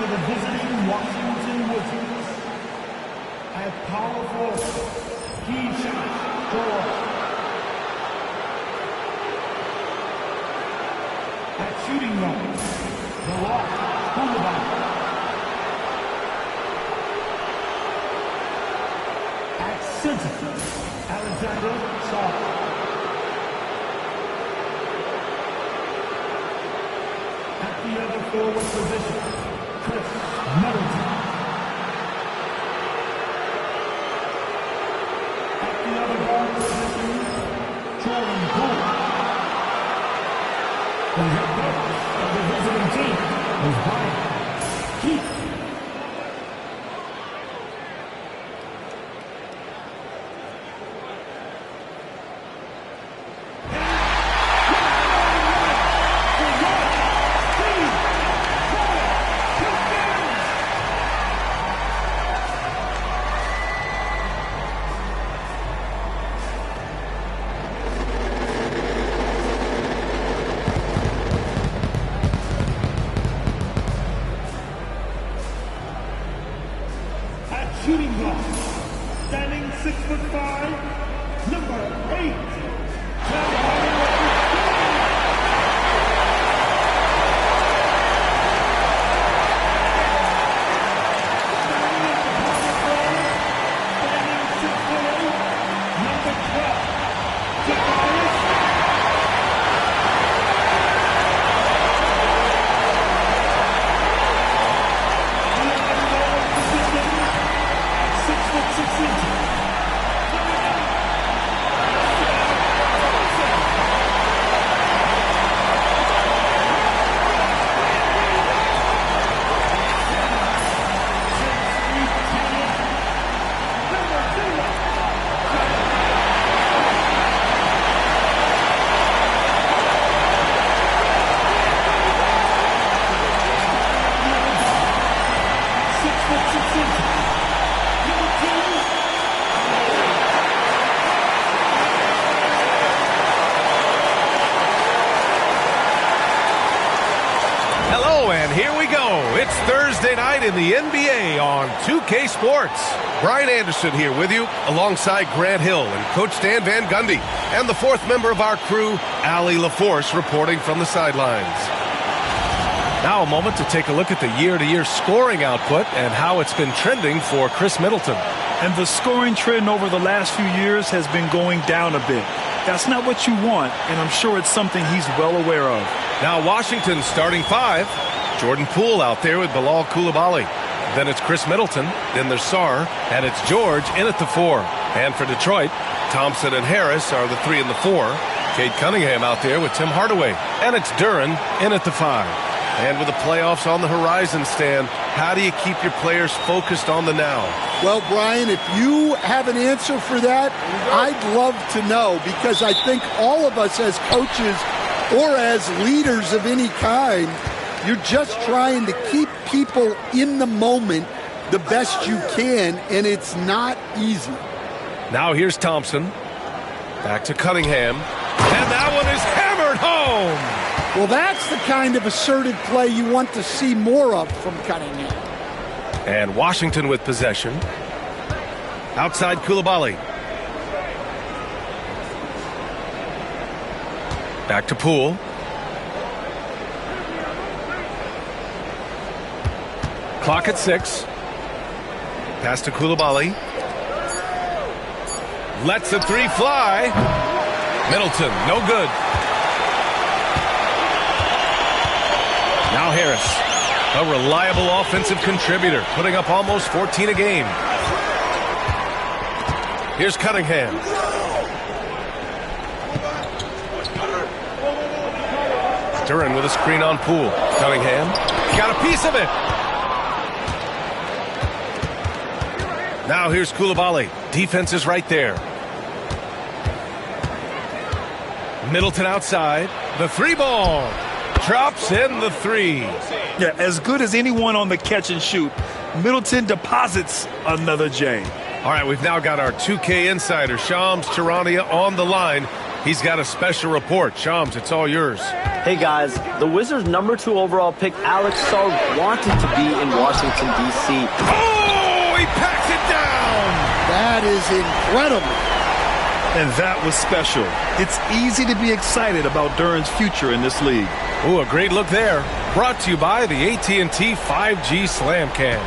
the visiting Washington Wizards. At power forward, Keisha George. At shooting guard, Malak Hulaban. At center, Alexander Saul. At the other forward position, Chris Middleton. At the other guard position, Jordan Poole. The head coach of the visiting team is Brian Keith. Shooting guard, standing 6'5", number 8. And here we go. It's Thursday night in the NBA on 2K Sports. Brian Anderson here with you alongside Grant Hill and Coach Dan Van Gundy. And the fourth member of our crew, Allie LaForce, reporting from the sidelines. Now a moment to take a look at the year-to-year scoring output and how it's been trending for Chris Middleton. And the scoring trend over the last few years has been going down a bit. That's not what you want, and I'm sure it's something he's well aware of. Now Washington's starting five. Jordan Poole out there with Bilal Coulibaly. Then it's Chris Middleton. Then there's Sarr. And it's George in at the 4. And for Detroit, Thompson and Harris are the 3 and the 4. Cade Cunningham out there with Tim Hardaway. And it's Duren in at the 5. And with the playoffs on the horizon, Stan, how do you keep your players focused on the now? Well, Brian, if you have an answer for that, I'd love to know, because I think all of us as coaches or as leaders of any kind, you're just trying to keep people in the moment the best you can, and it's not easy. Now here's Thompson. Back to Cunningham. And that one is hammered home. Well, that's the kind of assertive play you want to see more of from Cunningham. And Washington with possession. Outside Coulibaly. Back to Poole. Clock at 6. Pass to Coulibaly. Lets the 3 fly. Middleton, no good. Now Harris, a reliable offensive contributor, putting up almost 14 a game. Here's Cunningham. Duren with a screen on Poole. Cunningham got a piece of it. Now here's Coulibaly. Defense is right there. Middleton outside. The 3 ball. Drops in the 3. Yeah, as good as anyone on the catch and shoot. Middleton deposits another J. All right, we've now got our 2K insider, Shams Charania, on the line. He's got a special report. Shams, it's all yours. Hey guys, the Wizards' #2 overall pick, Alex Sarr, wanted to be in Washington, D.C. Oh, he packs it down! That is incredible. And that was special. It's easy to be excited about Duren's future in this league. Ooh, a great look there. Brought to you by the AT&T 5G Slam Cam.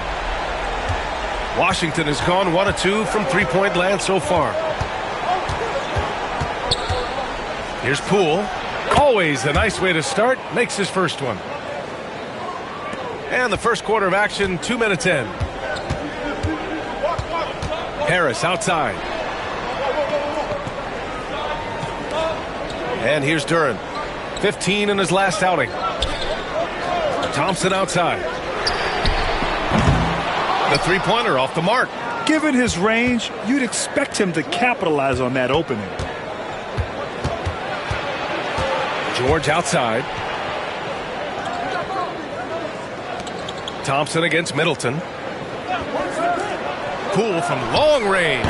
Washington has gone 1 of 2 from three-point land so far. Here's Poole. Always a nice way to start. Makes his first one. And the first quarter of action, 2 minutes in. Harris outside. And here's Duren. 15 in his last outing. Thompson outside. The three-pointer off the mark. Given his range, you'd expect him to capitalize on that opening. George outside. Thompson against Middleton. Poole from long range.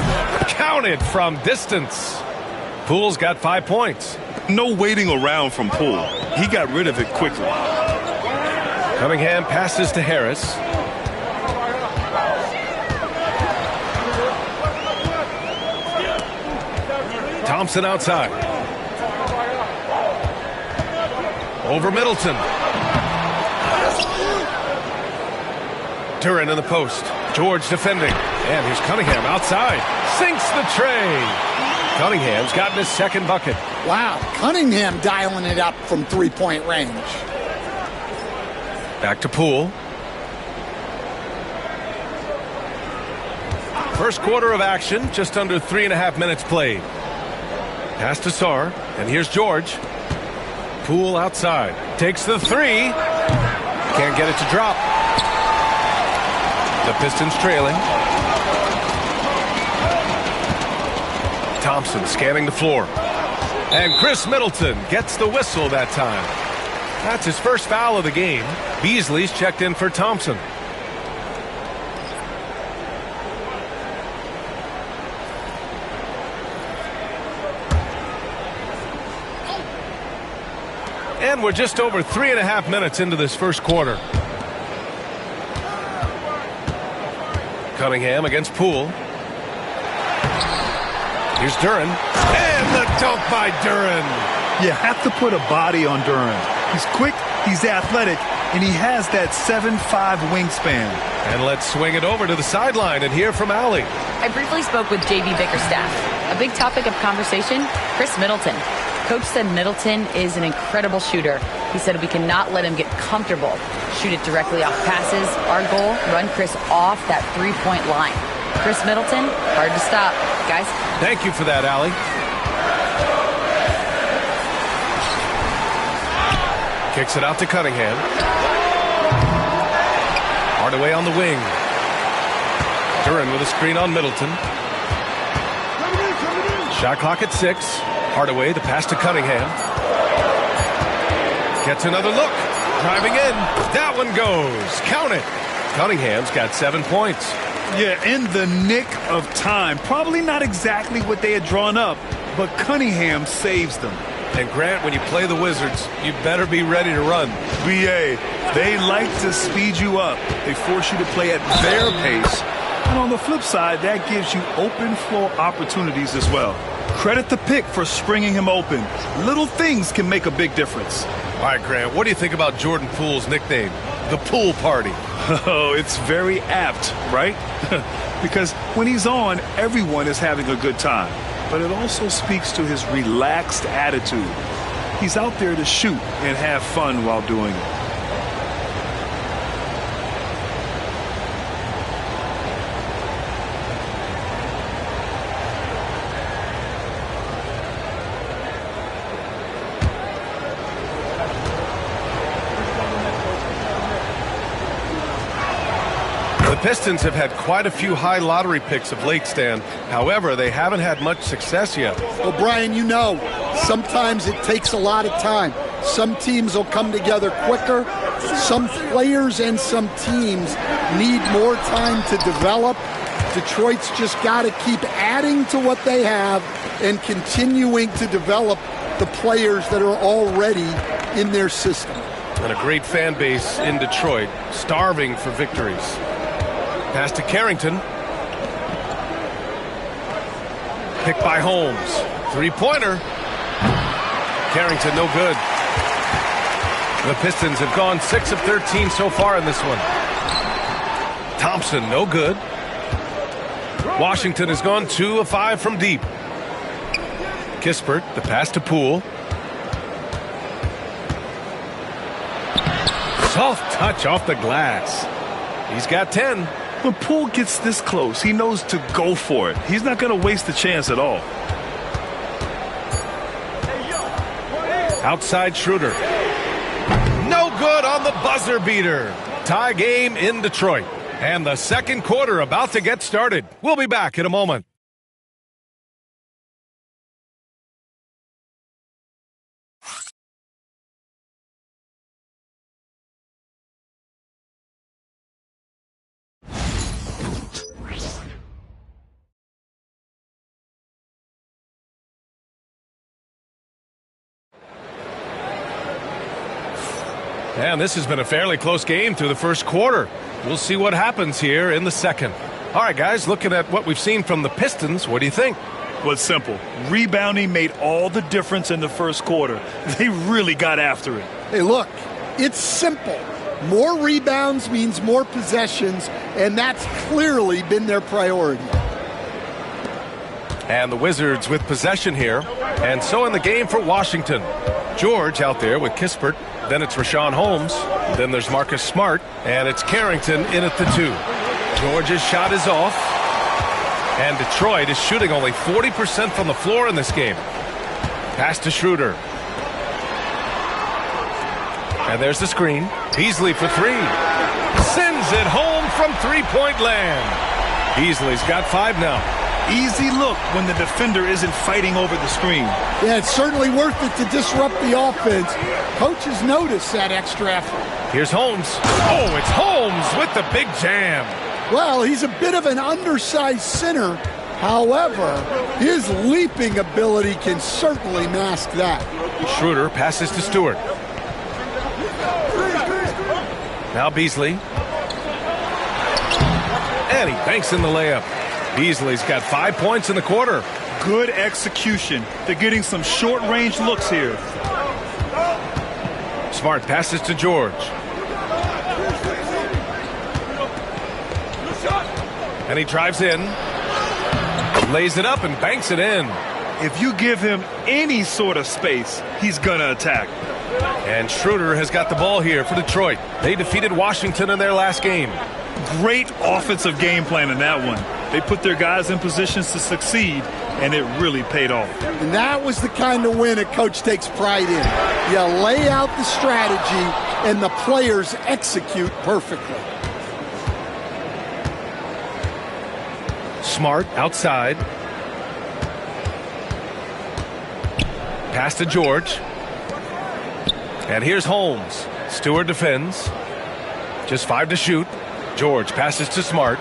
Counted from distance. Poole's got 5 points. No waiting around from Poole. He got rid of it quickly. Cunningham passes to Harris. Thompson outside. Over Middleton. Duren in the post. George defending. And here's Cunningham outside. Sinks the tray. Cunningham's gotten his second bucket. Wow, Cunningham dialing it up from three-point range. Back to Poole. First quarter of action, just under 3.5 minutes played. Pass to Sarr, and here's George. Poole outside. Takes the three. Can't get it to drop. The Pistons trailing. Thompson scanning the floor. And Chris Middleton gets the whistle that time. That's his first foul of the game. Beasley's checked in for Thompson. And we're just over 3.5 minutes into this first quarter. Cunningham against Poole. Here's Duren. And the dunk by Duren. You have to put a body on Duren. He's quick, he's athletic, and he has that 7'5" wingspan. And let's swing it over to the sideline and hear from Allie. I briefly spoke with J.B. Bickerstaff. A big topic of conversation, Chris Middleton. Coach said Middleton is an incredible shooter. He said we cannot let him get comfortable. Shoot it directly off passes. Our goal, run Chris off that three-point line. Chris Middleton, hard to stop. Guys. Thank you for that, Allie. Kicks it out to Cunningham. Hardaway on the wing. Duren with a screen on Middleton. Shot clock at 6. Hardaway, the pass to Cunningham. Gets another look. Driving in. That one goes. Count it. Cunningham's got 7 points. Yeah, in the nick of time. Probably not exactly what they had drawn up, but Cunningham saves them. And Grant, when you play the Wizards, you better be ready to run. BA, they like to speed you up. They force you to play at their pace. And on the flip side, that gives you open floor opportunities as well. Credit the pick for springing him open. Little things can make a big difference. All right, Grant, what do you think about Jordan Poole's nickname, the Pool Party? Oh, it's very apt, right? Because when he's on, everyone is having a good time. But it also speaks to his relaxed attitude. He's out there to shoot and have fun while doing it. The Pistons have had quite a few high lottery picks of late, Stan. However, they haven't had much success yet. Well, Brian, you know, sometimes it takes a lot of time. Some teams will come together quicker. Some players and some teams need more time to develop. Detroit's just got to keep adding to what they have and continuing to develop the players that are already in their system. And a great fan base in Detroit, starving for victories. Pass to Carrington. Picked by Holmes. Three-pointer. Carrington, no good. The Pistons have gone 6 of 13 so far in this one. Thompson, no good. Washington has gone 2 of 5 from deep. Kispert, the pass to Poole. Soft touch off the glass. He's got 10. When Poole gets this close, he knows to go for it. He's not going to waste the chance at all. Outside Schroeder. No good on the buzzer beater. Tie game in Detroit. And the second quarter about to get started. We'll be back in a moment. And this has been a fairly close game through the first quarter. We'll see what happens here in the second. All right, guys, looking at what we've seen from the Pistons, what do you think? Well, it's simple. Rebounding made all the difference in the first quarter. They really got after it. Hey, look, it's simple. More rebounds means more possessions, and that's clearly been their priority. And the Wizards with possession here. And so in the game for Washington. George out there with Kispert. Then it's Rashawn Holmes. Then there's Marcus Smart. And it's Carrington in at the 2. George's shot is off. And Detroit is shooting only 40% from the floor in this game. Pass to Schroeder. And there's the screen. Beasley for 3. Sends it home from three-point land. Beasley's got 5 now. Easy look when the defender isn't fighting over the screen. Yeah, it's certainly worth it to disrupt the offense. Coaches notice that extra effort. Here's Holmes. Oh, it's Holmes with the big jam. Well, he's a bit of an undersized center. However, his leaping ability can certainly mask that. Schroeder passes to Stewart. Now Beasley. And he banks in the layup. Beasley's got 5 points in the quarter. Good execution. They're getting some short-range looks here. Smart passes to George. And he drives in. Lays it up and banks it in. If you give him any sort of space, he's going to attack. And Schroeder has got the ball here for Detroit. They defeated Washington in their last game. Great offensive game plan in that one. They put their guys in positions to succeed, and it really paid off. And that was the kind of win a coach takes pride in. You lay out the strategy, and the players execute perfectly. Smart outside. Pass to George. And here's Holmes. Stewart defends. Just 5 to shoot. George passes to Smart.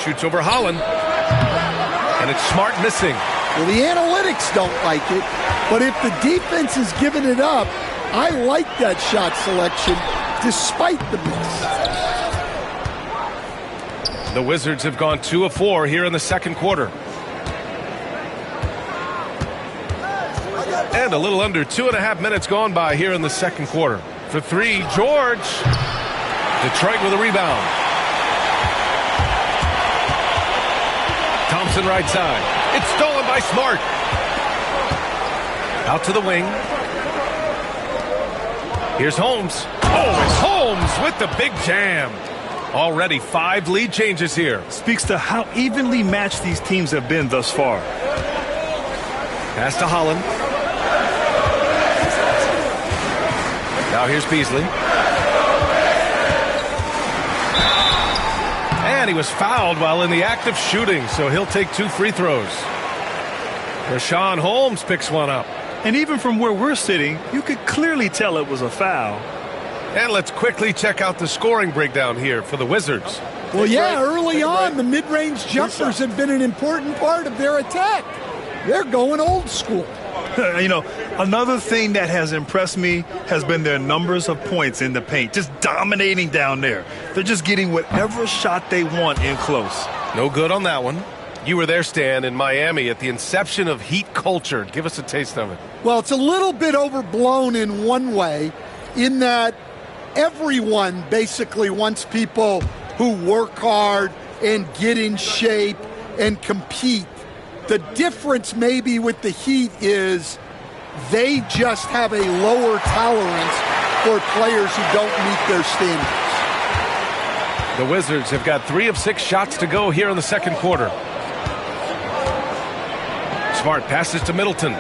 Shoots over Holland. And it's Smart missing. Well, the analytics don't like it, but if the defense is giving it up, I like that shot selection despite the miss. The Wizards have gone 2 of 4 here in the second quarter. And a little under 2.5 minutes gone by here in the second quarter. For 3, George. Detroit with a rebound. Thompson right side. It's stolen by Smart. Out to the wing. Here's Holmes. Oh, it's Holmes with the big jam. Already 5 lead changes here. Speaks to how evenly matched these teams have been thus far. Pass to Holland. Now here's Beasley. And he was fouled while in the act of shooting, so he'll take 2 free throws. Rashawn Holmes picks one up. And even from where we're sitting, you could clearly tell it was a foul. And let's quickly check out the scoring breakdown here for the Wizards. Well, yeah, early on, the mid-range jumpers have been an important part of their attack. They're going old school. You know, another thing that has impressed me has been their numbers of points in the paint, just dominating down there. They're just getting whatever shot they want in close. No good on that one. You were there, Stan, in Miami at the inception of Heat culture. Give us a taste of it. Well, it's a little bit overblown in one way, in that everyone basically wants people who work hard and get in shape and compete. The difference maybe with the Heat is they just have a lower tolerance for players who don't meet their standards. The Wizards have got 3 of 6 shots to go here in the second quarter. Smart passes to Middleton.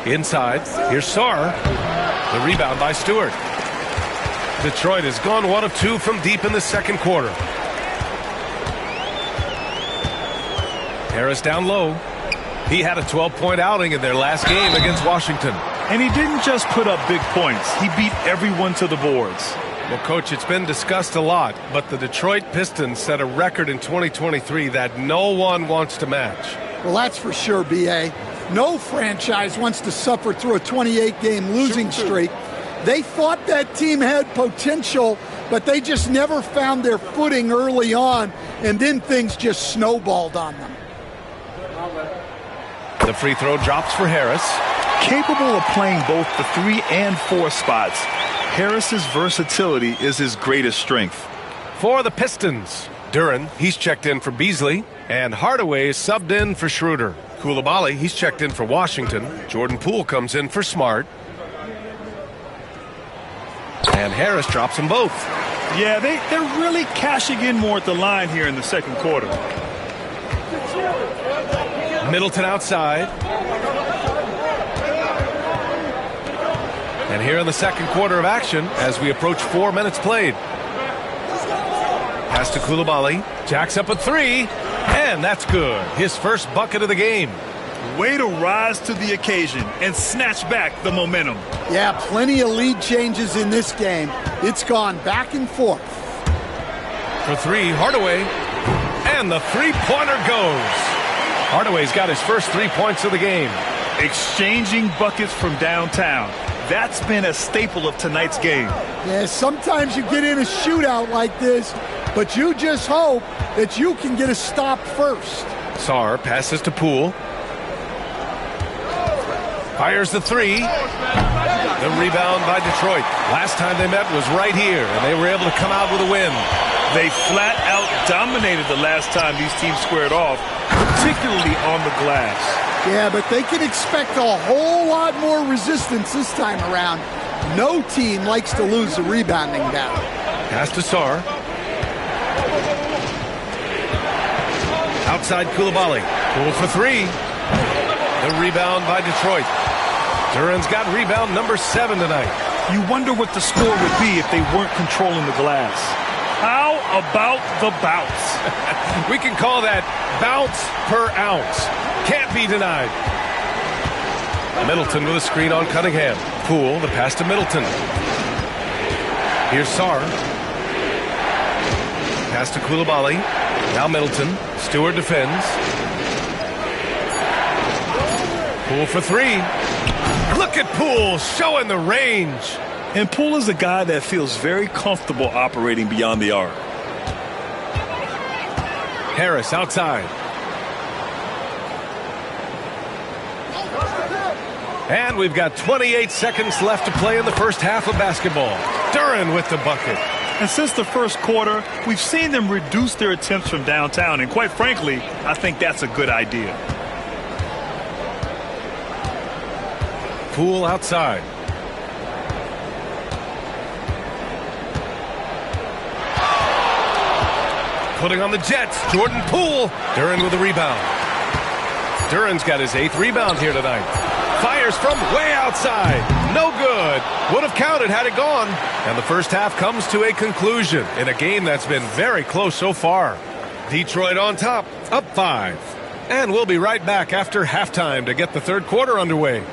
Inside, here's Sarr. The rebound by Stewart. Detroit has gone 1 of 2 from deep in the second quarter. Harris down low. He had a 12-point outing in their last game against Washington. And he didn't just put up big points. He beat everyone to the boards. Well, Coach, it's been discussed a lot, but the Detroit Pistons set a record in 2023 that no one wants to match. Well, that's for sure, B.A. No franchise wants to suffer through a 28-game losing streak. They thought that team had potential, but they just never found their footing early on, and then things just snowballed on them. The free throw drops for Harris. Capable of playing both the 3 and 4 spots, Harris's versatility is his greatest strength. For the Pistons, Duren, he's checked in for Beasley, and Hardaway is subbed in for Schroeder. Coulibaly, he's checked in for Washington. Jordan Poole comes in for Smart. And Harris drops them both. Yeah, they're really cashing in more at the line here in the second quarter. Middleton outside. And here in the second quarter of action, as we approach 4 minutes played. Pass to Coulibaly. Jacks up a 3. And that's good. His first bucket of the game. Way to rise to the occasion and snatch back the momentum. Yeah, plenty of lead changes in this game. It's gone back and forth. For 3, Hardaway. And the three-pointer goes. Hardaway's got his first 3 points of the game. Exchanging buckets from downtown. That's been a staple of tonight's game. Yeah, sometimes you get in a shootout like this, but you just hope that you can get a stop first. Sarr passes to Poole. Fires the 3. The rebound by Detroit. Last time they met was right here, and they were able to come out with a win. They flat out dominated the last time these teams squared off, particularly on the glass. Yeah, but they can expect a whole lot more resistance this time around. No team likes to lose a rebounding battle. Pass to Sarr. Outside Coulibaly. Poole for 3. The rebound by Detroit. Duren's got rebound number 7 tonight. You wonder what the score would be if they weren't controlling the glass. How about the bounce? We can call that bounce per ounce. Can't be denied. Middleton with a screen on Cunningham. Poole, the pass to Middleton. Here's Sarr. Pass to Coulibaly. Now Middleton. Stewart defends. Poole for 3. Look at Poole showing the range. And Poole is a guy that feels very comfortable operating beyond the arc. Harris outside. And we've got 28 seconds left to play in the first half of basketball. Duren with the bucket. And since the first quarter, we've seen them reduce their attempts from downtown. And quite frankly, I think that's a good idea. Poole outside. Putting on the Jets, Jordan Poole. Duren with the rebound. Duren's got his 8th rebound here tonight. Fires from way outside. No good. Would have counted had it gone. And the first half comes to a conclusion in a game that's been very close so far. Detroit on top, up 5. And we'll be right back after halftime to get the third quarter underway.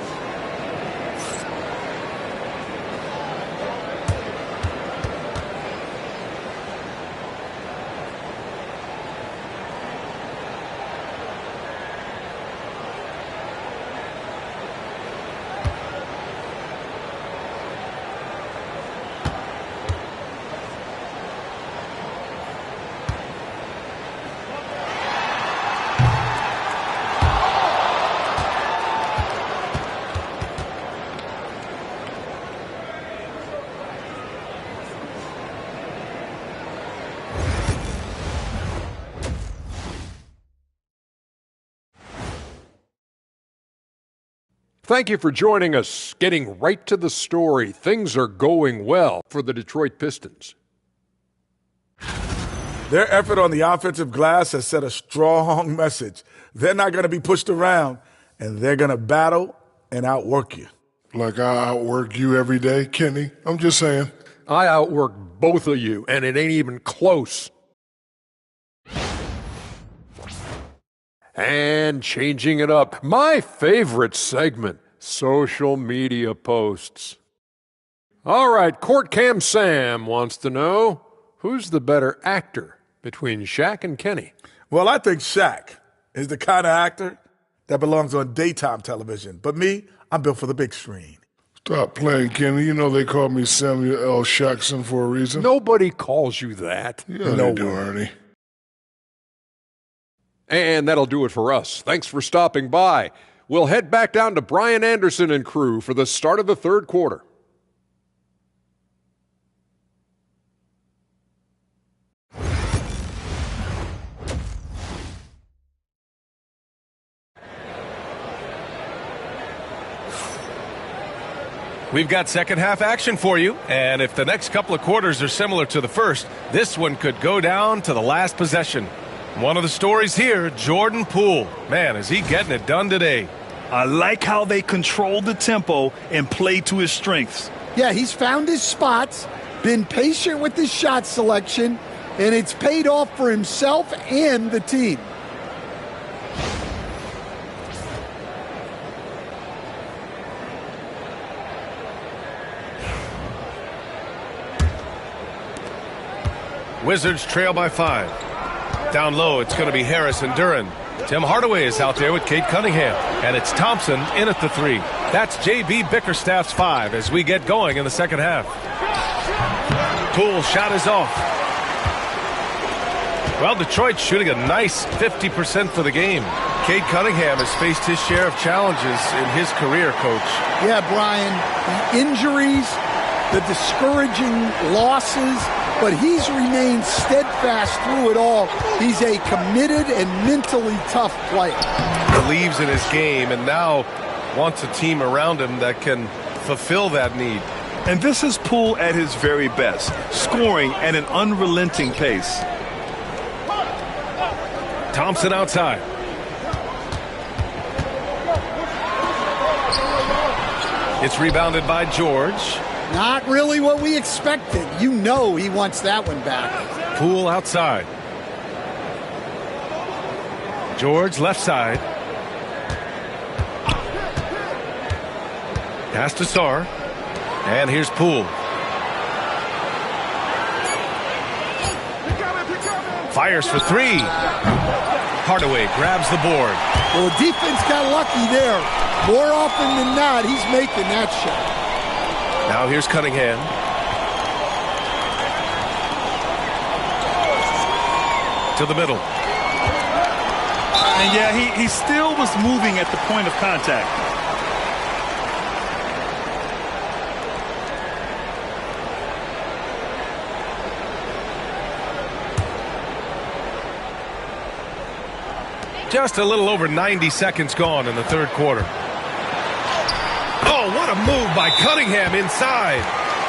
Thank you for joining us. Getting right to the story, things are going well for the Detroit Pistons. Their effort on the offensive glass has set a strong message. They're not going to be pushed around, and they're going to battle and outwork you. Like I outwork you every day, Kenny? I'm just saying. I outwork both of you, and it ain't even close. And changing it up, my favorite segment, social media posts. All right, Court Cam Sam wants to know, who's the better actor between Shaq and Kenny? Well, I think Shaq is the kind of actor that belongs on daytime television. But me, I'm built for the big screen. Stop playing, Kenny. You know they call me Samuel L. Jackson for a reason. Nobody calls you that. Yeah, they do, Ernie. And that'll do it for us. Thanks for stopping by. We'll head back down to Brian Anderson and crew for the start of the third quarter. We've got second half action for you, and if the next couple of quarters are similar to the first, this one could go down to the last possession. One of the stories here, Jordan Poole. Man, is he getting it done today. I like how they control the tempo and play to his strengths. Yeah, he's found his spots, been patient with his shot selection, and it's paid off for himself and the team. Wizards trail by 5. Down low, it's going to be Harris and Duran. Tim Hardaway is out there with Cade Cunningham. And it's Thompson in at the 3. That's J.B. Bickerstaff's 5 as we get going in the second half. Poole shot is off. Well, Detroit's shooting a nice 50% for the game. Cade Cunningham has faced his share of challenges in his career, Coach. Yeah, Brian, the injuries, the discouraging losses, but he's remained steadfast through it all. He's a committed and mentally tough player. Believes in his game and now wants a team around him that can fulfill that need. And this is Poole at his very best, scoring at an unrelenting pace. Thompson outside. It's rebounded by George. Not really what we expected. You know he wants that one back. Poole outside. George left side. Pass to Sarr. And here's Poole. Fires for 3. Hardaway grabs the board. Well, the defense got lucky there. More often than not, he's making that shot. Now here's Cunningham. To the middle. And yeah, he still was moving at the point of contact. Just a little over 90 seconds gone in the third quarter. Oh, what a move by Cunningham inside.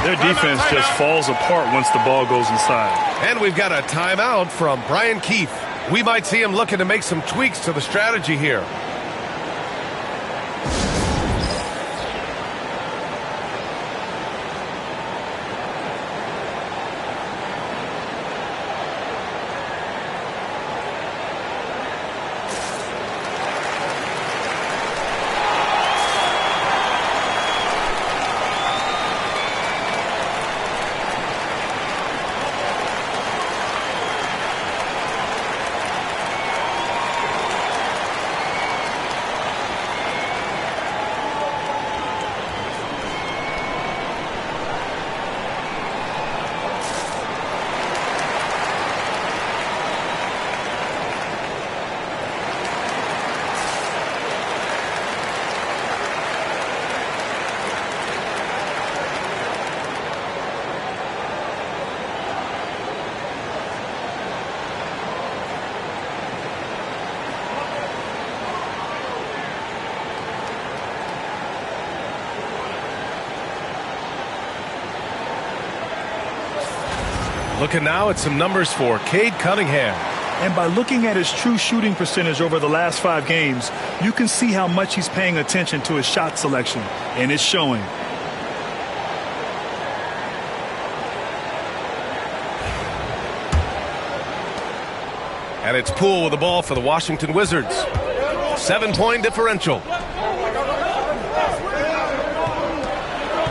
Their defense just falls apart once the ball goes inside. And we've got a timeout from Brian Keefe. We might see him looking to make some tweaks to the strategy here. Looking now at some numbers for Cade Cunningham. And by looking at his true shooting percentage over the last 5 games, you can see how much he's paying attention to his shot selection, and it's showing. And it's Poole with the ball for the Washington Wizards. 7-point differential.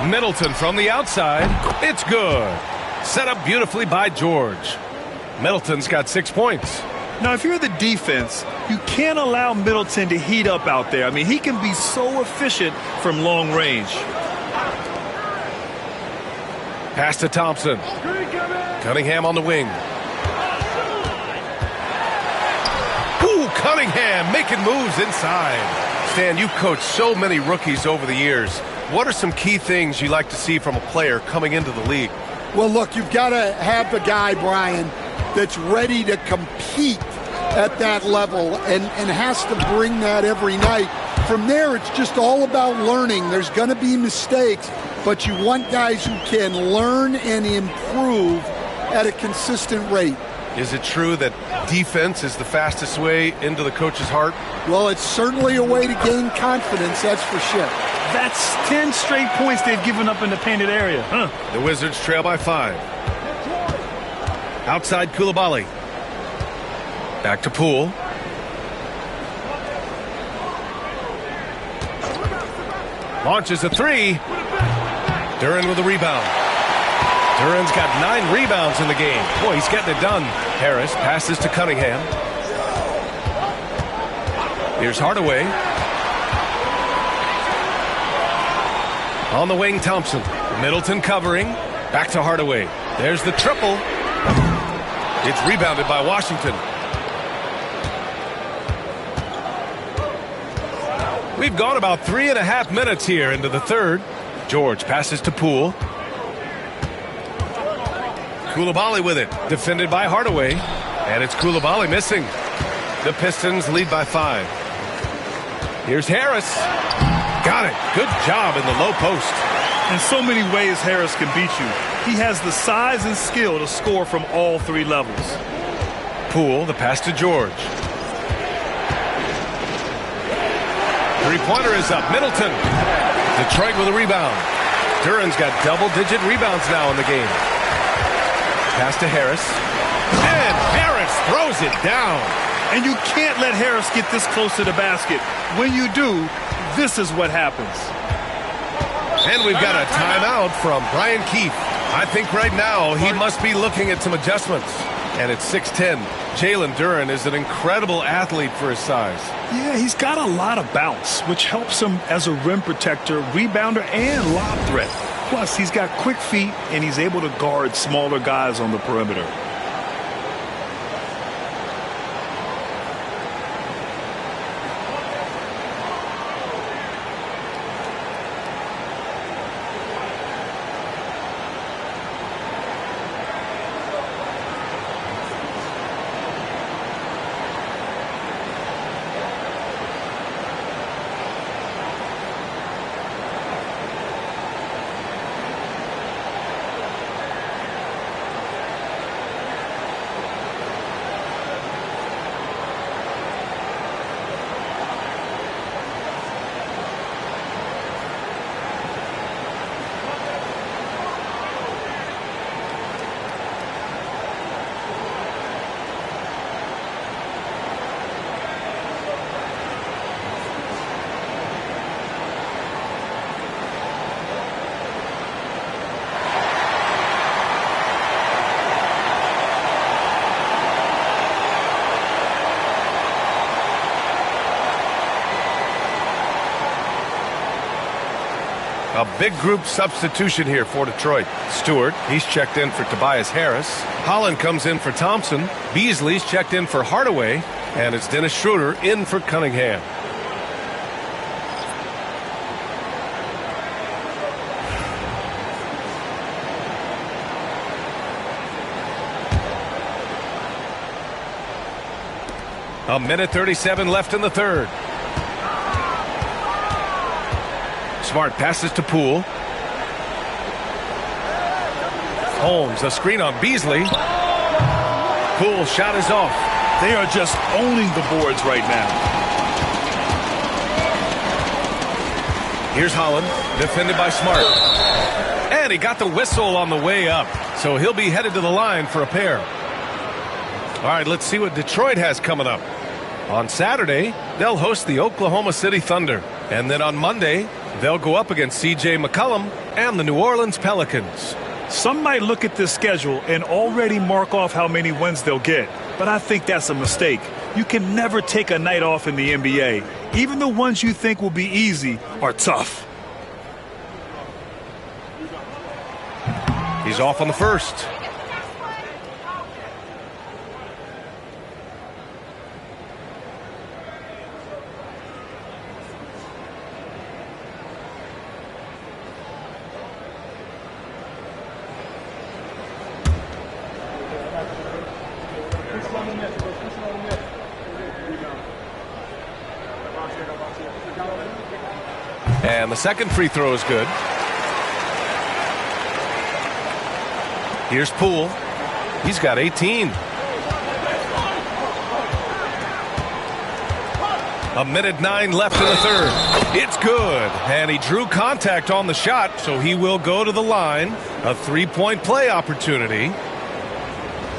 Middleton from the outside. It's good. Set up beautifully by George. Middleton's got 6 points. Now, if you're the defense, you can't allow Middleton to heat up out there. I mean, he can be so efficient from long range. Pass to Thompson. Cunningham on the wing. Ooh, Cunningham making moves inside. Stan, you've coached so many rookies over the years. What are some key things you like to see from a player coming into the league? Well, look, you've got to have a guy, Brian, that's ready to compete at that level and has to bring that every night. From there, it's just all about learning. There's going to be mistakes, but you want guys who can learn and improve at a consistent rate. Is it true that defense is the fastest way into the coach's heart? Well, it's certainly a way to gain confidence, that's for sure. That's 10 straight points they've given up in the painted area. The Wizards trail by 5. Outside Koulibaly. Back to Poole. Launches a 3. Duren with the rebound. Duren's got 9 rebounds in the game. Boy, he's getting it done. Harris passes to Cunningham. Here's Hardaway. On the wing, Thompson. Middleton covering. Back to Hardaway. There's the triple. It's rebounded by Washington. We've gone about 3.5 minutes here into the third. George passes to Poole. Koulibaly with it. Defended by Hardaway. And it's Koulibaly missing. The Pistons lead by 5. Here's Harris. Got it. Good job in the low post. In so many ways, Harris can beat you. He has the size and skill to score from all 3 levels. Poole, the pass to George. Three-pointer is up. Middleton. Detroit with a rebound. Duren's got double-digit rebounds now in the game. Pass to Harris. And Harris throws it down. And you can't let Harris get this close to the basket. When you do, this is what happens. And we've got a timeout from Brian Keefe. I think right now he must be looking at some adjustments. And it's 6-10. Jalen Duren is an incredible athlete for his size. Yeah, he's got a lot of bounce, which helps him as a rim protector, rebounder, and lob threat. Plus, he's got quick feet, and he's able to guard smaller guys on the perimeter. A big group substitution here for Detroit. Stewart, he's checked in for Tobias Harris. Holland comes in for Thompson. Beasley's checked in for Hardaway. And it's Dennis Schroeder in for Cunningham. A minute 37 left in the third. Smart passes to Poole. Holmes, a screen on Beasley. Poole's shot is off. They are just owning the boards right now. Here's Holland, defended by Smart. And he got the whistle on the way up, so he'll be headed to the line for a pair. All right, let's see what Detroit has coming up. On Saturday, they'll host the Oklahoma City Thunder. And then on Monday, they'll go up against C.J. McCollum and the New Orleans Pelicans. Some might look at this schedule and already mark off how many wins they'll get. But I think that's a mistake. You can never take a night off in the NBA. Even the ones you think will be easy are tough. He's off on the first. And the second free throw is good. Here's Poole. He's got 18. A minute 9 left in the third. It's good. And he drew contact on the shot, so he will go to the line. A three-point play opportunity.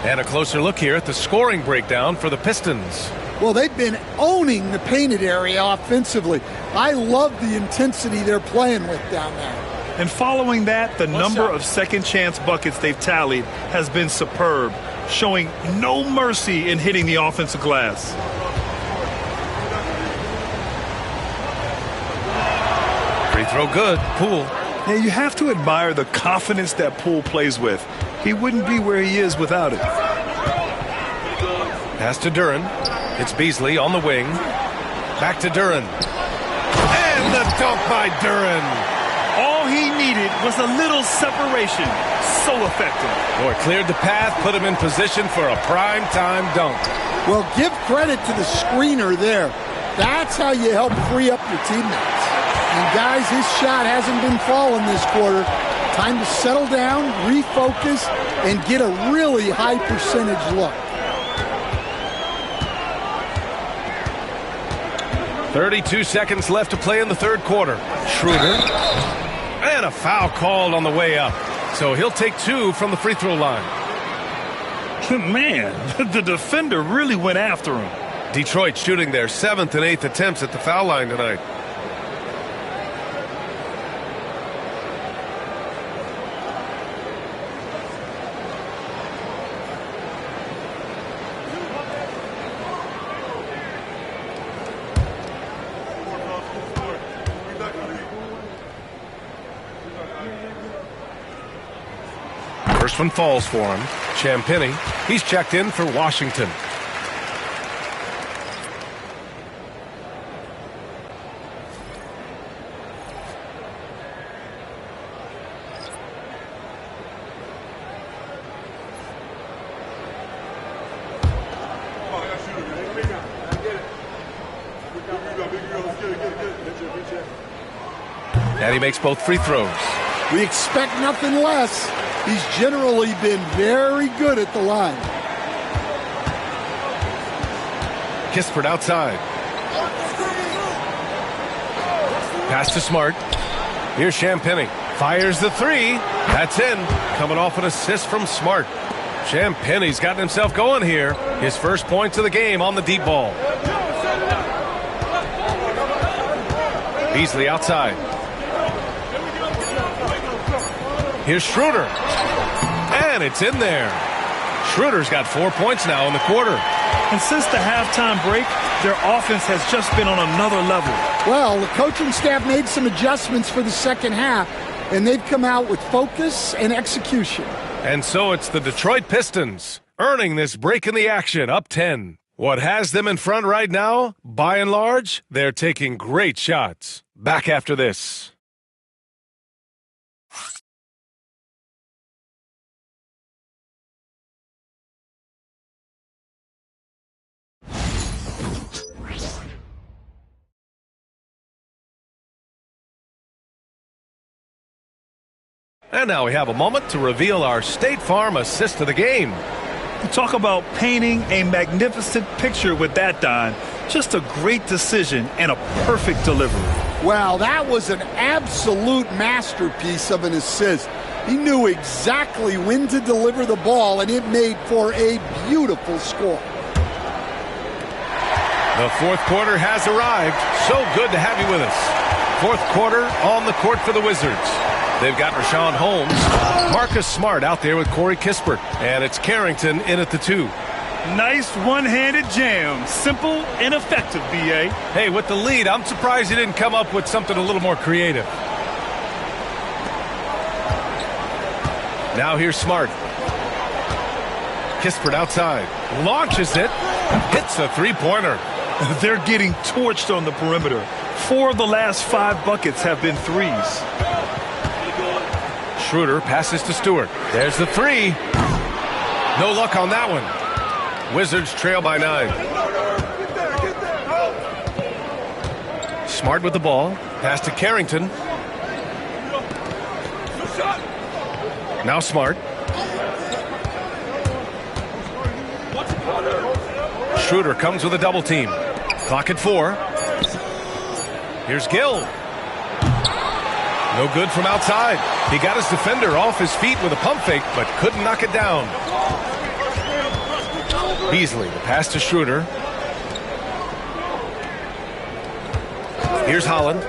And a closer look here at the scoring breakdown for the Pistons. Well, they've been owning the painted area offensively. I love the intensity they're playing with down there. And following that, the number of second-chance buckets they've tallied has been superb, showing no mercy in hitting the offensive glass. Free throw good. Poole. Yeah, you have to admire the confidence that Poole plays with. He wouldn't be where he is without it. Pass to Duren. It's Beasley on the wing. Back to Duren. And the dunk by Duren. All he needed was a little separation. So effective. Boy, cleared the path, put him in position for a prime-time dunk. Well, give credit to the screener there. That's how you help free up your teammates. And guys, his shot hasn't been falling this quarter. Time to settle down, refocus, and get a really high percentage look. 32 seconds left to play in the third quarter. Schroeder. And a foul called on the way up. So he'll take two from the free throw line. Man, the defender really went after him. Detroit shooting their 7th and 8th attempts at the foul line tonight. First one falls for him. Champagnie, he's checked in for Washington. And he makes both free throws. We expect nothing less. He's generally been very good at the line. Kispert outside. Pass to Smart. Here's Champagnie. Fires the three. That's in. Coming off an assist from Smart. Champagnie's gotten himself going here. His first points of the game on the deep ball. Beasley outside. Here's Schroeder. And it's in there. Schroeder's got 4 points now in the quarter. And since the halftime break, their offense has just been on another level. Well, the coaching staff made some adjustments for the second half, and they've come out with focus and execution. And so it's the Detroit Pistons earning this break in the action, up 10. What has them in front right now? By and large, they're taking great shots. Back after this. And now we have a moment to reveal our State Farm assist of the game. You talk about painting a magnificent picture with that, Don. Just a great decision and a perfect delivery. Wow, that was an absolute masterpiece of an assist. He knew exactly when to deliver the ball, and it made for a beautiful score. The fourth quarter has arrived. So good to have you with us. Fourth quarter on the court for the Wizards. They've got Rashawn Holmes, Marcus Smart out there with Corey Kispert, and it's Carrington in at the 2. Nice one-handed jam. Simple and effective, B.A. Hey, with the lead, I'm surprised he didn't come up with something a little more creative. Now here's Smart. Kispert outside. Launches it. Hits a three-pointer. They're getting torched on the perimeter. 4 of the last 5 buckets have been threes. Schroeder passes to Stewart. There's the 3. No luck on that one. Wizards trail by 9. Smart with the ball. Pass to Carrington. Now Smart. Schroeder comes with a double team. Clock at 4. Here's Gill. No good from outside. He got his defender off his feet with a pump fake, but couldn't knock it down. Beasley, the pass to Schroeder. Here's Holland.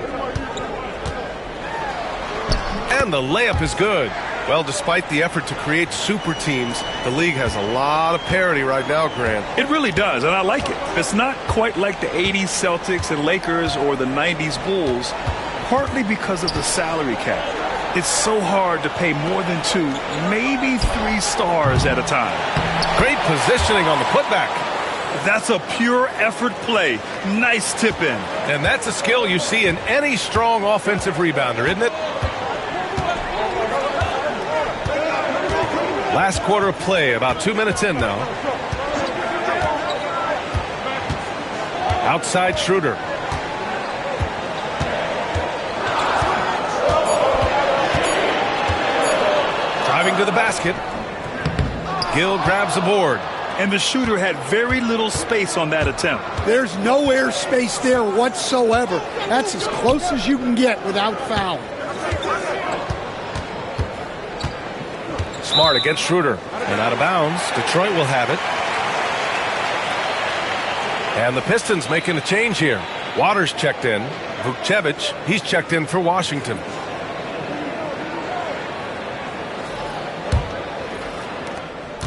And the layup is good. Well, despite the effort to create super teams, the league has a lot of parity right now, Grant. It really does, and I like it. It's not quite like the 80s Celtics and Lakers or the 90s Bulls, partly because of the salary cap. It's so hard to pay more than 2, maybe 3 stars at a time. Great positioning on the putback. That's a pure effort play. Nice tip in. And that's a skill you see in any strong offensive rebounder, isn't it? Last quarter of play, about 2 minutes in now. Outside Schroeder. Driving to the basket. Gill grabs the board. And the shooter had very little space on that attempt. There's no air space there whatsoever. That's as close as you can get without fouling. Smart against Schroeder. And out of bounds. Detroit will have it. And the Pistons making a change here. Waters checked in. Vukcevic, he's checked in for Washington.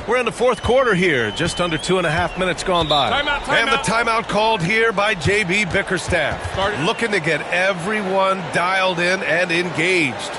We're in the fourth quarter here. Just under 2.5 minutes gone by. Timeout. And the timeout called here by J.B. Bickerstaff. Looking to get everyone dialed in and engaged.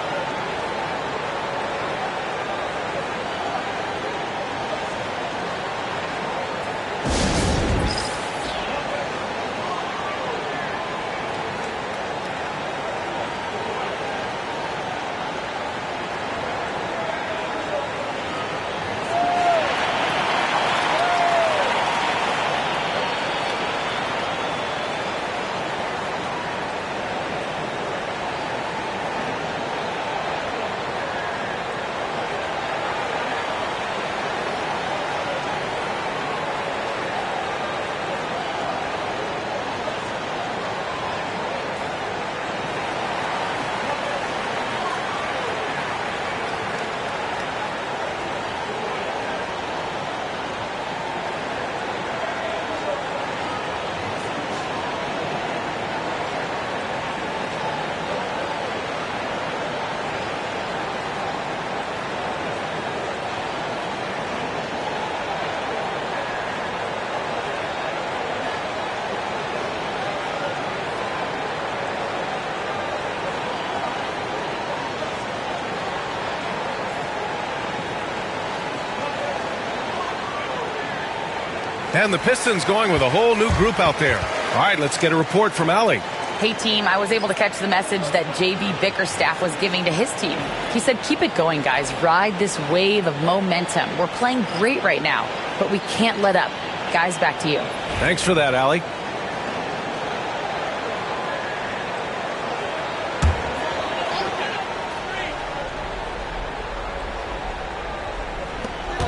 And the Pistons going with a whole new group out there. All right, let's get a report from Allie. Hey, team, I was able to catch the message that J.B. Bickerstaff was giving to his team. He said, keep it going, guys. Ride this wave of momentum. We're playing great right now, but we can't let up. Guys, back to you. Thanks for that, Allie.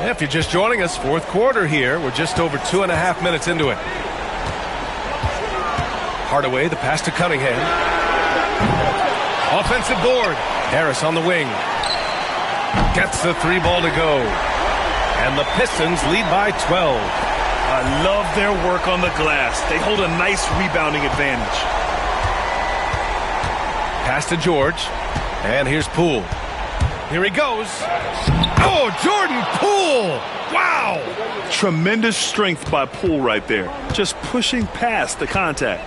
If you're just joining us, fourth quarter here. We're just over 2.5 minutes into it. Hardaway, the pass to Cunningham. Offensive board. Harris on the wing. Gets the 3 ball to go. And the Pistons lead by 12. I love their work on the glass. They hold a nice rebounding advantage. Pass to George. And here's Poole. Here he goes. Oh, Jordan Poole! Wow! Tremendous strength by Poole right there. Just pushing past the contact.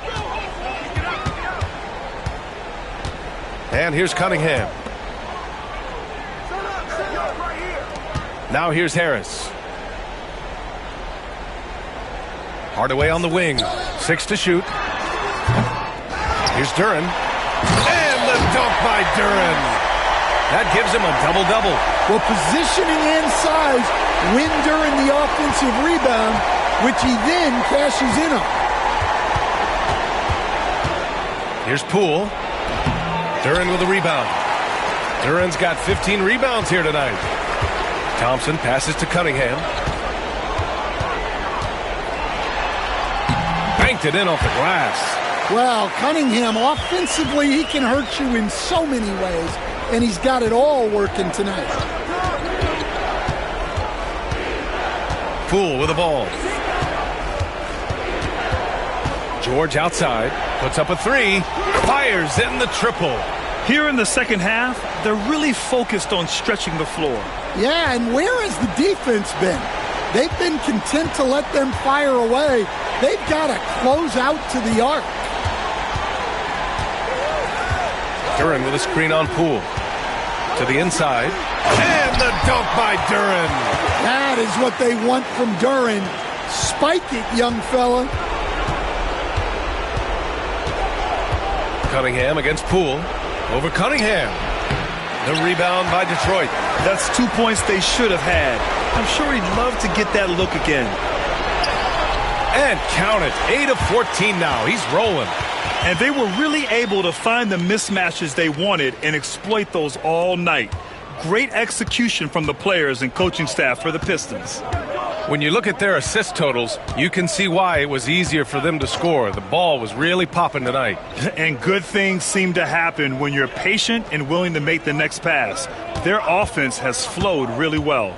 And here's Cunningham. Now here's Harris. Hardaway on the wing. 6 to shoot. Here's Duren. And the dunk by Duren. That gives him a double-double. Well, positioning and size win during the offensive rebound, which he then cashes in on. Here's Poole. Duren with a rebound. Duren's got 15 rebounds here tonight. Thompson passes to Cunningham. Banked it in off the glass. Well, Cunningham, offensively, he can hurt you in so many ways, and he's got it all working tonight. Poole with the ball. George outside, puts up a 3, fires in the triple. Here in the second half, they're really focused on stretching the floor. Yeah, and where has the defense been? They've been content to let them fire away. They've got to close out to the arc. Duren with a screen on Poole. To the inside. And the dunk by Duren. That is what they want from Duren. Spike it, young fella. Cunningham against Poole. Over Cunningham. The rebound by Detroit. That's 2 points they should have had. I'm sure he'd love to get that look again. And count it. 8 of 14 now. He's rolling. And they were really able to find the mismatches they wanted and exploit those all night. Great execution from the players and coaching staff for the Pistons. When you look at their assist totals, you can see why it was easier for them to score. The ball was really popping tonight. And good things seem to happen when you're patient and willing to make the next pass. Their offense has flowed really well.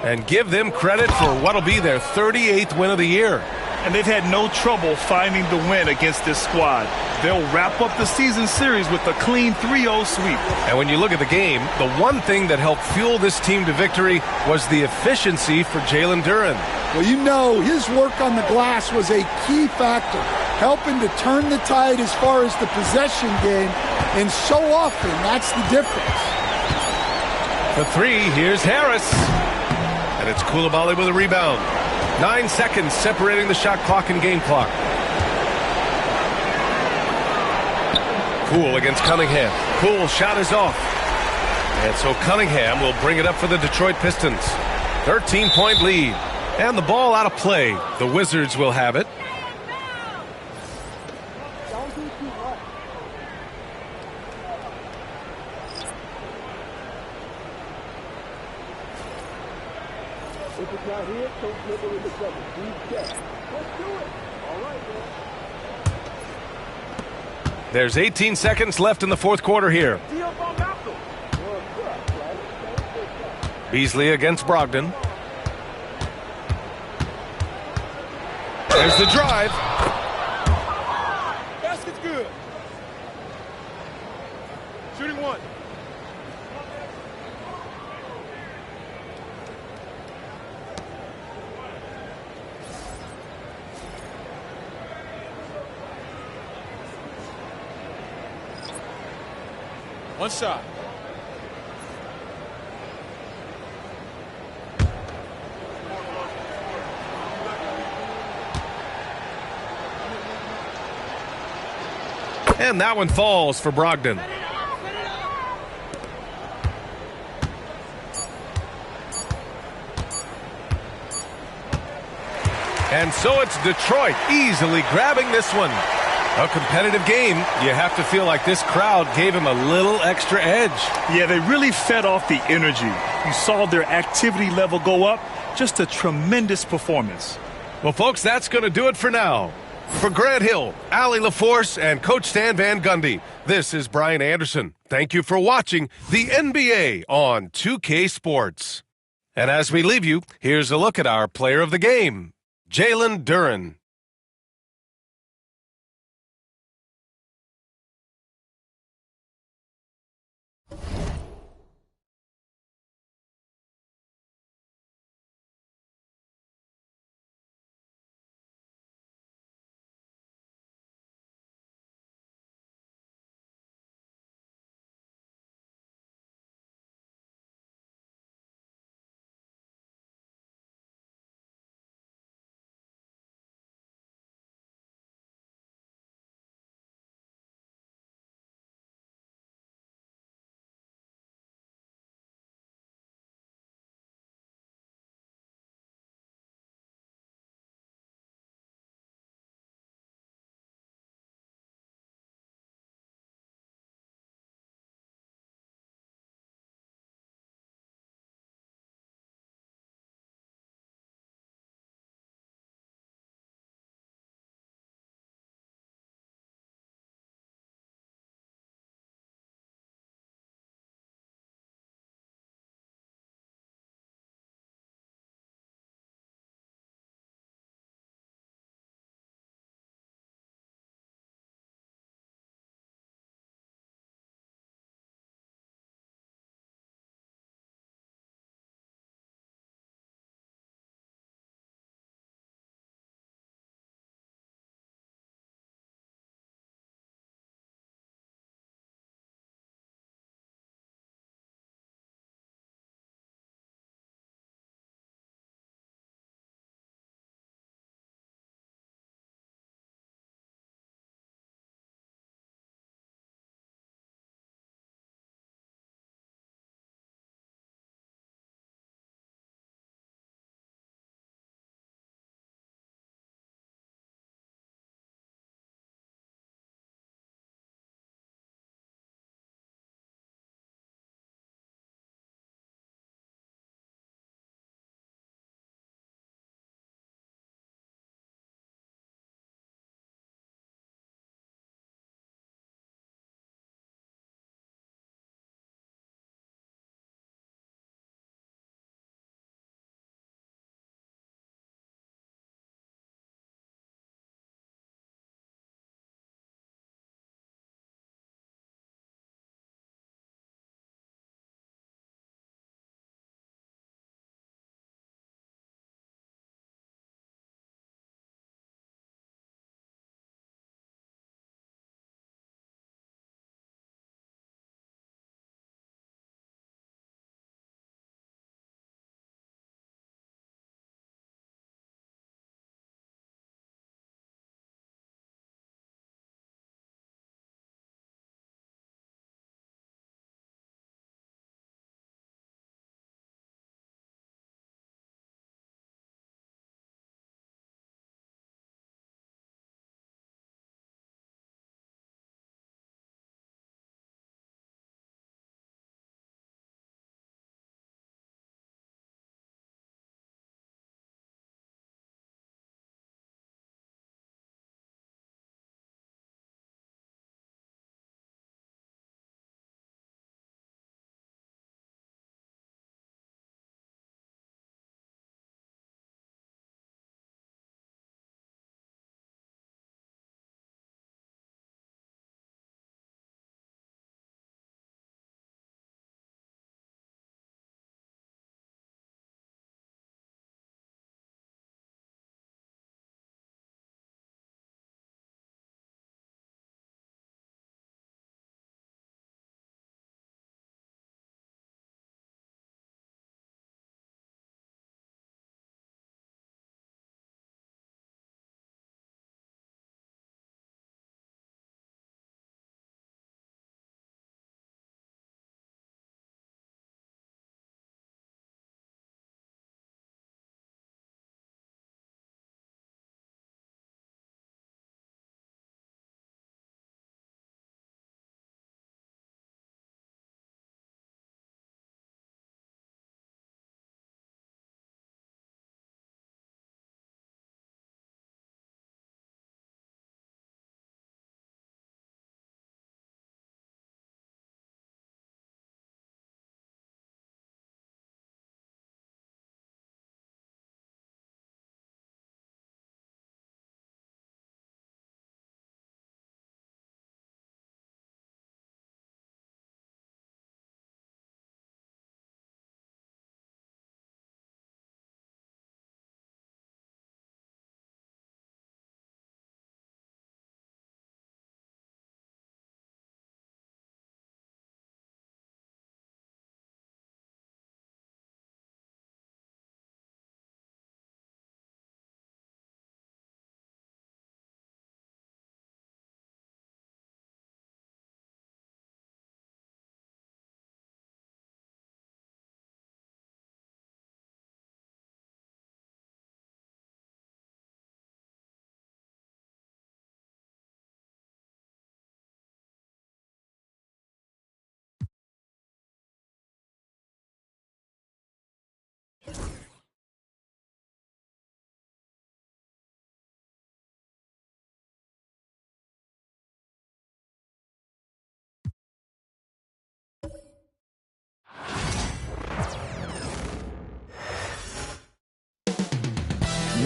And give them credit for what'll be their 38th win of the year. And they've had no trouble finding the win against this squad. They'll wrap up the season series with a clean 3-0 sweep. And when you look at the game, the one thing that helped fuel this team to victory was the efficiency for Jalen Duren. Well, you know, his work on the glass was a key factor, helping to turn the tide as far as the possession game, and so often that's the difference. The 3, here's Harris. And it's Coulibaly with a rebound. 9 seconds separating the shot clock and game clock. Poole against Cunningham. Poole's shot is off. And so Cunningham will bring it up for the Detroit Pistons. 13-point lead. And the ball out of play. The Wizards will have it. If it's not here, Coach Hibbert in the second. Let's do it. All right, man. There's 18 seconds left in the fourth quarter here. Beasley against Brogdon. There's the drive. Basket's good. Shooting 1. One shot. And that one falls for Brogdon. And so it's Detroit easily grabbing this one. A competitive game, you have to feel like this crowd gave him a little extra edge. Yeah, they really fed off the energy. You saw their activity level go up. Just a tremendous performance. Well, folks, that's going to do it for now. For Grant Hill, Allie LaForce, and Coach Stan Van Gundy, this is Brian Anderson. Thank you for watching the NBA on 2K Sports. And as we leave you, here's a look at our player of the game, Jalen Duren.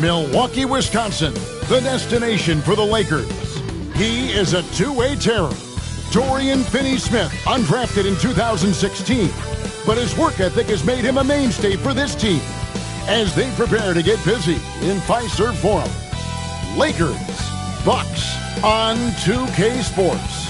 Milwaukee, Wisconsin, the destination for the Lakers. He is a two-way terror. Dorian Finney-Smith, undrafted in 2016, but his work ethic has made him a mainstay for this team as they prepare to get busy in Fiserv Forum. Lakers, Bucks on 2K Sports.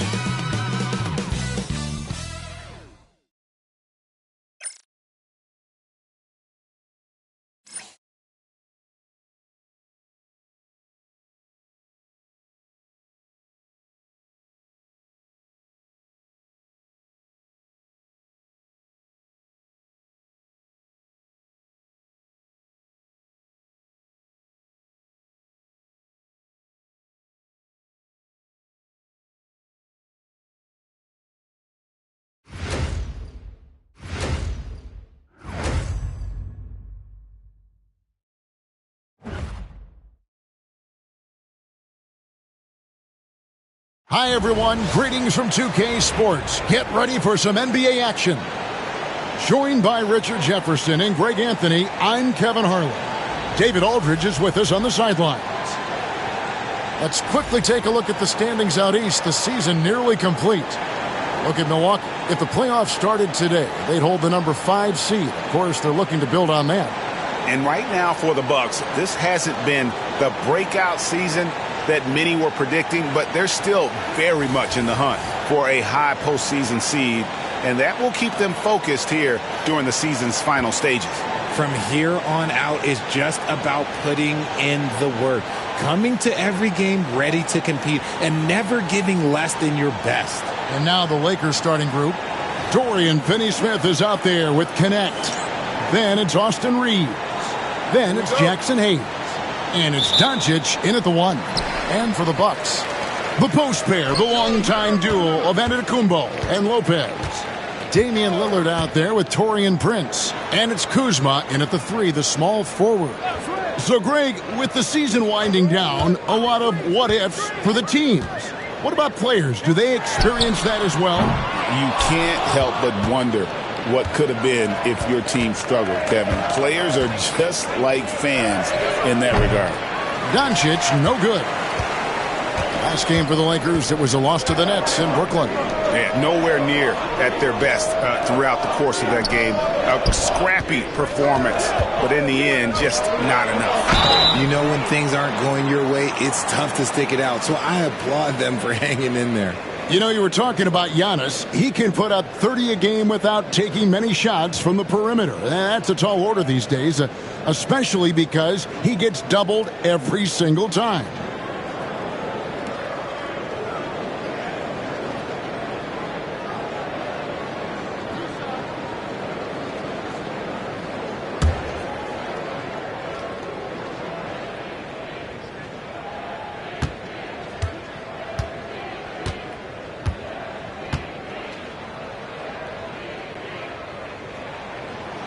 Hi, everyone. Greetings from 2K Sports. Get ready for some NBA action. Joined by Richard Jefferson and Greg Anthony, I'm Kevin Harlan. David Aldridge is with us on the sidelines. Let's quickly take a look at the standings out east. The season nearly complete. Look at Milwaukee. If the playoffs started today, they'd hold the number 5 seed. Of course, they're looking to build on that. And right now for the Bucks, this hasn't been the breakout season that many were predicting, but they're still very much in the hunt for a high postseason seed, and that will keep them focused here during the season's final stages. From here on out is just about putting in the work, coming to every game ready to compete, and never giving less than your best. And now the Lakers starting group. Dorian Finney-Smith is out there with Connect. Then it's Austin Reeves. Then it's Jackson Hayes. And it's Doncic in at the 1. And for the Bucks, the post pair, the longtime duo of Antetokounmpo and Lopez. Damian Lillard out there with Taurean Prince. And it's Kuzma in at the 3, the small forward. So, Greg, with the season winding down, a lot of what-ifs for the teams. What about players? Do they experience that as well? You can't help but wonder what could have been if your team struggled, Kevin. Players are just like fans in that regard. Doncic, no good. Last game for the Lakers, it was a loss to the Nets in Brooklyn. Yeah, nowhere near at their best throughout the course of that game. A scrappy performance, but in the end, just not enough. You know, when things aren't going your way, it's tough to stick it out. So I applaud them for hanging in there. You know, you were talking about Giannis. He can put up 30 a game without taking many shots from the perimeter. That's a tall order these days, especially because he gets doubled every single time.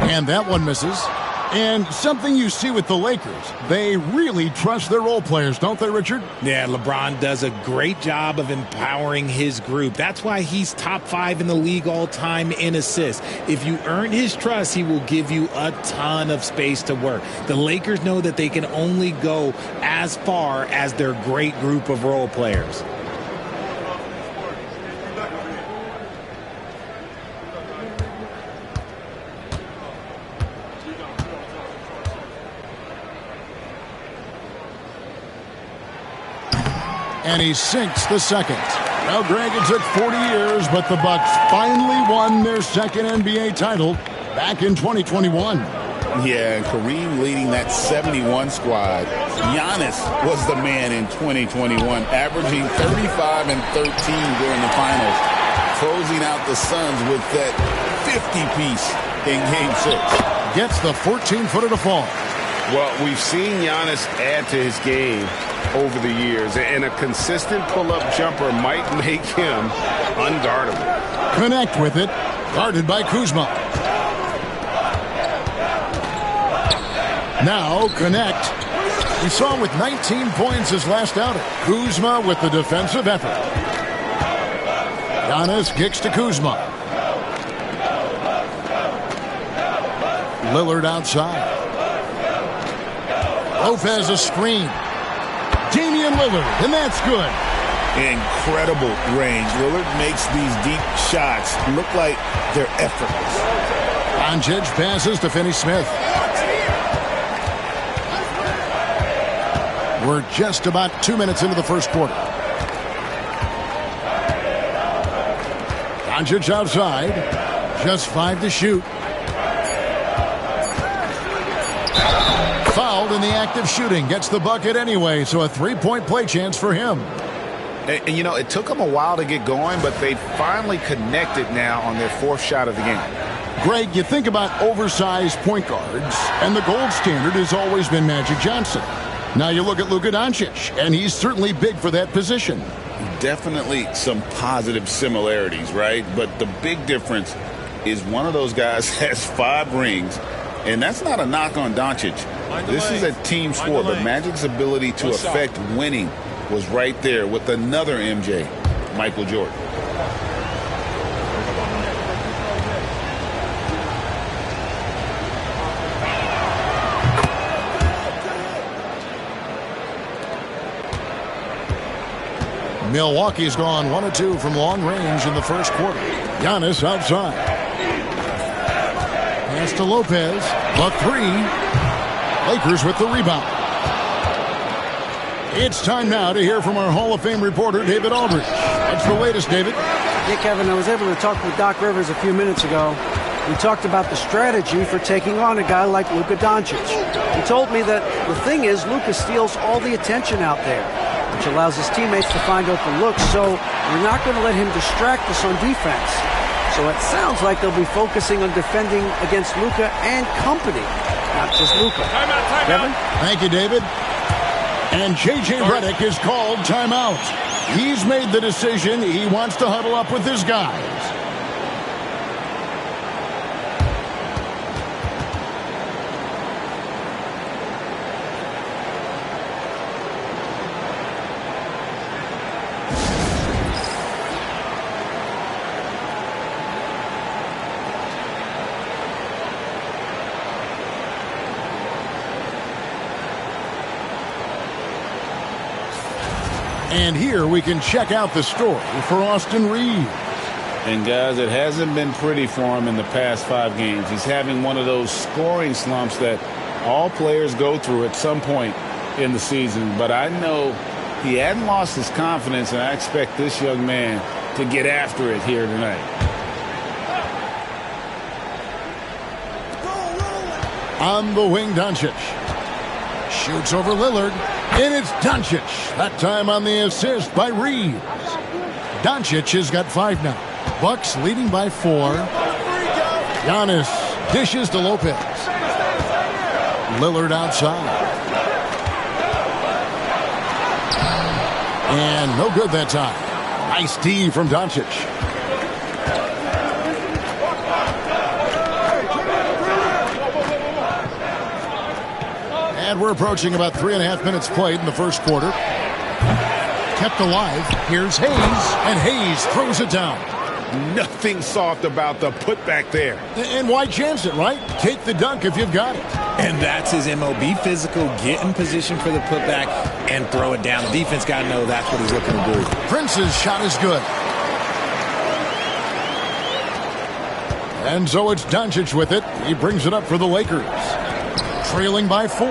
And that one misses. And something you see with the Lakers, they really trust their role players, don't they, Richard? Yeah, LeBron does a great job of empowering his group. That's why he's top 5 in the league all time in assists. If you earn his trust, he will give you a ton of space to work. The Lakers know that they can only go as far as their great group of role players. And he sinks the second. Now, Greg, it took 40 years, but the Bucks finally won their second NBA title back in 2021. Yeah, and Kareem leading that 71 squad. Giannis was the man in 2021, averaging 35 and 13 during the finals, closing out the Suns with that 50-piece in Game 6. Gets the 14-footer to fall. Well, we've seen Giannis add to his game over the years, and a consistent pull-up jumper might make him unguardable. Connect with it, guarded by Kuzma. Now Connect. We saw him with 19 points his last outing. Kuzma with the defensive effort. Giannis kicks to Kuzma. Lillard outside. Lopez a screen. Damian Lillard, and that's good. Incredible range. Lillard makes these deep shots look like they're effortless. Doncic passes to Finney-Smith. We're just about 2 minutes into the first quarter. Doncic outside. Just 5 to shoot. Fouled in the act of shooting. Gets the bucket anyway, so a three-point play chance for him. And, you know, it took them a while to get going, but they finally connected now on their fourth shot of the game. Greg, you think about oversized point guards, and the gold standard has always been Magic Johnson. Now you look at Luka Doncic, and he's certainly big for that position. Definitely some positive similarities, right? But the big difference is one of those guys has 5 rings, and that's not a knock on Doncic. This is a team sport, but Magic's ability to affect winning was right there with another MJ, Michael Jordan. Milwaukee's gone 1 of 2 from long range in the first quarter. Giannis outside. Pass to Lopez. The 3. Lakers with the rebound. It's time now to hear from our Hall of Fame reporter, David Aldridge. What's the latest, David? Yeah, Kevin, I was able to talk with Doc Rivers a few minutes ago. We talked about the strategy for taking on a guy like Luka Doncic. He told me that the thing is Luka steals all the attention out there, which allows his teammates to find open looks, so we're not going to let him distract us on defense. So it sounds like they'll be focusing on defending against Luka and company, not just Luka. Kevin? Thank you, David. And J.J. Redick is called timeout. He's made the decision. He wants to huddle up with his guys. And here we can check out the story for Austin Reeves. And guys, it hasn't been pretty for him in the past 5 games. He's having one of those scoring slumps that all players go through at some point in the season. But I know he hadn't lost his confidence, and I expect this young man to get after it here tonight. On the wing, Doncic. Shoots over Lillard. And it's Doncic. That time on the assist by Reeves. Doncic has got 5 now. Bucks leading by 4. Giannis dishes to Lopez. Lillard outside. And no good that time. Nice D from Doncic. And we're approaching about 3.5 minutes played in the first quarter. Kept alive. Here's Hayes, and Hayes throws it down. Nothing soft about the putback there. And why chance it, right? Take the dunk if you've got it. And that's his MO. Be physical, get in position for the putback, and throw it down. The defense got to know that's what he's looking to do. Prince's shot is good. And so it's Doncic with it. He brings it up for the Lakers. Trailing by 4.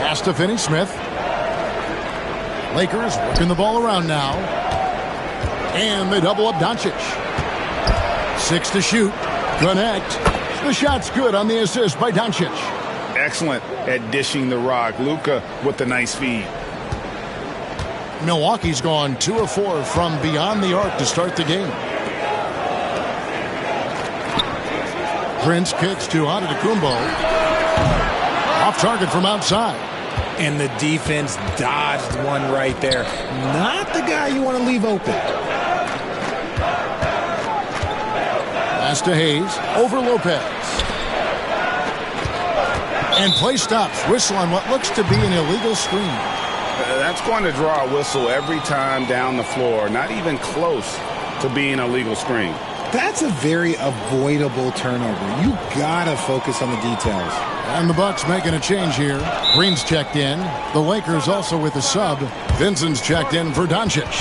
Pass to Finney-Smith. Lakers working the ball around now. And they double up Doncic. 6 to shoot. Connect. The shot's good on the assist by Doncic. Excellent at dishing the rock. Luka with the nice feed. Milwaukee's gone 2 of 4 from beyond the arc to start the game. Prince kicks to Antetokounmpo. Off target from outside. And the defense dodged one right there. Not the guy you want to leave open. Pass to Hayes. Over Lopez. And play stops. Whistle on what looks to be an illegal screen. That's going to draw a whistle every time down the floor. Not even close to being a legal screen. That's a very avoidable turnover. You gotta focus on the details. And the Bucks making a change here. Green's checked in. The Lakers also with a sub. Vincent's checked in for Doncic.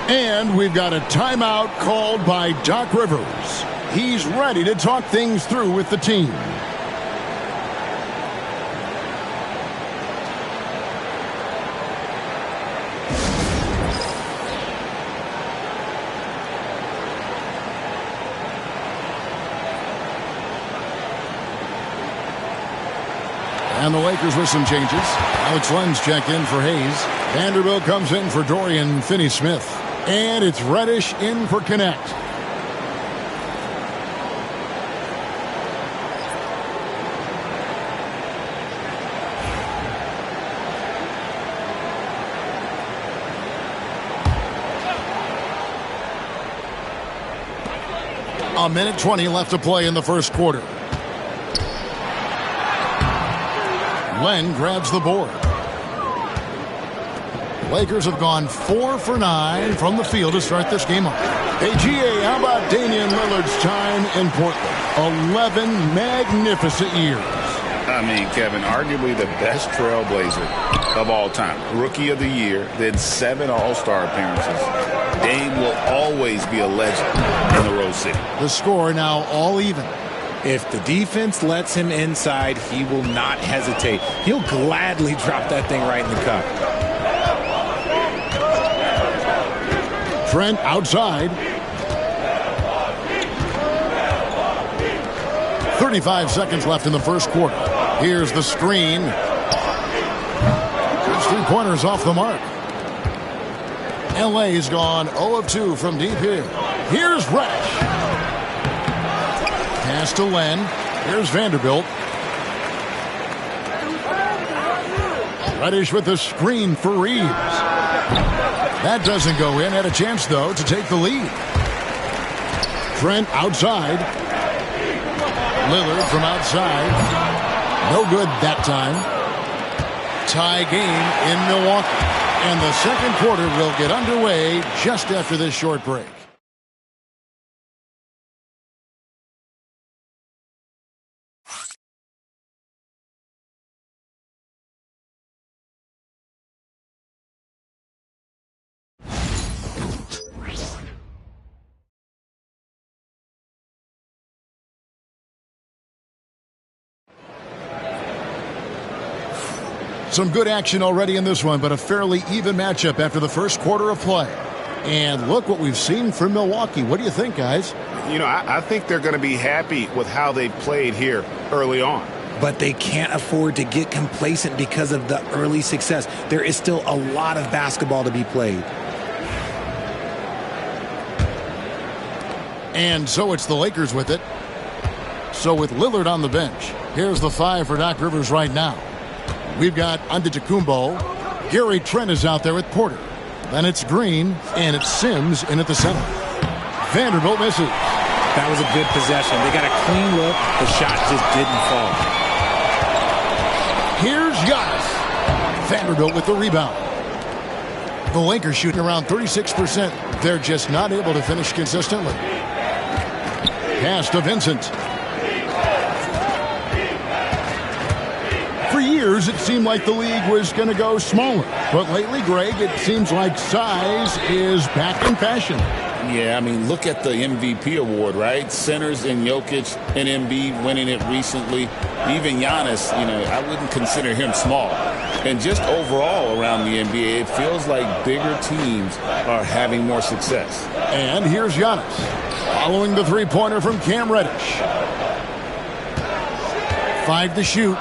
And we've got a timeout called by Doc Rivers. He's ready to talk things through with the team. And the Lakers with some changes. Alex Len's checked in for Hayes. Vanderbilt comes in for Dorian Finney-Smith. And it's Reddish in for Connect. A minute 20 left to play in the first quarter. Len grabs the board. Lakers have gone 4 for 9 from the field to start this game off. Hey, GA, how about Damian Lillard's time in Portland? 11 magnificent years. I mean, Kevin, arguably the best trailblazer of all time. Rookie of the year, then 7 All-Star appearances. Dame will always be a legend in the Rose City. The score now all even. If the defense lets him inside, he will not hesitate. He'll gladly drop that thing right in the cup. Trent outside. 35 seconds left in the first quarter. Here's the screen. His three-pointers off the mark. LA's gone 0 of 2 from deep here. Here's Reddish. Pass to Len. Here's Vanderbilt. Reddish with the screen for Reeves. That doesn't go in. Had a chance, though, to take the lead. Trent outside. Lillard from outside. No good that time. Tie game in Milwaukee. And the second quarter will get underway just after this short break. Some good action already in this one, but a fairly even matchup after the first quarter of play. And look what we've seen from Milwaukee. What do you think, guys? You know, I think they're going to be happy with how they've played here early on. But they can't afford to get complacent because of the early success. There is still a lot of basketball to be played. And so it's the Lakers with it. So with Lillard on the bench, here's the 5 for Doc Rivers right now. We've got Antetokounmpo. Gary Trent is out there with Porter. Then it's Green, and it's Sims in at the center. Vanderbilt misses. That was a good possession. They got a clean look. The shot just didn't fall. Here's Giannis. Vanderbilt with the rebound. The Lakers shooting around 36%. They're just not able to finish consistently. Pass to Vincent. For years, it seemed like the league was going to go smaller. But lately, Greg, it seems like size is back in fashion. Yeah, I mean, look at the MVP award, right? Centers and Jokic and Embiid winning it recently. Even Giannis, you know, I wouldn't consider him small. And just overall around the NBA, it feels like bigger teams are having more success. And here's Giannis, following the three-pointer from Cam Reddish. 5 to shoot.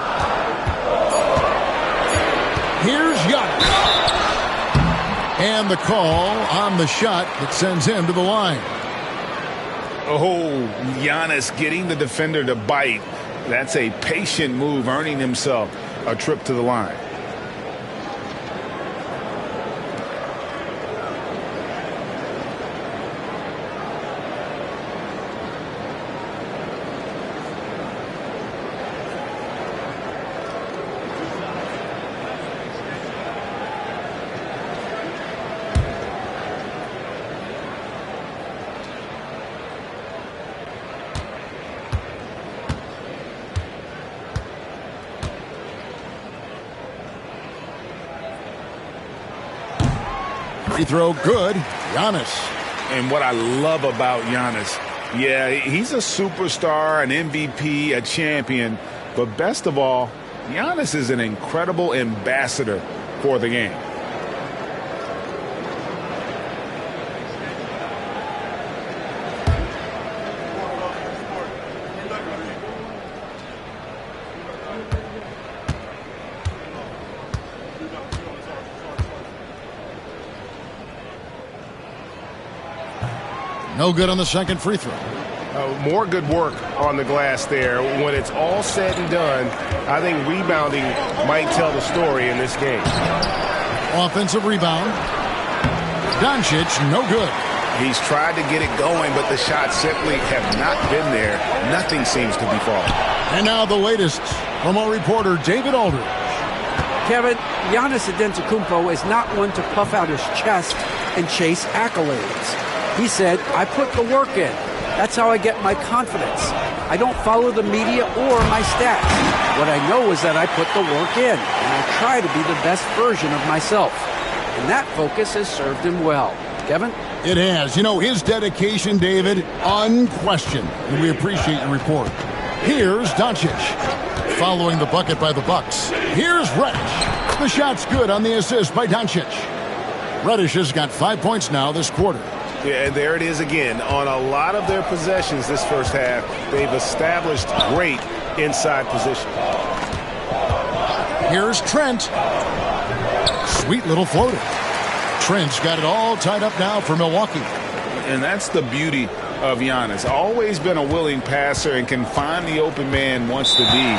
Here's Giannis. And the call on the shot that sends him to the line. Oh, Giannis getting the defender to bite. That's a patient move, earning himself a trip to the line. Free throw good. Giannis. And what I love about Giannis, yeah, he's a superstar, an MVP, a champion. But best of all, Giannis is an incredible ambassador for the game. No good on the second free throw. More good work on the glass there. When it's all said and done, I think rebounding might tell the story in this game. Offensive rebound. Doncic, no good. He's tried to get it going, but the shots simply have not been there. Nothing seems to be falling. And now the latest from our reporter, David Aldridge. Kevin, Giannis Antetokounmpo is not one to puff out his chest and chase accolades. He said, I put the work in. That's how I get my confidence. I don't follow the media or my stats. What I know is that I put the work in, and I try to be the best version of myself. And that focus has served him well. Kevin? It has. You know, his dedication, David, unquestioned. And we appreciate your report. Here's Doncic. Following the bucket by the Bucks. Here's Reddish. The shot's good on the assist by Doncic. Reddish has got 5 points now this quarter. Yeah, and there it is again. On a lot of their possessions this first half, they've established great inside position. Here's Trent. Sweet little floater. Trent's got it all tied up now for Milwaukee. And that's the beauty of Giannis. Always been a willing passer and can find the open man once the D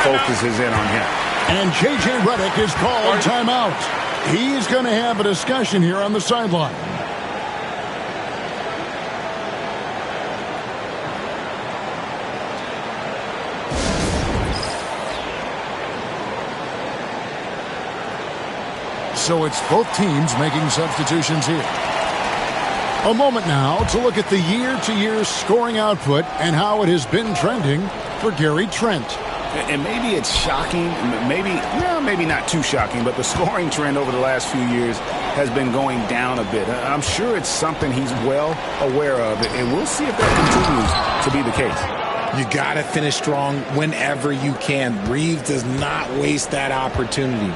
focuses in on him. And J.J. Redick is called timeout. He's going to have a discussion here on the sideline. So it's both teams making substitutions here. A moment now to look at the year-to-year scoring output and how it has been trending for Gary Trent. And maybe it's shocking, maybe not too shocking, but the scoring trend over the last few years has been going down a bit. I'm sure it's something he's well aware of, and we'll see if that continues to be the case. You got to finish strong whenever you can. Reeves does not waste that opportunity.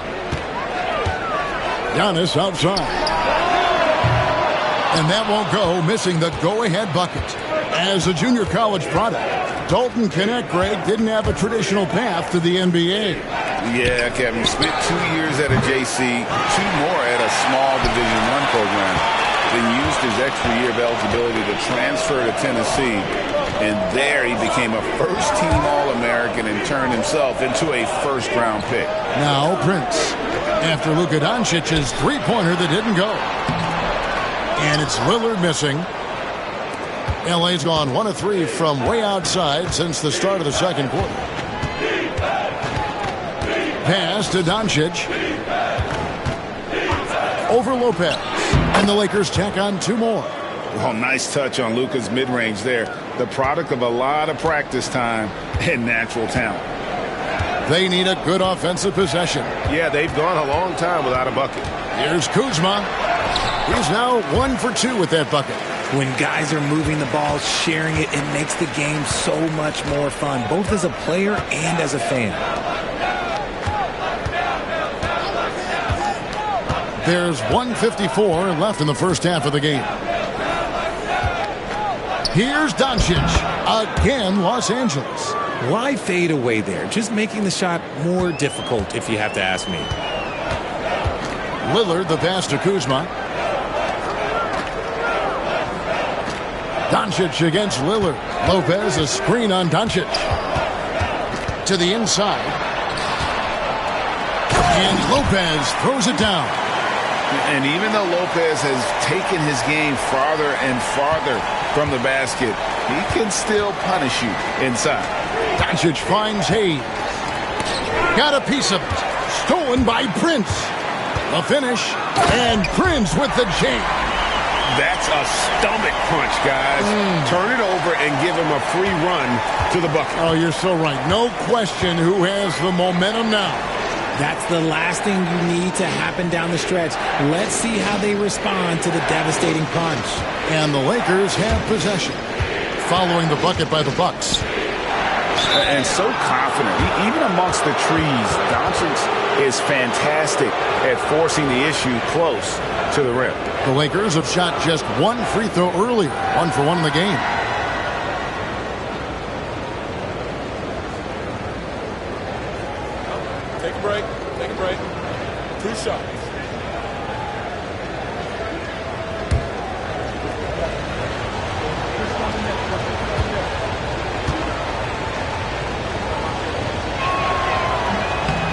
Giannis outside. And that won't go, missing the go-ahead bucket. As a junior college product, Dalton Knecht, Greg, didn't have a traditional path to the NBA. Yeah, Kevin, he spent 2 years at a JC, 2 more at a small Division I program, then used his extra year of eligibility to transfer to Tennessee. And there he became a first-team All-American and turned himself into a first-round pick. Now Prince, after Luka Doncic's three-pointer that didn't go. And it's Lillard missing. LA's gone 1 of 3 from way outside since the start of the second quarter. Pass to Doncic. Over Lopez. And the Lakers tack on 2 more. Well, nice touch on Luka's mid-range there. The product of a lot of practice time and natural talent. They need a good offensive possession. Yeah, they've gone a long time without a bucket. Here's Kuzma. He's now 1 for 2 with that bucket. When guys are moving the ball, sharing it, it makes the game so much more fun, both as a player and as a fan. There's 1:54 left in the first half of the game. Here's Doncic. Again, Los Angeles. Why fade away there? Just making the shot more difficult, if you have to ask me. Lillard, the pass to Kuzma. Doncic against Lillard. Lopez, a screen on Doncic. To the inside. And Lopez throws it down. And even though Lopez has taken his game farther and farther from the basket, he can still punish you inside. Doncic finds Hayes. Got a piece of it. Stolen by Prince. The finish. And Prince with the jam. That's a stomach punch, guys. Turn it over and give him a free run to the bucket. Oh, you're so right. No question who has the momentum now. That's the last thing you need to happen down the stretch. Let's see how they respond to the devastating punch. And the Lakers have possession, following the bucket by the Bucks. And so confident. Even amongst the trees, Doncic is fantastic at forcing the issue close to the rim. The Lakers have shot just one free throw earlier, 1 for 1 in the game. Take a break. Take a break. 2 shots.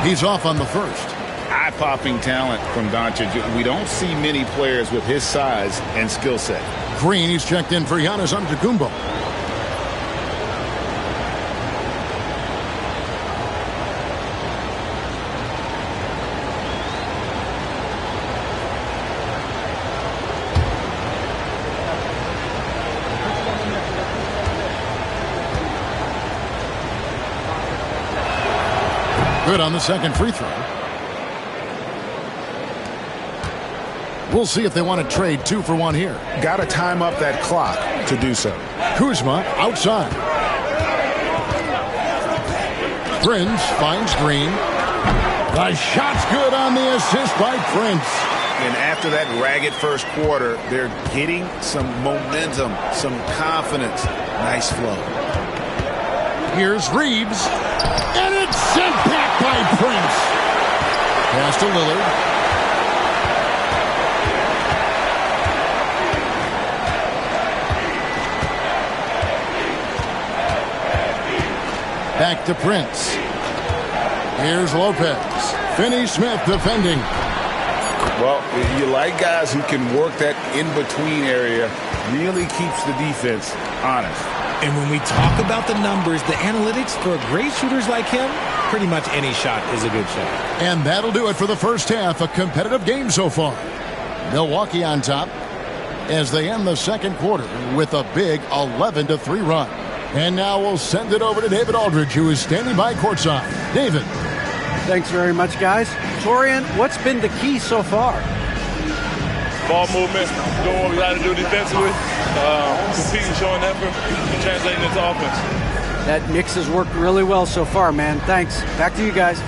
He's off on the first. Eye-popping talent from Doncic. We don't see many players with his size and skill set. Green, he's checked in for Giannis Antetokounmpo. Good on the second free throw. We'll see if they want to trade 2 for 1 here. Got to time up that clock to do so. Kuzma outside. Prince finds Green. The shot's good on the assist by Prince. And after that ragged first quarter, they're getting some momentum, some confidence. Nice flow. Here's Reeves. And it's sent back by Prince. Pass to Lillard. Back to Prince. Here's Lopez. Finney-Smith defending. Well, you like guys who can work that in-between area, really keeps the defense honest. And when we talk about the numbers, the analytics for great shooters like him, pretty much any shot is a good shot. And that'll do it for the first half. A competitive game so far. Milwaukee on top as they end the second quarter with a big 11-3 run. And now we'll send it over to David Aldridge, who is standing by courtside. David. Thanks very much, guys. Torian, what's been the key so far? Ball movement, doing what we got to do defensively, competing, showing effort, and translating into offense. That mix has worked really well so far, man. Thanks. Back to you guys.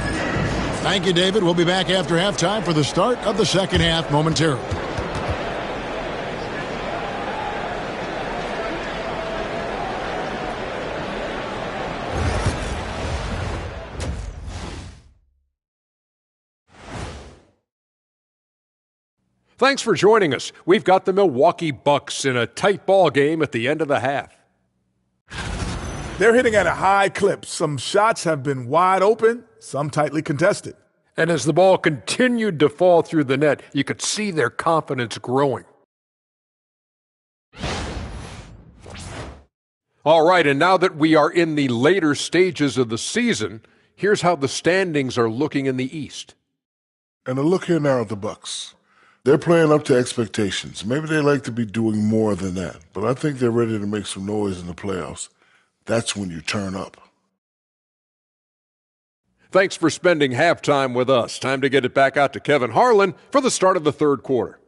Thank you, David. We'll be back after halftime for the start of the second half momentarily. Thanks for joining us. We've got the Milwaukee Bucks in a tight ball game at the end of the half. They're hitting at a high clip. Some shots have been wide open, some tightly contested. And as the ball continued to fall through the net, you could see their confidence growing. All right, and now that we are in the later stages of the season, here's how the standings are looking in the East. And a look here now at the Bucks. They're playing up to expectations. Maybe they like to be doing more than that, but I think they're ready to make some noise in the playoffs. That's when you turn up. Thanks for spending halftime with us. Time to get it back out to Kevin Harlan for the start of the third quarter.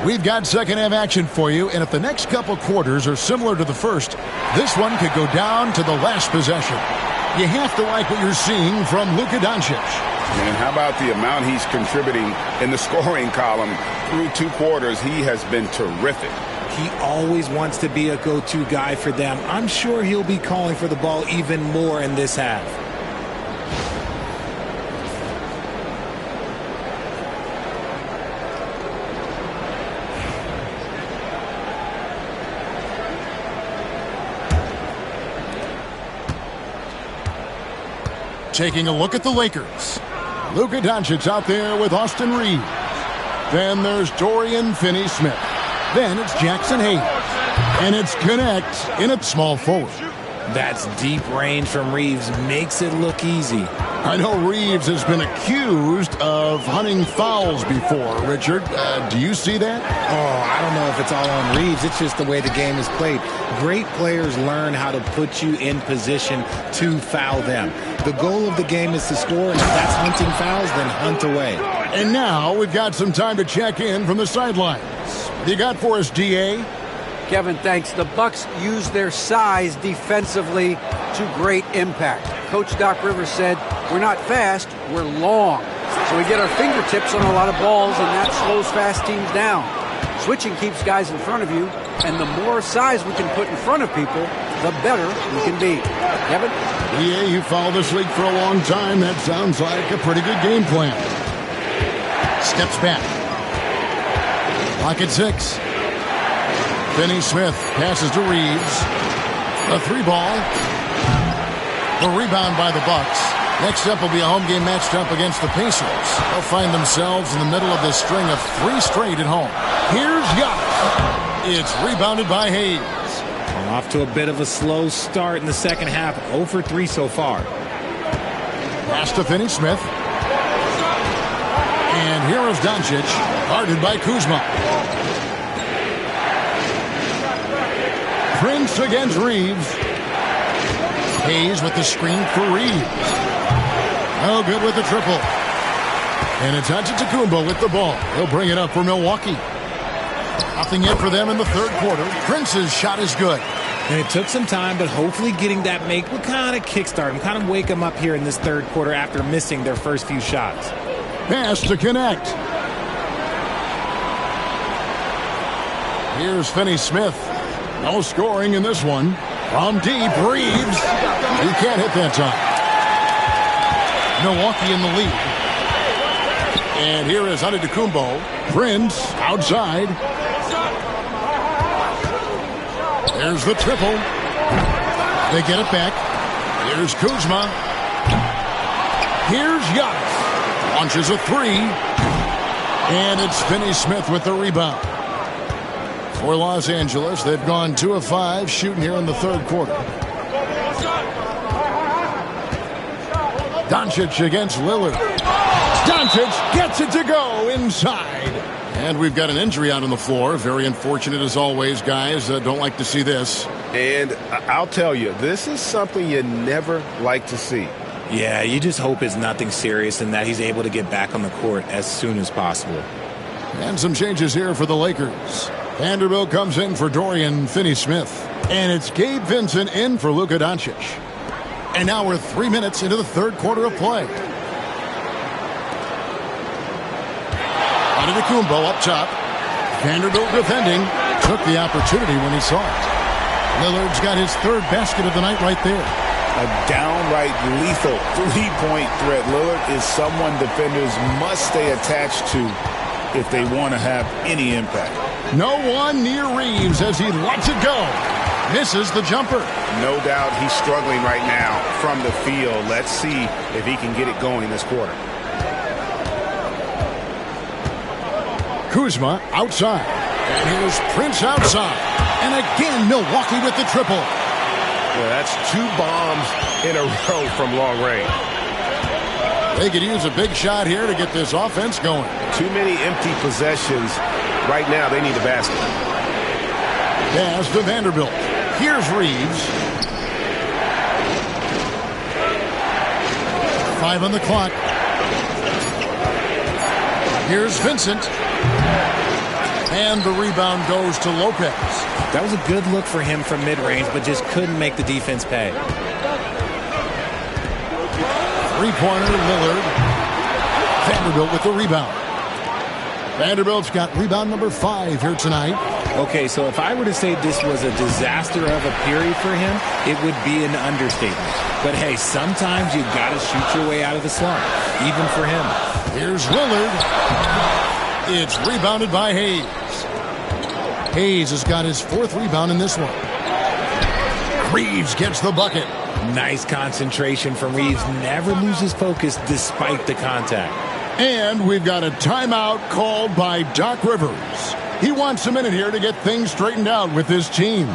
We've got second half action for you, and if the next couple quarters are similar to the first, this one could go down to the last possession. You have to like what you're seeing from Luka Doncic. And how about the amount he's contributing in the scoring column through 2 quarters? He has been terrific. He always wants to be a go-to guy for them. I'm sure he'll be calling for the ball even more in this half. Taking a look at the Lakers. Luka Doncic out there with Austin Reeves. Then there's Dorian Finney-Smith. Then it's Jackson Hayes. And it's Connect in at small forward. That's deep range from Reeves. Makes it look easy. I know Reeves has been accused of hunting fouls before, Richard. Do you see that? Oh, I don't know if it's all on Reeves. It's just the way the game is played. Great players learn how to put you in position to foul them. The goal of the game is to score, and if that's hunting fouls, then hunt away. And now we've got some time to check in from the sidelines. You got for us, DA? Kevin, thanks. The Bucks use their size defensively to great impact. Coach Doc Rivers said, we're not fast, we're long. So we get our fingertips on a lot of balls, and that slows fast teams down. Switching keeps guys in front of you, and the more size we can put in front of people, the better we can be. Kevin? Yeah, you followed this league for a long time. That sounds like a pretty good game plan. Steps back. Lock at 6. Finney Smith passes to Reeves. A 3-ball. The rebound by the Bucks. Next up will be a home game matched up against the Pacers. They'll find themselves in the middle of this string of 3 straight at home. Here's Giannis. It's rebounded by Hayes. Off to a bit of a slow start in the second half. 0 for 3 so far. Pass to Finney Smith. And here is Doncic, guarded by Kuzma. Prince against Reeves. Hayes with the screen for Reeves. No good with the triple. And it's Antetokounmpo with the ball. He'll bring it up for Milwaukee. Nothing in for them in the third quarter. Prince's shot is good. And it took some time, but hopefully getting that make will kind of kickstart and kind of wake them up here in this third quarter after missing their first few shots. Pass to connect. Here's Finney Smith. No scoring in this one. From deep, Reeves. He can't hit that time. Milwaukee in the lead. And here is Antetokounmpo. Prince outside. There's the triple. They get it back. Here's Kuzma. Here's Giannis. Launches a 3. And it's Finney Smith with the rebound. For Los Angeles, they've gone 2 of 5 shooting here in the third quarter. Doncic against Lillard. Doncic gets it to go inside. And we've got an injury out on the floor. Very unfortunate as always, guys. Don't like to see this. And I'll tell you, this is something you never like to see. Yeah, you just hope it's nothing serious and that he's able to get back on the court as soon as possible. And some changes here for the Lakers. Vanderbilt comes in for Dorian Finney-Smith. And it's Gabe Vincent in for Luka Doncic. And now we're 3 minutes into the third quarter of play. Antetokounmpo up top. Vanderbilt defending. Took the opportunity when he saw it. Lillard's got his third basket of the night right there. A downright lethal three-point threat. Lillard is someone defenders must stay attached to if they want to have any impact. No one near Reeves as he lets it go. Misses the jumper. No doubt he's struggling right now from the field. Let's see if he can get it going this quarter. Kuzma outside. And here's Prince outside. And again, Milwaukee with the triple. Yeah, that's 2 bombs in a row from long range. They could use a big shot here to get this offense going. Too many empty possessions. Right now, they need a basket. Pass to Vanderbilt. Here's Reeves. 5 on the clock. Here's Vincent. And the rebound goes to Lopez. That was a good look for him from mid-range, but just couldn't make the defense pay. Three-pointer, Lillard. Vanderbilt with the rebound. Vanderbilt's got rebound number 5 here tonight. Okay, so if I were to say this was a disaster of a period for him, it would be an understatement. But hey, sometimes you got to shoot your way out of the slump, even for him. Here's Lillard. It's rebounded by Hayes. Hayes has got his 4th rebound in this one. Reeves gets the bucket. Nice concentration from Reeves. Never loses focus despite the contact. And we've got a timeout called by Doc Rivers. He wants a minute here to get things straightened out with his team.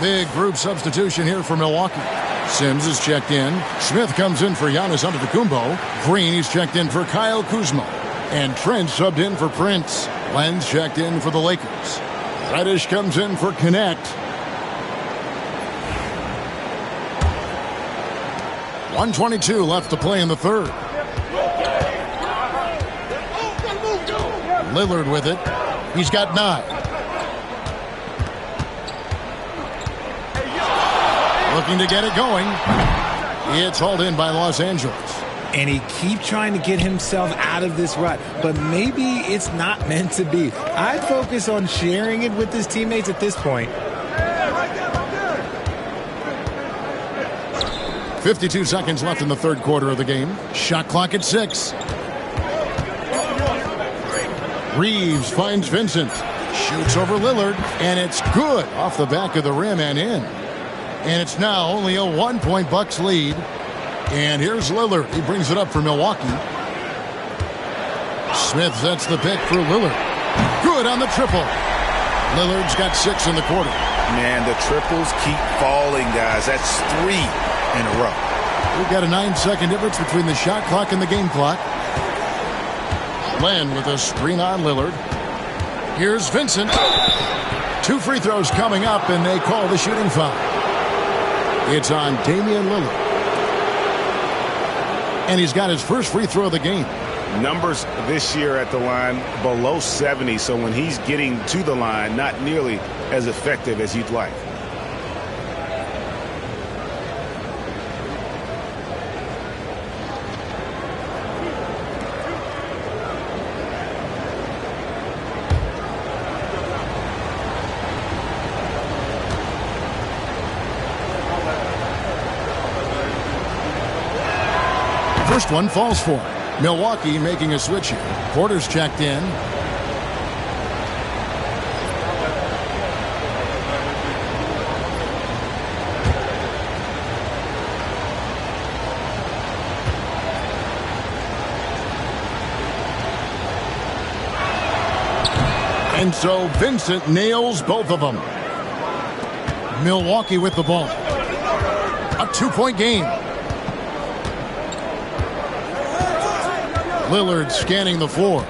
Big group substitution here for Milwaukee. Sims is checked in. Smith comes in for Giannis Antetokounmpo. Green is checked in for Kyle Kuzma. And Trent subbed in for Prince. Lenz checked in for the Lakers. Reddish comes in for Connect. 1:22 left to play in the third. Lillard with it. He's got 9. Looking to get it going. It's hauled in by Los Angeles. And he keeps trying to get himself out of this rut, but maybe it's not meant to be. I'd focus on sharing it with his teammates at this point. 52 seconds left in the third quarter of the game. Shot clock at 6. Reeves finds Vincent. Shoots over Lillard, and it's good off the back of the rim and in. And it's now only a 1-point Bucks lead. And here's Lillard. He brings it up for Milwaukee. Smith sets the pick for Lillard. Good on the triple. Lillard's got 6 in the quarter. Man, the triples keep falling, guys. That's 3 in a row. We've got a 9-second difference between the shot clock and the game clock. Len with a screen on Lillard. Here's Vincent. 2 free throws coming up, and they call the shooting foul. It's on Damian Lillard. And he's got his first free throw of the game. Numbers this year at the line below 70, so when he's getting to the line, not nearly as effective as you'd like. First one falls for him. Milwaukee making a switch here. Porter's checked in. And so Vincent nails both of them. Milwaukee with the ball. A 2-point game. Lillard scanning the floor.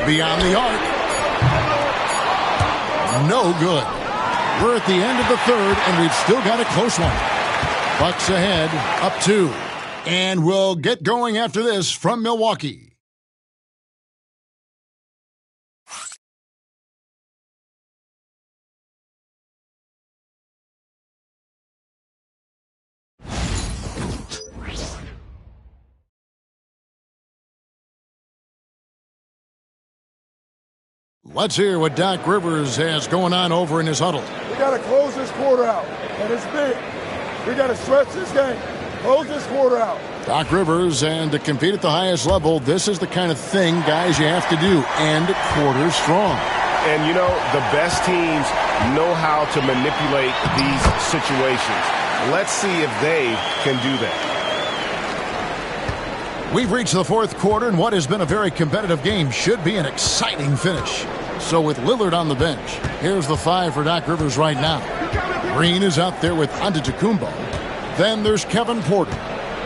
Beyond the arc. No good. We're at the end of the third, and we've still got a close one. Bucks ahead, up 2. And we'll get going after this from Milwaukee. Let's hear what Doc Rivers has going on over in his huddle. We got to close this quarter out, and it's big. We got to stretch this game. Close this quarter out. Doc Rivers, and to compete at the highest level, this is the kind of thing, guys, you have to do. End quarter strong. And, you know, the best teams know how to manipulate these situations. Let's see if they can do that. We've reached the fourth quarter, and what has been a very competitive game should be an exciting finish. So with Lillard on the bench, here's the 5 for Doc Rivers right now. Green is out there with Antetokounmpo. Then there's Kevin Porter.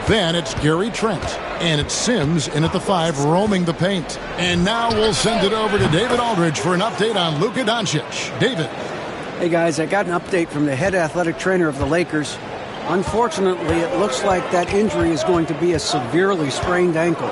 Then it's Gary Trent. And it's Sims in at the 5 roaming the paint. And now we'll send it over to David Aldridge for an update on Luka Doncic. David. Hey guys, I got an update from the head athletic trainer of the Lakers. Unfortunately, it looks like that injury is going to be a severely sprained ankle.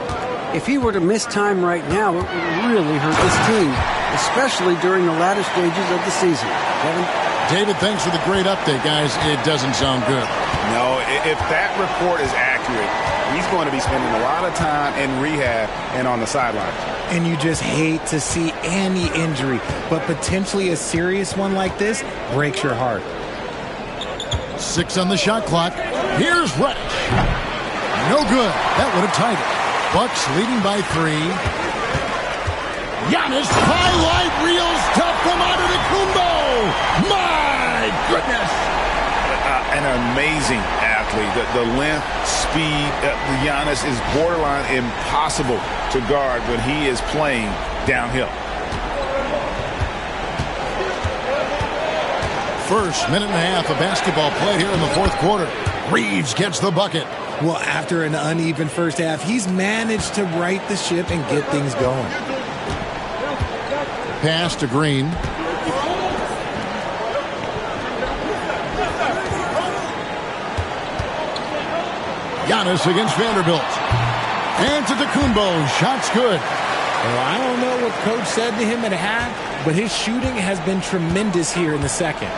If he were to miss time right now, it would really hurt this team, especially during the latter stages of the season. Kevin? David, thanks for the great update, guys. It doesn't sound good. No, if that report is accurate, he's going to be spending a lot of time in rehab and on the sidelines. And you just hate to see any injury, but potentially a serious one like this breaks your heart. 6 on the shot clock. Here's Reddish. No good. That would have tied it. Bucks leading by 3. Giannis highlight reels tough from Antetokounmpo. My goodness. An amazing athlete. The length, speed, Giannis is borderline impossible to guard when he is playing downhill. First minute and a half of basketball played here in the fourth quarter. Reeves gets the bucket. Well, after an uneven first half, he's managed to right the ship and get things going. Pass to Green. Giannis against Vanderbilt. And to Antetokounmpo. Shot's good. Well, I don't know what Coach said to him at half, but his shooting has been tremendous here in the second.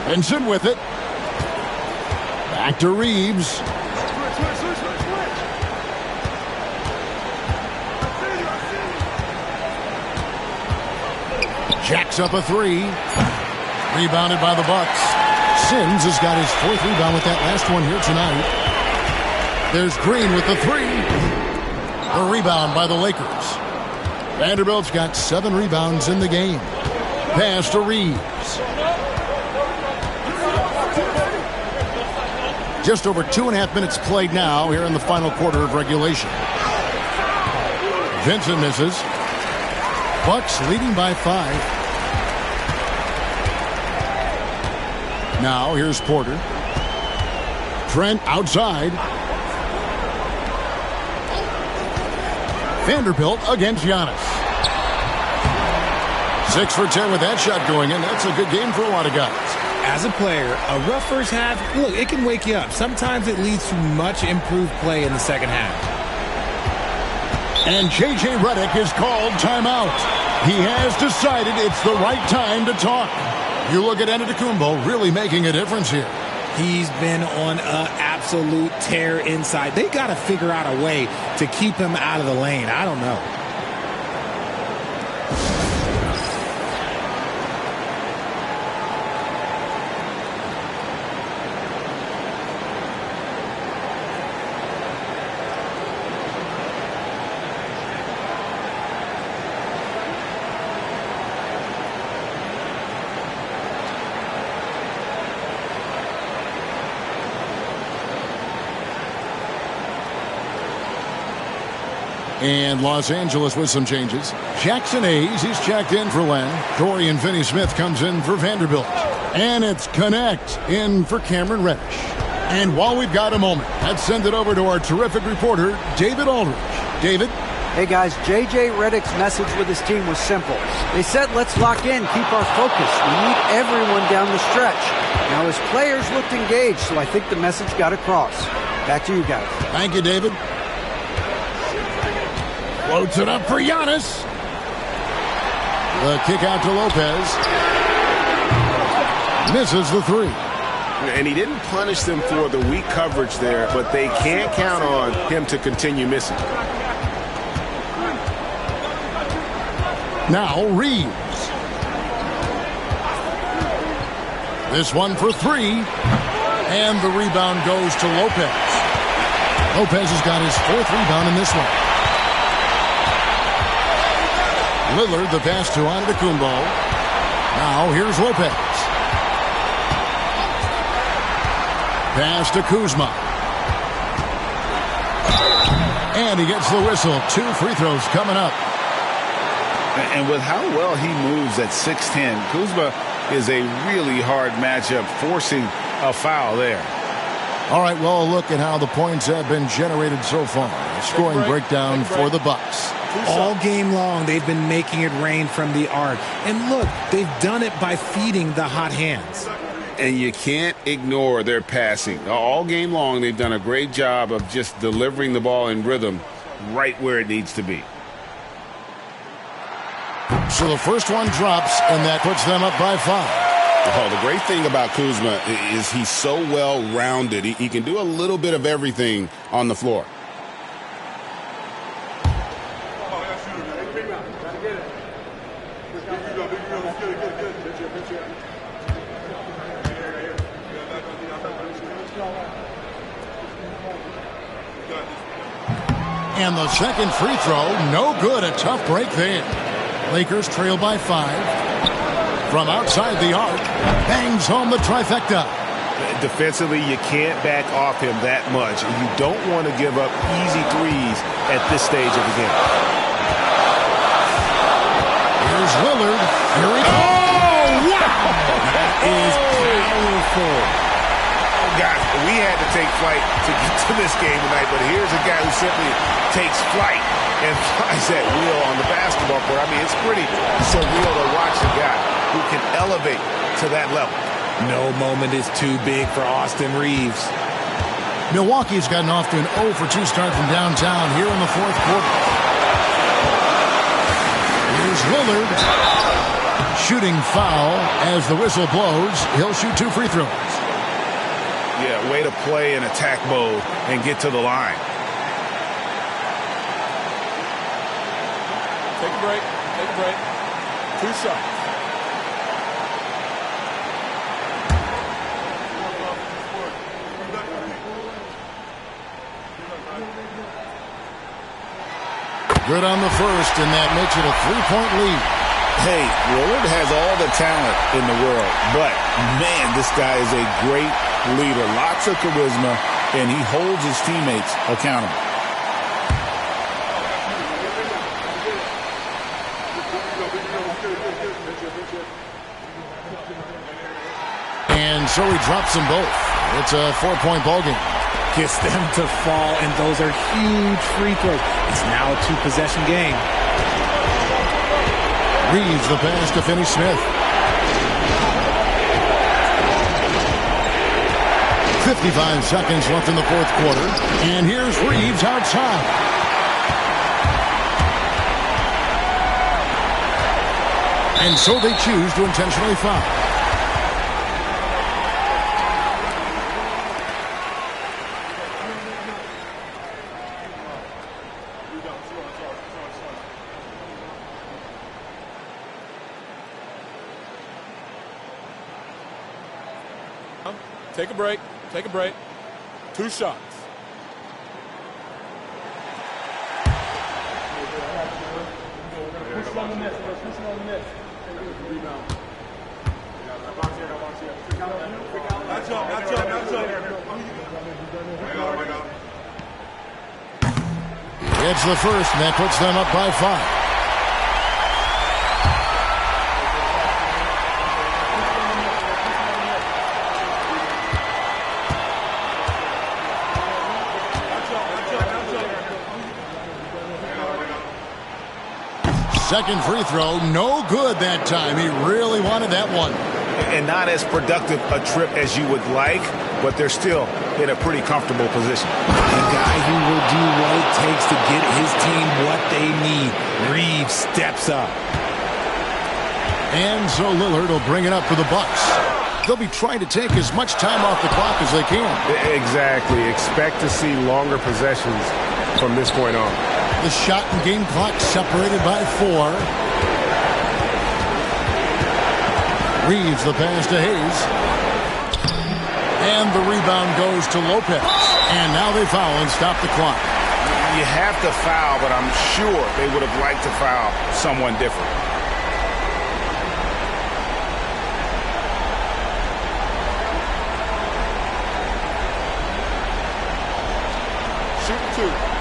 Vincent with it. Back to Reeves. Jacks up a three. Rebounded by the Bucks. Sims has got his fourth rebound with that last one here tonight. There's Green with the three. A rebound by the Lakers. Vanderbilt's got 7 rebounds in the game. Pass to Reeves. Just over 2.5 minutes played now here in the final quarter of regulation. Vincent misses. Bucks leading by 5. Now here's Porter. Trent outside. Vanderbilt against Giannis. 6 for 10 with that shot going in. That's a good game for a lot of guys. As a player, a rough first half, look, it can wake you up. Sometimes it leads to much improved play in the second half. And J.J. Redick is called timeout. He has decided it's the right time to talk. You look at Antetokounmpo really making a difference here. He's been on an absolute tear inside. They got to figure out a way to keep him out of the lane. I don't know. And Los Angeles with some changes. Jackson Hayes, he's checked in for Len. Dorian Finney-Smith comes in for Vanderbilt. And it's Connect in for Cameron Reddish. And while we've got a moment, let's send it over to our terrific reporter, David Aldridge. David? Hey guys, J.J. Redick's message with his team was simple. They said, let's lock in, keep our focus. We need everyone down the stretch. Now his players looked engaged, so I think the message got across. Back to you guys. Thank you, David. Floats it up for Giannis. The kick out to Lopez. Misses the three. And he didn't punish them for the weak coverage there, but they can't count on him to continue missing. Now Reeves. This one for three. And the rebound goes to Lopez. Lopez has got his 4th rebound in this one. Lillard, the pass to Antetokounmpo. Now here's Lopez. Pass to Kuzma. And he gets the whistle. 2 free throws coming up. And with how well he moves at 6'10", Kuzma is a really hard matchup, forcing a foul there. All right, well, look at how the points have been generated so far. A scoring breakdown for the Bucks. All game long, they've been making it rain from the arc. And look, they've done it by feeding the hot hands. And you can't ignore their passing. All game long, they've done a great job of just delivering the ball in rhythm right where it needs to be. So the first one drops, and that puts them up by 5. Oh, the great thing about Kuzma is he's so well-rounded. He can do a little bit of everything on the floor. And the second free throw, no good. A tough break there. Lakers trail by 5. From outside the arc, bangs home the trifecta. Defensively, you can't back off him that much. You don't want to give up easy threes at this stage of the game. Here's Lillard. Here he goes. Oh, wow! That is powerful. Guys, we had to take flight to get to this game tonight, but here's a guy who simply takes flight and flies that wheel on the basketball court. I mean, it's pretty surreal to watch a guy who can elevate to that level. No moment is too big for Austin Reeves. Milwaukee's gotten off to an 0 for 2 start from downtown here in the fourth quarter. Here's Lillard. Shooting foul as the whistle blows. He'll shoot 2 free throws. Yeah, way to play in attack mode and get to the line. Take a break. Take a break. 2 shots. Good on the first, and that makes it a 3-point lead. Hey, Lillard has all the talent in the world, but, man, this guy is a great leader. Lots of charisma, and he holds his teammates accountable. And so he drops them both. It's a 4-point ball game. Gets them to fall, and those are huge free throws. It's now a 2-possession game. Reeves the pass to Finney-Smith. 55 seconds left in the fourth quarter. And here's Reeves outside. And so they choose to intentionally foul. Take a break. Take a break. 2 shots. It's the first, and that puts them up by 5. Second free throw, no good that time. He really wanted that one. And not as productive a trip as you would like, but they're still in a pretty comfortable position. A guy who will do what it takes to get his team what they need. Reeves steps up. And so Lillard will bring it up for the Bucks. They'll be trying to take as much time off the clock as they can. Exactly. Expect to see longer possessions from this point on. The shot and game clock separated by 4. Reeves the pass to Hayes. And the rebound goes to Lopez. And now they foul and stop the clock. You have to foul, but I'm sure they would have liked to foul someone different. Shoot 2.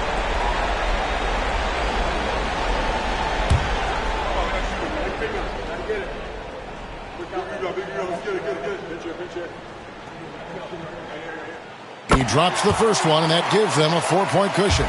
He drops the first one, and that gives them a 4-point cushion.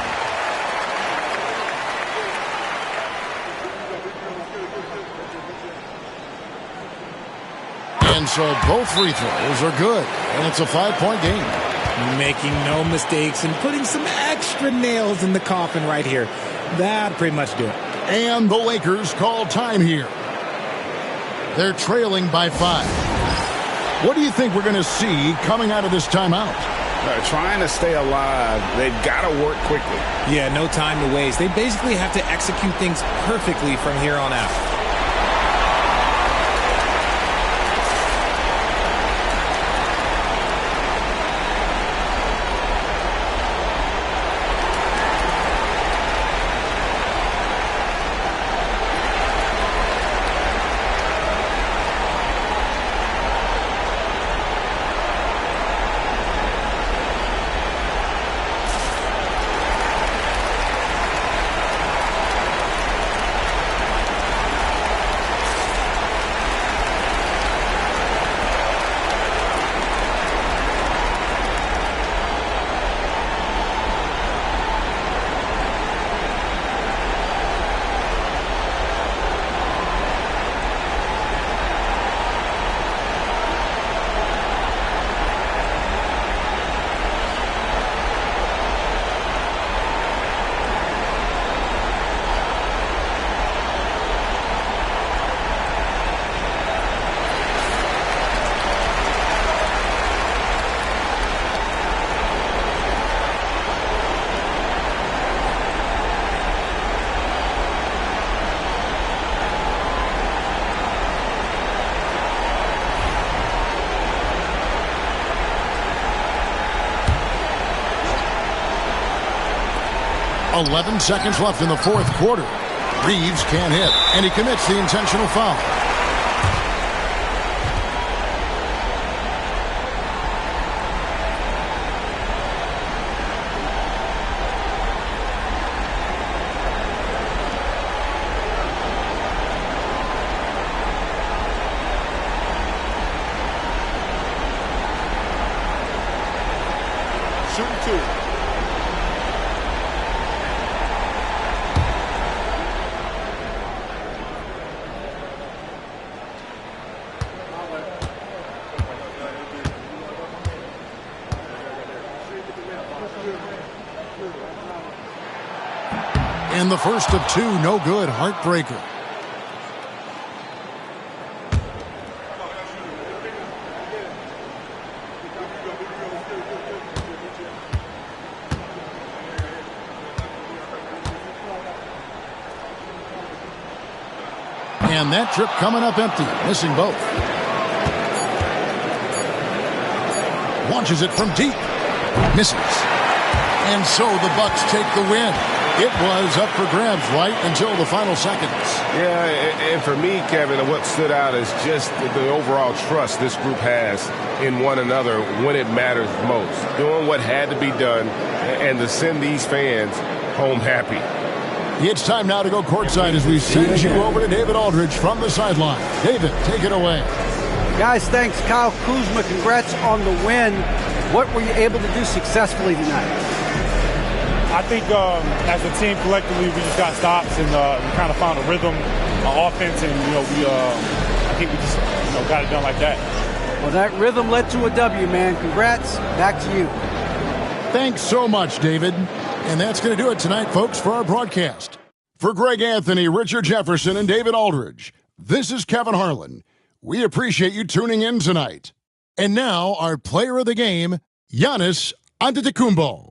And so both free throws are good, and it's a 5-point game. Making no mistakes and putting some extra nails in the coffin right here. That pretty much do it. And the Lakers call time here. They're trailing by 5. What do you think we're going to see coming out of this timeout? Trying to stay alive, they've got to work quickly. Yeah, no time to waste. They basically have to execute things perfectly from here on out. 11 seconds left in the fourth quarter. Reeves can't hit, and he commits the intentional foul. Shooting two. And the first of two, no good, heartbreaker. And that trip coming up empty, missing both. Launches it from deep, misses. And so the Bucks take the win. It was up for grabs right until the final seconds. Yeah, and for me, Kevin, what stood out is just the overall trust this group has in one another when it matters most. Doing what had to be done and to send these fans home happy. It's time now to go courtside as we send you over to David Aldridge from the sideline. David, take it away. Guys, thanks. Kyle Kuzma, congrats on the win. What were you able to do successfully tonight? I think as a team collectively, we just got stops and we kind of found a rhythm on offense, and I think we just got it done like that. Well, that rhythm led to a W, man. Congrats. Back to you. Thanks so much, David. And that's going to do it tonight, folks, for our broadcast. For Greg Anthony, Richard Jefferson, and David Aldridge, this is Kevin Harlan. We appreciate you tuning in tonight. And now, our player of the game, Giannis Antetokounmpo.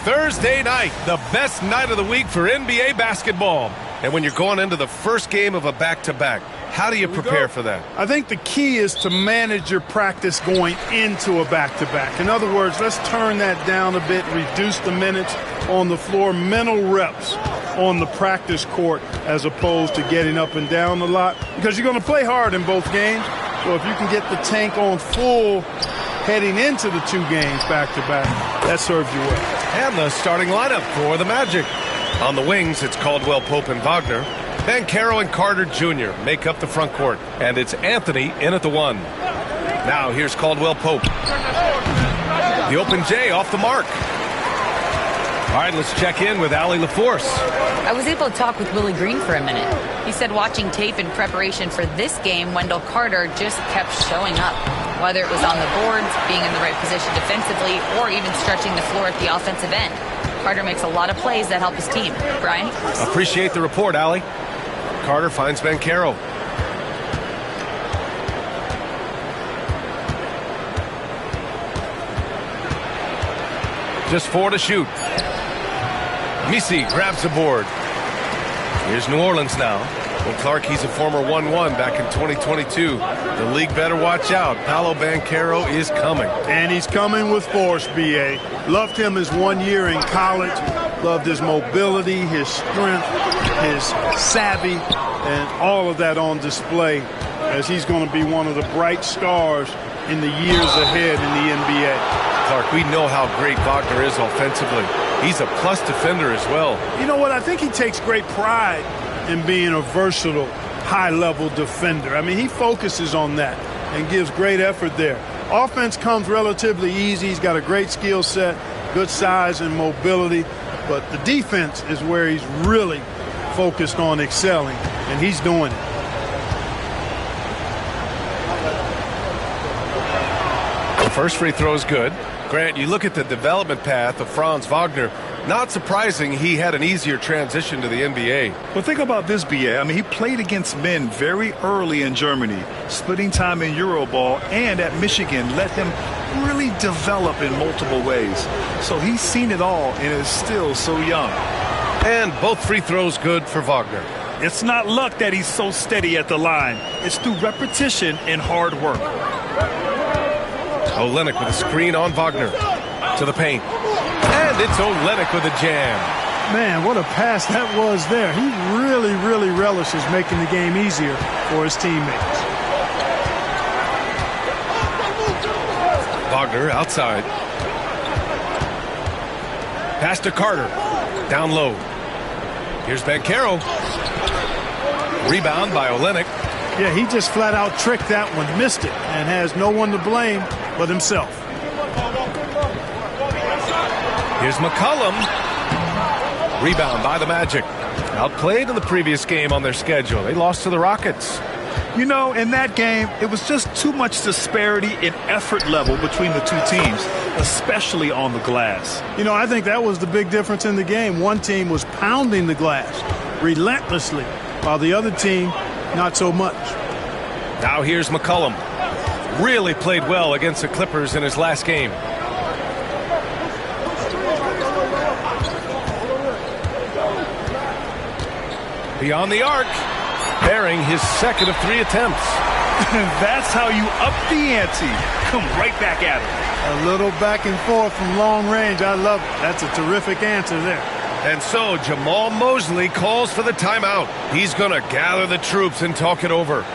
Thursday night, the best night of the week for NBA basketball. And when you're going into the first game of a back-to-back, how do you prepare for that? I think the key is to manage your practice going into a back-to-back. In other words, let's turn that down a bit, reduce the minutes on the floor, mental reps on the practice court as opposed to getting up and down a lot, because you're going to play hard in both games. So if you can get the tank on full heading into the two games back-to-back, that serves you well. And the starting lineup for the Magic. On the wings, it's Caldwell Pope and Wagner. Banchero and Carter Jr. make up the front court. And it's Anthony in at the 1. Now here's Caldwell Pope. The open J off the mark. All right, let's check in with Allie LaForce. I was able to talk with Willie Green for a minute. He said watching tape in preparation for this game, Wendell Carter just kept showing up. Whether it was on the boards, being in the right position defensively, or even stretching the floor at the offensive end. Carter makes a lot of plays that help his team. Brian? Appreciate the report, Allie. Carter finds Banchero. Just 4 to shoot. Misi grabs the board. Here's New Orleans now. Well, Clark, he's a former 1-1 back in 2022. The league better watch out. Paolo Banchero is coming. And he's coming with force, B.A. Loved him his 1 year in college. Loved his mobility, his strength, his savvy, and all of that on display as he's going to be one of the bright stars in the years ahead in the NBA. Clark, we know how great Wagner is offensively. He's a plus defender as well. You know what? I think he takes great pride in being a versatile, high-level defender. I mean, he focuses on that and gives great effort there. Offense comes relatively easy. He's got a great skill set, good size and mobility. But the defense is where he's really focused on excelling, and he's doing it. The first free throw is good. Grant, you look at the development path of Franz Wagner. Not surprising he had an easier transition to the NBA. Well, think about this, B.A. I mean, he played against men very early in Germany, splitting time in Euroball, and at Michigan let him really develop in multiple ways. So he's seen it all and is still so young. And both free throws good for Wagner. It's not luck that he's so steady at the line. It's through repetition and hard work. Olynyk with a screen on Wagner. To the paint. And it's Olynyk with a jam. Man, what a pass that was there. He really, really relishes making the game easier for his teammates. Wagner outside. Pass to Carter. Down low. Here's Banchero. Rebound by Olynyk. Yeah, he just flat out tricked that one, missed it, and has no one to blame but himself. Here's McCollum. Rebound by the Magic. Outplayed in the previous game on their schedule. They lost to the Rockets. You know, in that game, it was just too much disparity in effort level between the two teams, especially on the glass. You know, I think that was the big difference in the game. One team was pounding the glass relentlessly, while the other team, not so much. Now here's McCollum. Really played well against the Clippers in his last game. Beyond the arc. Bearing his second of 3 attempts. That's how you up the ante. Come right back at him. A little back and forth from long range. I love it. That's a terrific answer there. And so Jamal Mosley calls for the timeout. He's going to gather the troops and talk it over.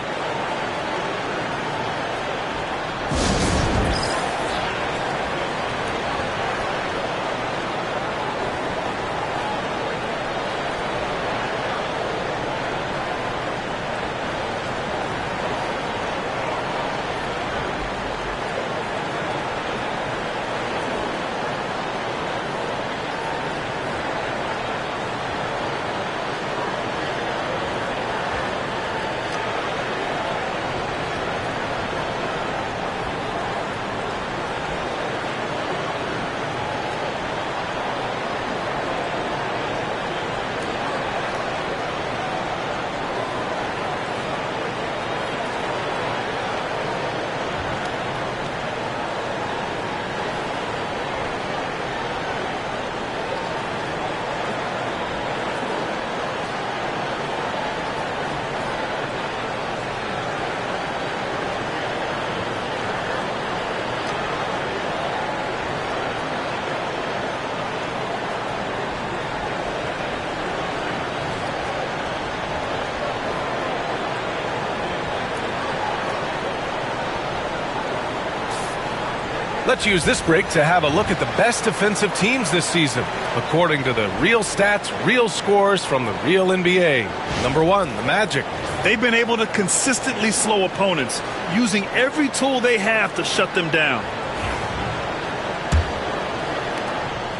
Let's use this break to have a look at the best defensive teams this season, according to the real stats, real scores from the real NBA. Number 1, the Magic. They've been able to consistently slow opponents, using every tool they have to shut them down.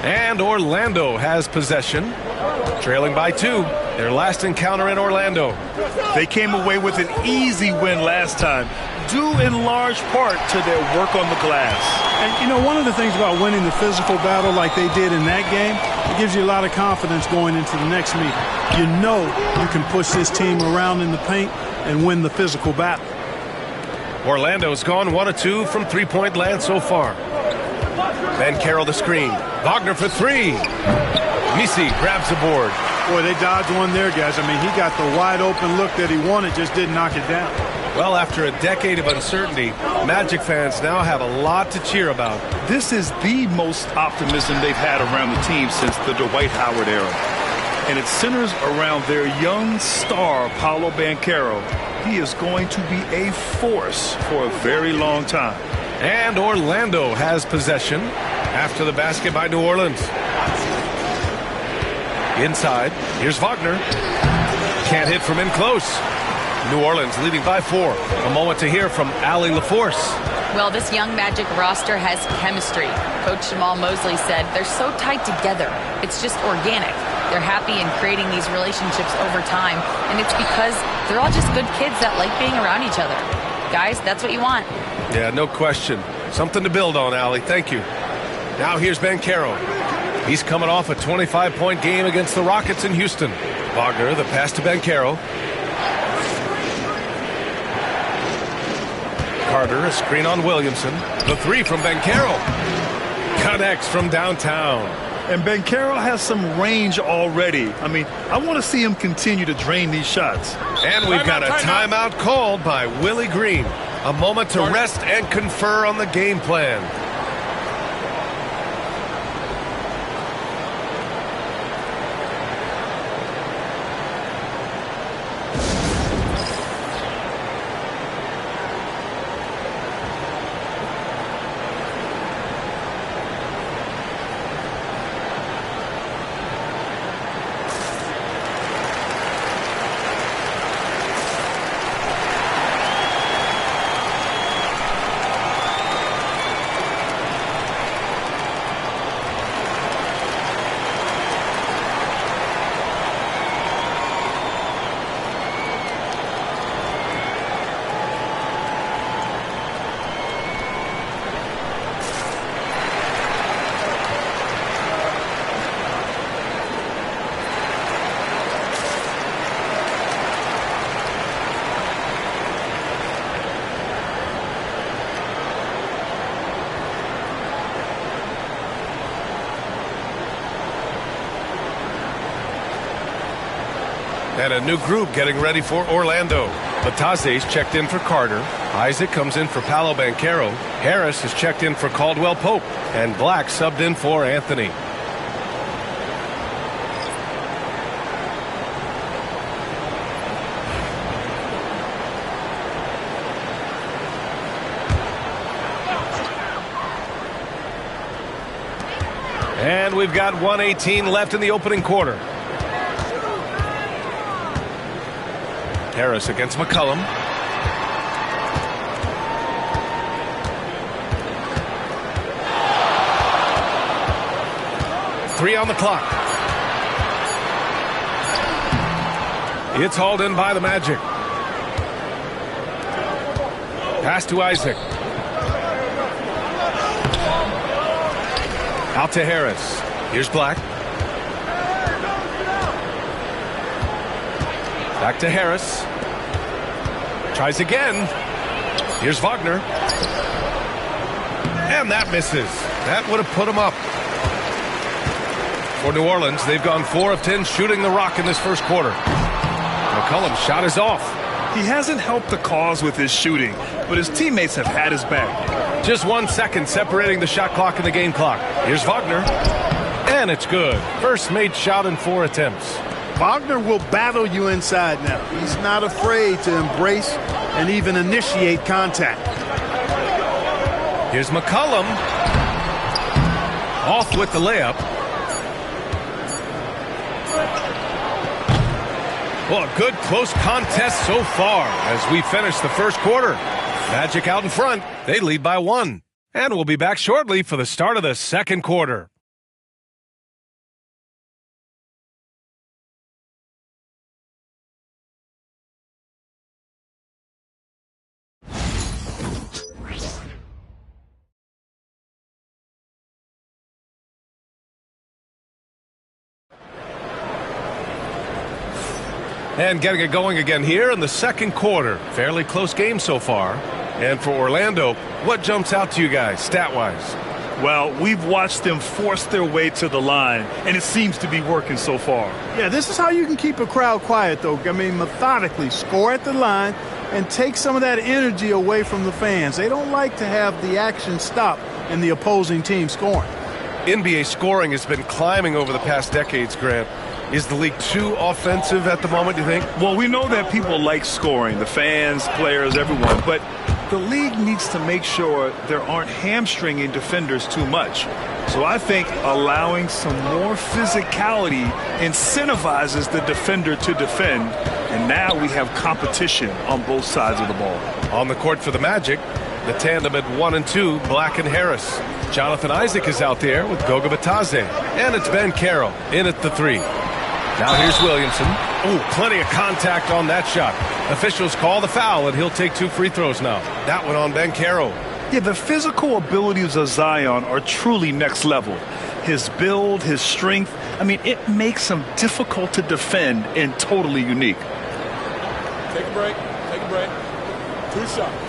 And Orlando has possession, trailing by 2. Their last encounter in Orlando. They came away with an easy win last time, due in large part to their work on the glass. And, you know, one of the things about winning the physical battle like they did in that game, it gives you a lot of confidence going into the next meeting. You know you can push this team around in the paint and win the physical battle. Orlando's gone 1 of 2 from three-point land so far. Banchero the screen. Wagner for 3. Misi grabs the board. Boy, they dodged one there, guys. I mean, he got the wide-open look that he wanted, just didn't knock it down. Well, after a decade of uncertainty, Magic fans now have a lot to cheer about. This is the most optimism they've had around the team since the Dwight Howard era. And it centers around their young star, Paolo Banchero. He is going to be a force for a very long time. And Orlando has possession after the basket by New Orleans. Inside, here's Wagner. Can't hit from in close. New Orleans leading by 4. A moment to hear from Allie LaForce. Well, this young Magic roster has chemistry. Coach Jamal Mosley said they're so tight together. It's just organic. They're happy in creating these relationships over time, and it's because they're all just good kids that like being around each other. Guys, that's what you want. Yeah, no question. Something to build on, Allie. Thank you. Now here's Banchero. He's coming off a 25-point game against the Rockets in Houston. Wagner, the pass to Banchero. Carter, a screen on Williamson. The 3 from Banchero. Connects from downtown. And Banchero has some range already. I mean, I want to see him continue to drain these shots. And we've got a timeout called by Willie Green. A moment to rest and confer on the game plan. And a new group getting ready for Orlando. Batase's checked in for Carter. Isaac comes in for Paolo Banchero. Harris has checked in for Caldwell Pope. And Black subbed in for Anthony. And we've got 1:18 left in the opening quarter. Harris against McCollum. Three on the clock. It's hauled in by the Magic. Pass to Isaac. Out to Harris. Here's Black. Back to Harris. Tries again. Here's Wagner. And that misses. That would have put him up. For New Orleans, they've gone 4 of 10 shooting the rock in this first quarter. McCollum's shot is off. He hasn't helped the cause with his shooting, but his teammates have had his back. Just 1 second separating the shot clock and the game clock. Here's Wagner. And it's good. First made shot in 4 attempts. Wagner will battle you inside now. He's not afraid to embrace and even initiate contact. Here's McCollum. Off with the layup. Well, a good close contest so far as we finish the first quarter. Magic out in front. They lead by 1. And we'll be back shortly for the start of the second quarter. And getting it going again here in the second quarter. Fairly close game so far. And for Orlando, what jumps out to you guys, stat-wise? Well, we've watched them force their way to the line, and it seems to be working so far. Yeah, this is how you can keep a crowd quiet, though. I mean, methodically score at the line and take some of that energy away from the fans. They don't like to have the action stop and the opposing team scoring. NBA scoring has been climbing over the past decades, Grant. Is the league too offensive at the moment, do you think? Well, we know that people like scoring, the fans, players, everyone, but the league needs to make sure there aren't hamstringing defenders too much. So I think allowing some more physicality incentivizes the defender to defend, and now we have competition on both sides of the ball. On the court for the Magic, the tandem at 1 and 2, Black and Harris. Jonathan Isaac is out there with Goga Bitadze, and it's Ben Carroll in at the 3. Now here's Williamson. Oh, plenty of contact on that shot. Officials call the foul, and he'll take 2 free throws now. That one on Ben Carroll. Yeah, the physical abilities of Zion are truly next level. His build, his strength, I mean, it makes him difficult to defend and totally unique. Take a break. Take a break. 2 shots.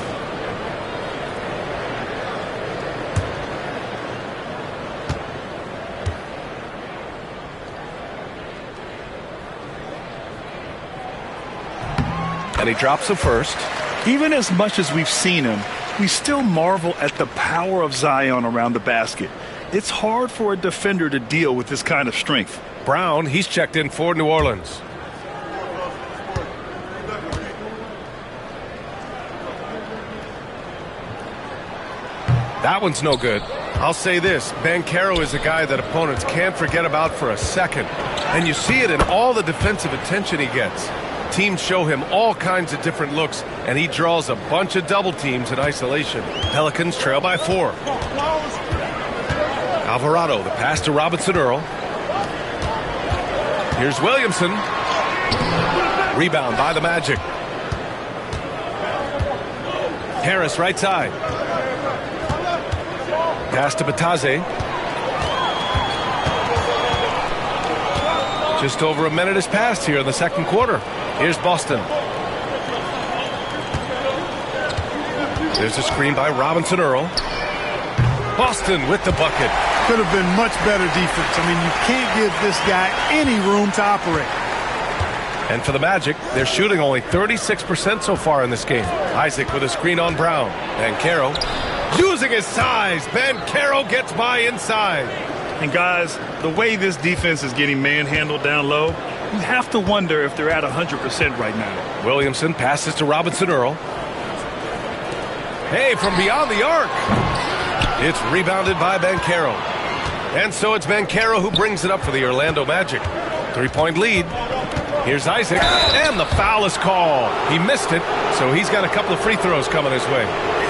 And he drops the first. Even as much as we've seen him, we still marvel at the power of Zion around the basket. It's hard for a defender to deal with this kind of strength. Brown, he's checked in for New Orleans. That one's no good. I'll say this, Ben Carroll is a guy that opponents can't forget about for a second. And you see it in all the defensive attention he gets. Teams show him all kinds of different looks, and he draws a bunch of double teams in isolation. Pelicans trail by 4. Alvarado, the pass to Robinson Earl. Here's Williamson. Rebound by the Magic. Harris, right side. Pass to Bitadze. Just over a minute has passed here in the second quarter. Here's Boston. There's a screen by Robinson Earl. Boston with the bucket. Could have been much better defense. I mean, you can't give this guy any room to operate. And for the Magic, they're shooting only 36% so far in this game. Isaac with a screen on Brown. Ben Carroll using his size. Ben Carroll gets by inside. And guys, the way this defense is getting manhandled down low, you have to wonder if they're at 100% right now. Williamson passes to Robinson Earl. Hey, from beyond the arc. It's rebounded by Ben Carroll. And so it's Ben Carroll who brings it up for the Orlando Magic. 3-point lead. Here's Isaac, and the foul is called. He missed it, so he's got a couple of free throws coming his way.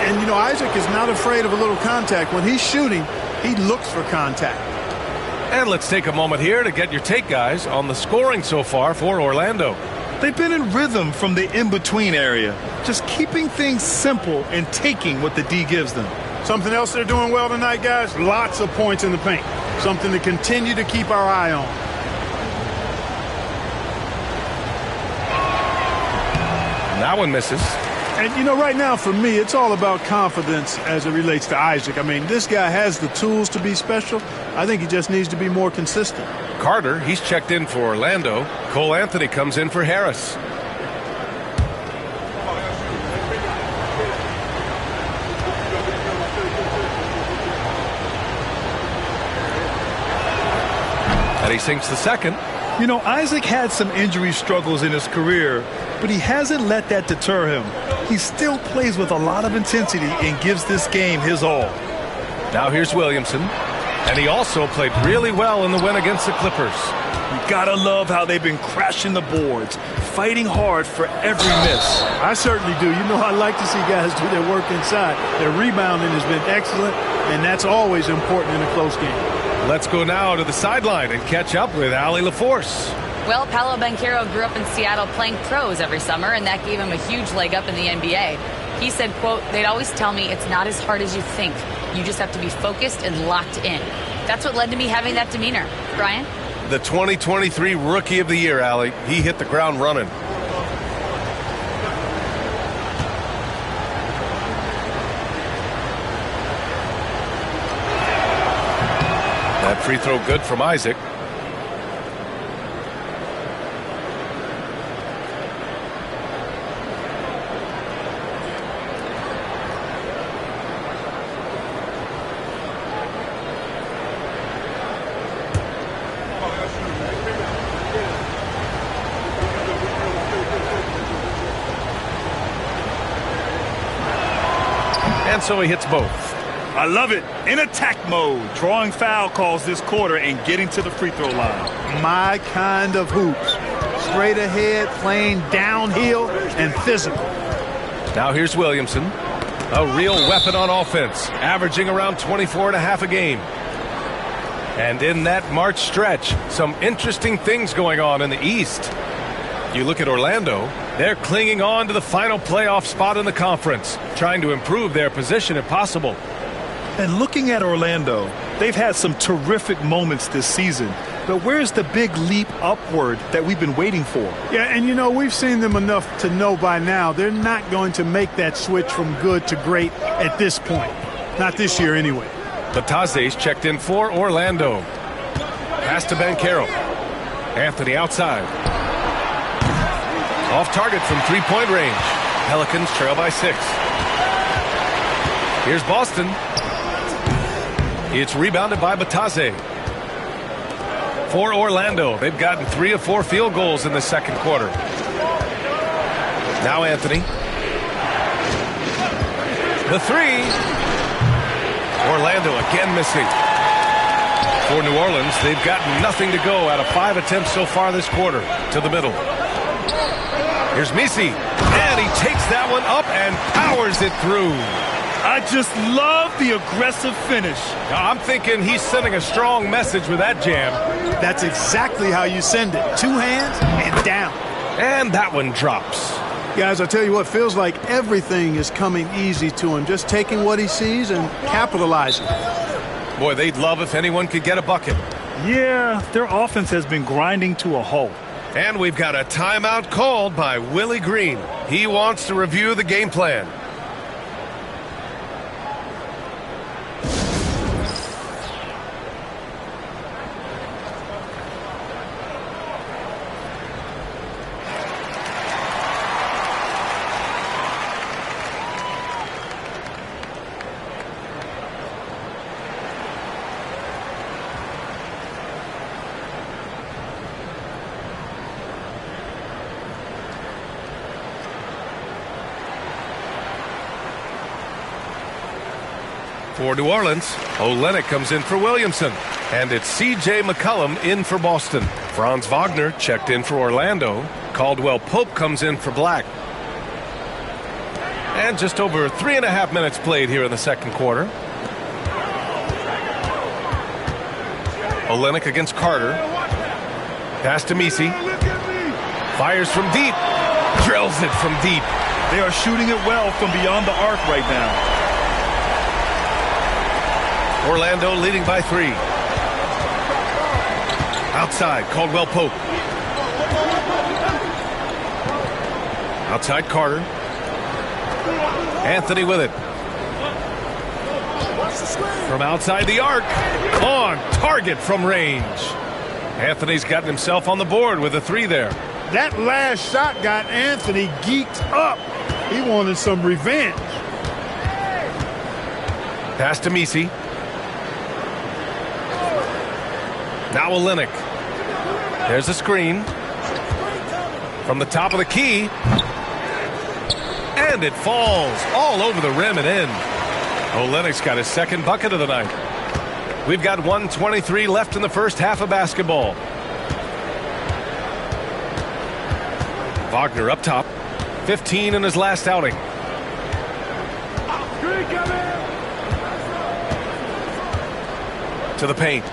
And, you know, Isaac is not afraid of a little contact. When he's shooting, he looks for contact. And let's take a moment here to get your take, guys, on the scoring so far for Orlando. They've been in rhythm from the in-between area, just keeping things simple and taking what the D gives them. Something else they're doing well tonight, guys? Lots of points in the paint. Something to continue to keep our eye on. That one misses. And, you know, right now for me, it's all about confidence as it relates to Isaac. I mean, this guy has the tools to be special. I think he just needs to be more consistent. Carter, he's checked in for Orlando. Cole Anthony comes in for Harris. And he sinks the second. You know, Isaac had some injury struggles in his career, but he hasn't let that deter him. He still plays with a lot of intensity and gives this game his all. Now here's Williamson. And he also played really well in the win against the Clippers. You gotta love how they've been crashing the boards, fighting hard for every miss. I certainly do. You know, I like to see guys do their work inside. Their rebounding has been excellent, and that's always important in a close game. Let's go now to the sideline and catch up with Allie LaForce. Well, Paolo Banchero grew up in Seattle playing pros every summer, and that gave him a huge leg up in the NBA. He said, quote, "They'd always tell me it's not as hard as you think. You just have to be focused and locked in." That's what led to me having that demeanor. Brian? The 2023 Rookie of the Year, Allie. He hit the ground running. That free throw good from Isaac. And so he hits both. I love it. In attack mode, drawing foul calls this quarter and getting to the free throw line. My kind of hoops. Straight ahead, playing downhill, and physical. Now here's Williamson. A real weapon on offense, averaging around 24.5 a game. And in that March stretch, some interesting things going on in the East. You look at Orlando, they're clinging on to the final playoff spot in the conference, trying to improve their position if possible. And looking at Orlando, they've had some terrific moments this season. But where's the big leap upward that we've been waiting for? Yeah, and you know, we've seen them enough to know by now they're not going to make that switch from good to great at this point. Not this year anyway. Bataze's checked in for Orlando. Pass to Banchero. Anthony outside. Off target from three-point range. Pelicans trail by 6. Here's Boston. It's rebounded by Bataze. For Orlando, they've gotten 3 of 4 field goals in the second quarter. Now Anthony. The 3. Orlando again missing. For New Orleans, they've gotten nothing to go out of 5 attempts so far this quarter. To the middle. Here's Misi, and he takes that one up and powers it through. I just love the aggressive finish. Now, I'm thinking he's sending a strong message with that jam. That's exactly how you send it. 2 hands and down. And that one drops. Guys, I tell you what, feels like everything is coming easy to him. Just taking what he sees and capitalizing. Boy, they'd love if anyone could get a bucket. Yeah, their offense has been grinding to a halt. And we've got a timeout called by Willie Green. He wants to review the game plan. For New Orleans, Olenek comes in for Williamson. And it's C.J. McCollum in for Boston. Franz Wagner checked in for Orlando. Caldwell Pope comes in for Black. And just over 3.5 minutes played here in the second quarter. Olenek against Carter. Pass to Misi. Fires from deep. Drills it from deep. They are shooting it well from beyond the arc right now. Orlando leading by 3. Outside, Caldwell Pope. Outside, Carter. Anthony with it. From outside the arc. On target from range. Anthony's gotten himself on the board with a 3 there. That last shot got Anthony geeked up. He wanted some revenge. Pass to Misi. Now Olenek. There's a screen. From the top of the key. And it falls all over the rim and in. Olenek's got his second bucket of the night. We've got 1:23 left in the first half of basketball. Wagner up top. 15 in his last outing. To the paint.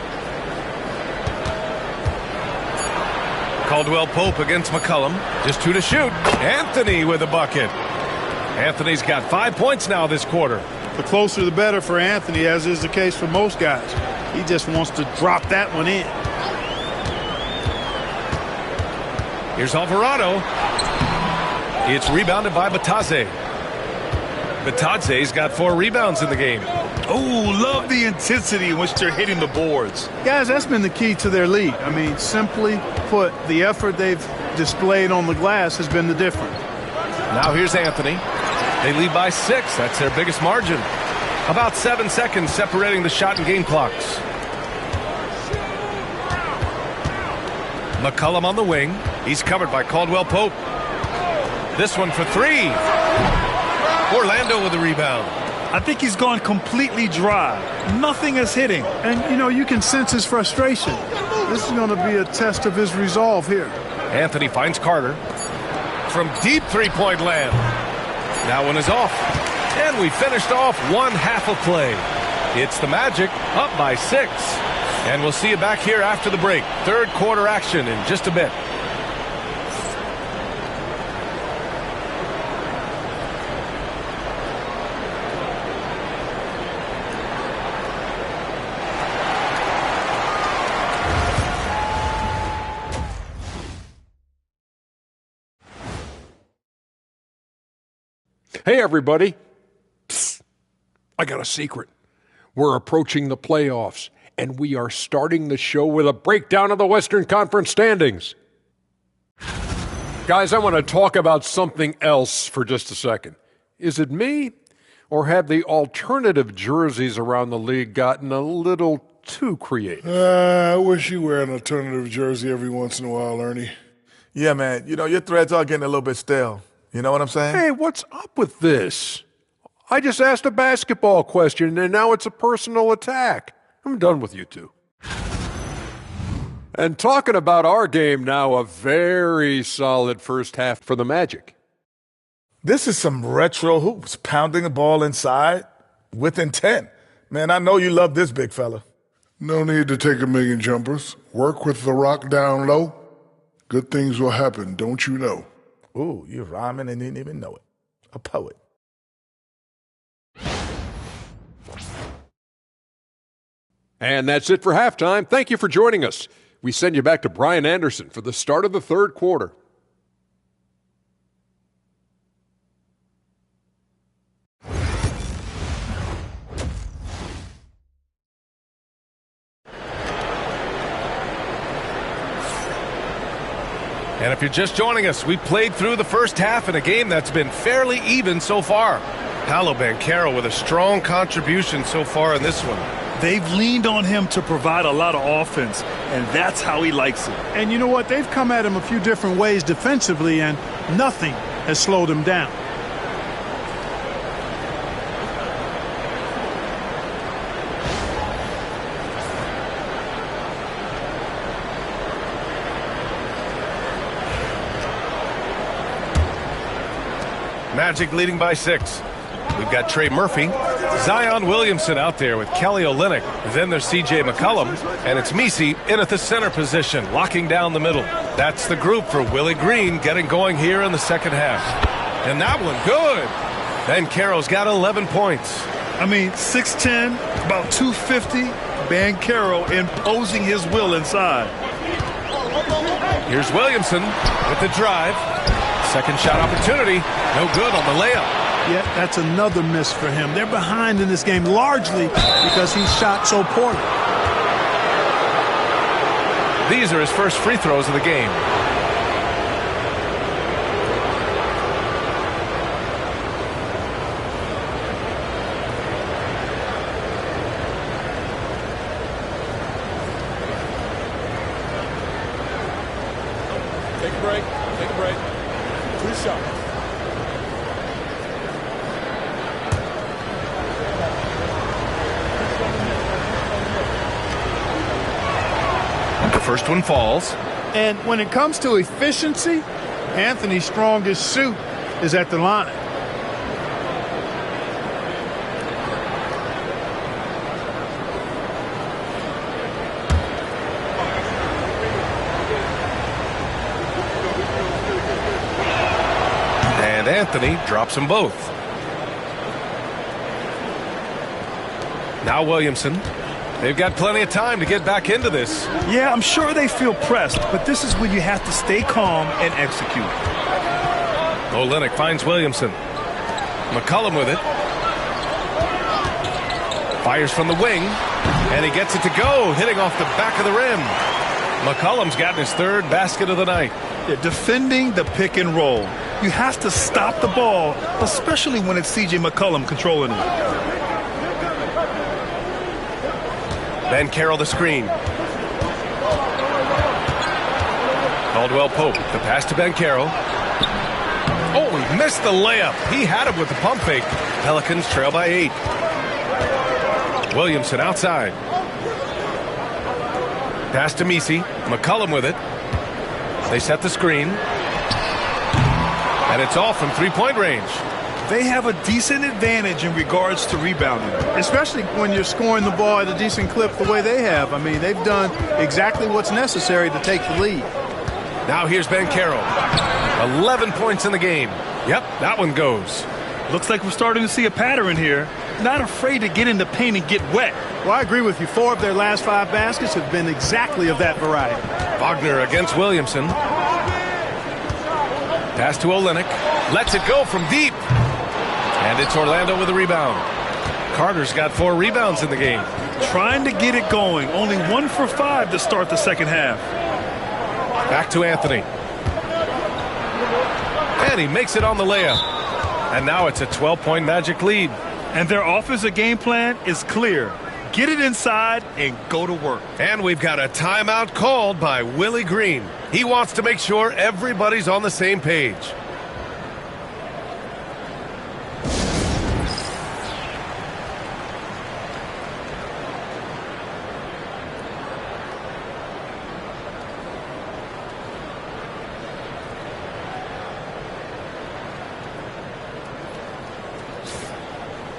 Caldwell Pope against McCollum. Just 2 to shoot. Anthony with a bucket. Anthony's got 5 points now this quarter. The closer the better for Anthony, as is the case for most guys. He just wants to drop that one in. Here's Alvarado. It's rebounded by Batadze. Batadze's got 4 rebounds in the game. Oh, love the intensity in which they're hitting the boards. Guys, that's been the key to their lead. I mean, simply put, the effort they've displayed on the glass has been the difference. Now here's Anthony. They lead by 6. That's their biggest margin. About 7 seconds separating the shot and game clocks. McCollum on the wing. He's covered by Caldwell Pope. This one for 3. Orlando with the rebound. I think he's gone completely dry. Nothing is hitting. And, you know, you can sense his frustration. This is going to be a test of his resolve here. Anthony finds Carter. From deep three-point land. That one is off. And we finished off one half of play. It's the Magic up by 6. And we'll see you back here after the break. Third quarter action in just a bit. Hey, everybody. Psst. I got a secret. We're approaching the playoffs, and we are starting the show with a breakdown of the Western Conference standings. Guys, I want to talk about something else for just a second. Is it me, or have the alternative jerseys around the league gotten a little too creative? I wish you wear an alternative jersey every once in a while, Ernie. Yeah, man. You know, your threads are getting a little bit stale. You know what I'm saying? Hey, what's up with this? I just asked a basketball question, and now it's a personal attack. I'm done with you two. And talking about our game now, a very solid first half for the Magic. This is some retro hoops, pounding the ball inside with intent. Man, I know you love this big fella. No need to take a million jumpers. Work with the rock down low. Good things will happen, don't you know? Ooh, you're rhyming and didn't even know it. A poet. And that's it for halftime. Thank you for joining us. We send you back to Brian Anderson for the start of the third quarter. And if you're just joining us, we played through the first half in a game that's been fairly even so far. Paolo Banchero with a strong contribution so far in this one. They've leaned on him to provide a lot of offense, and that's how he likes it. And you know what? They've come at him a few different ways defensively, and nothing has slowed him down. Magic leading by 6. We've got Trey Murphy, Zion Williamson out there with Kelly Olynyk. Then there's C.J. McCollum, and it's Misi in at the center position, locking down the middle. That's the group for Willie Green getting going here in the second half. And that one, good. Banchero's got 11 points. I mean, 6'10", about 250. Banchero imposing his will inside. Here's Williamson with the drive. Second shot opportunity. No good on the layup. Yeah, that's another miss for him. They're behind in this game largely because he shot so poorly. These are his first free throws of the game. Take a break. Take a break. 2 shots. First one falls. And when it comes to efficiency, Anthony's strongest suit is at the line. And Anthony drops them both. Now Williamson. They've got plenty of time to get back into this. Yeah, I'm sure they feel pressed, but this is when you have to stay calm and execute. Olenek finds Williamson. McCollum with it. Fires from the wing, and he gets it to go, hitting off the back of the rim. McCollum's gotten his third basket of the night. Yeah, defending the pick and roll. You have to stop the ball, especially when it's C.J. McCollum controlling it. Ben Carroll the screen. Caldwell Pope, the pass to Ben Carroll. Oh, he missed the layup. He had it with the pump fake. Pelicans trail by 8. Williamson outside. Pass to Messi. McCollum with it. They set the screen. And it's off from three-point range. They have a decent advantage in regards to rebounding. Especially when you're scoring the ball at a decent clip the way they have. I mean, they've done exactly what's necessary to take the lead. Now here's Ben Carroll. 11 points in the game. Yep, that one goes. Looks like we're starting to see a pattern here. Not afraid to get in the paint and get wet. Well, I agree with you. 4 of their last 5 baskets have been exactly of that variety. Wagner against Williamson. Pass to Olenek. Lets it go from deep. And it's Orlando with a rebound. Carter's got 4 rebounds in the game. Trying to get it going. Only 1 for 5 to start the second half. Back to Anthony. And he makes it on the layup. And now it's a 12-point Magic lead. And their offensive game plan is clear. Get it inside and go to work. And we've got a timeout called by Willie Green. He wants to make sure everybody's on the same page.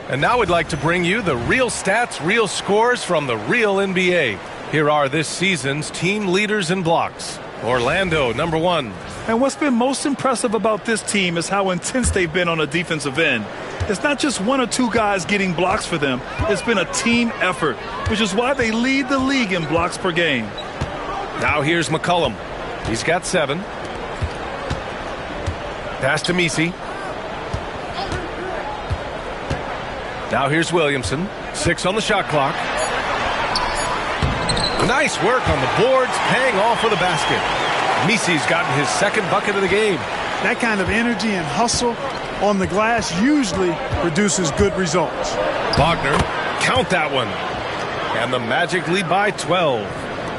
And now we'd like to bring you the real stats, real scores from the real NBA. Here are this season's team leaders in blocks. Orlando, number 1. And what's been most impressive about this team is how intense they've been on the defensive end. It's not just 1 or 2 guys getting blocks for them. It's been a team effort, which is why they lead the league in blocks per game. Now here's McCollum. He's got 7. Pass to Messi. Now here's Williamson. 6 on the shot clock. Nice work on the boards, paying off with a basket. Messi's gotten his 2nd bucket of the game. That kind of energy and hustle on the glass usually produces good results. Wagner, count that one. And the Magic lead by 12.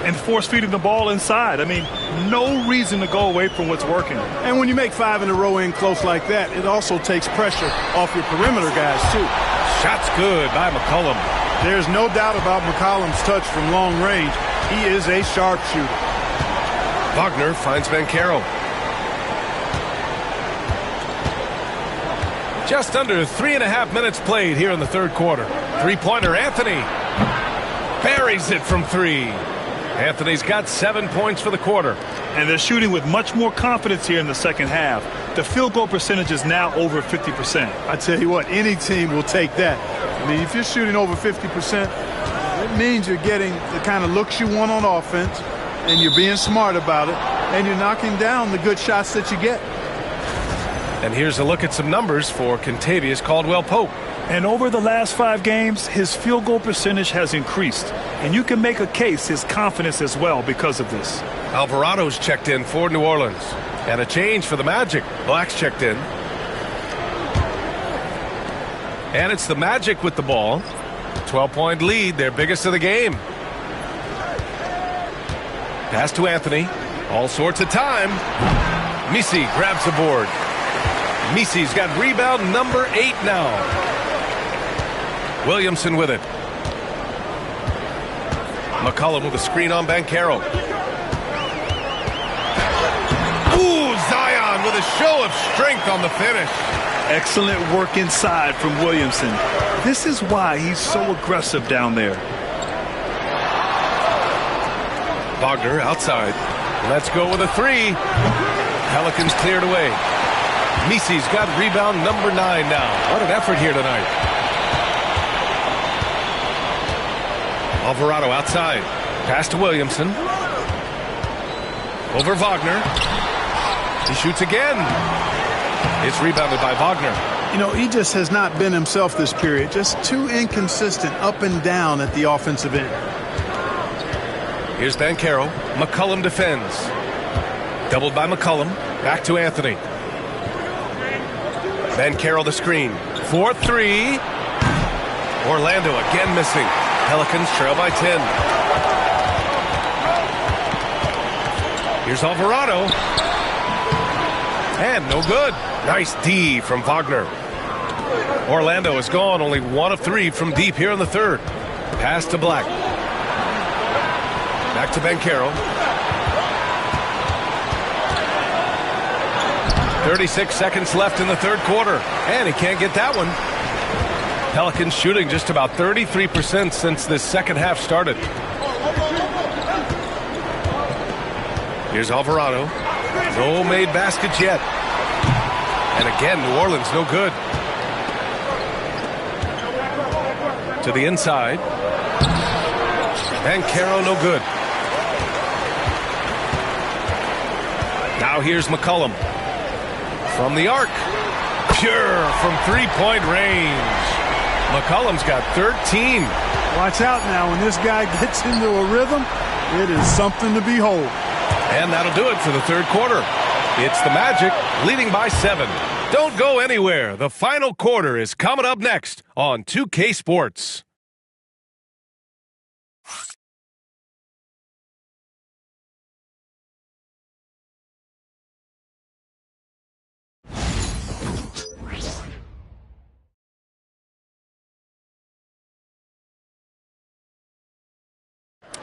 And force feeding the ball inside. I mean, no reason to go away from what's working. And when you make 5 in a row in close like that, it also takes pressure off your perimeter guys, too. Shot's good by McCollum. There's no doubt about McCollum's touch from long range. He is a sharpshooter. Wagner finds Ben Carroll. Just under 3.5 minutes played here in the third quarter. Three-pointer, Anthony. Buries it from 3. Anthony's got 7 points for the quarter. And they're shooting with much more confidence here in the second half. The field goal percentage is now over 50%. I tell you what, any team will take that. I mean, if you're shooting over 50%, it means you're getting the kind of looks you want on offense, and you're being smart about it, and you're knocking down the good shots that you get. And here's a look at some numbers for Kentavious Caldwell-Pope. And over the last 5 games, his field goal percentage has increased. And you can make a case his confidence as well because of this. Alvarado's checked in for New Orleans. And a change for the Magic. Black's checked in. And it's the Magic with the ball. 12-point lead, their biggest of the game. Pass to Anthony. All sorts of time. Messi grabs the board. Messi's got rebound number 8 now. Williamson with it. McCollum with a screen on Ben Carroll. Ooh, Zion with a show of strength on the finish. Excellent work inside from Williamson. This is why he's so aggressive down there. Wagner outside. Let's go with a three. Pelicans cleared away. Misi's got rebound number 9 now. What an effort here tonight. Alvarado outside. Pass to Williamson. Over Wagner. He shoots again. It's rebounded by Wagner. You know, he just has not been himself this period. Just too inconsistent up and down at the offensive end. Here's Banchero. McCollum defends. Doubled by McCollum. Back to Anthony. Banchero the screen. 4-3. Orlando again missing. Pelicans trail by 10. Here's Alvarado. And no good. Nice D from Wagner. Orlando is gone. Only 1 of 3 from deep here in the third. Pass to Black. Back to Banchero. 36 seconds left in the third quarter. And he can't get that one. Pelicans shooting just about 33% since this second half started. Here's Alvarado. No made baskets yet. And again, New Orleans no good. To the inside. Banchero no good. Now here's McCollum. From the arc. Pure from three-point range. McCollum's got 13. Watch out now. When this guy gets into a rhythm, it is something to behold. And that'll do it for the third quarter. It's the Magic leading by 7. Don't go anywhere. The final quarter is coming up next on 2K Sports.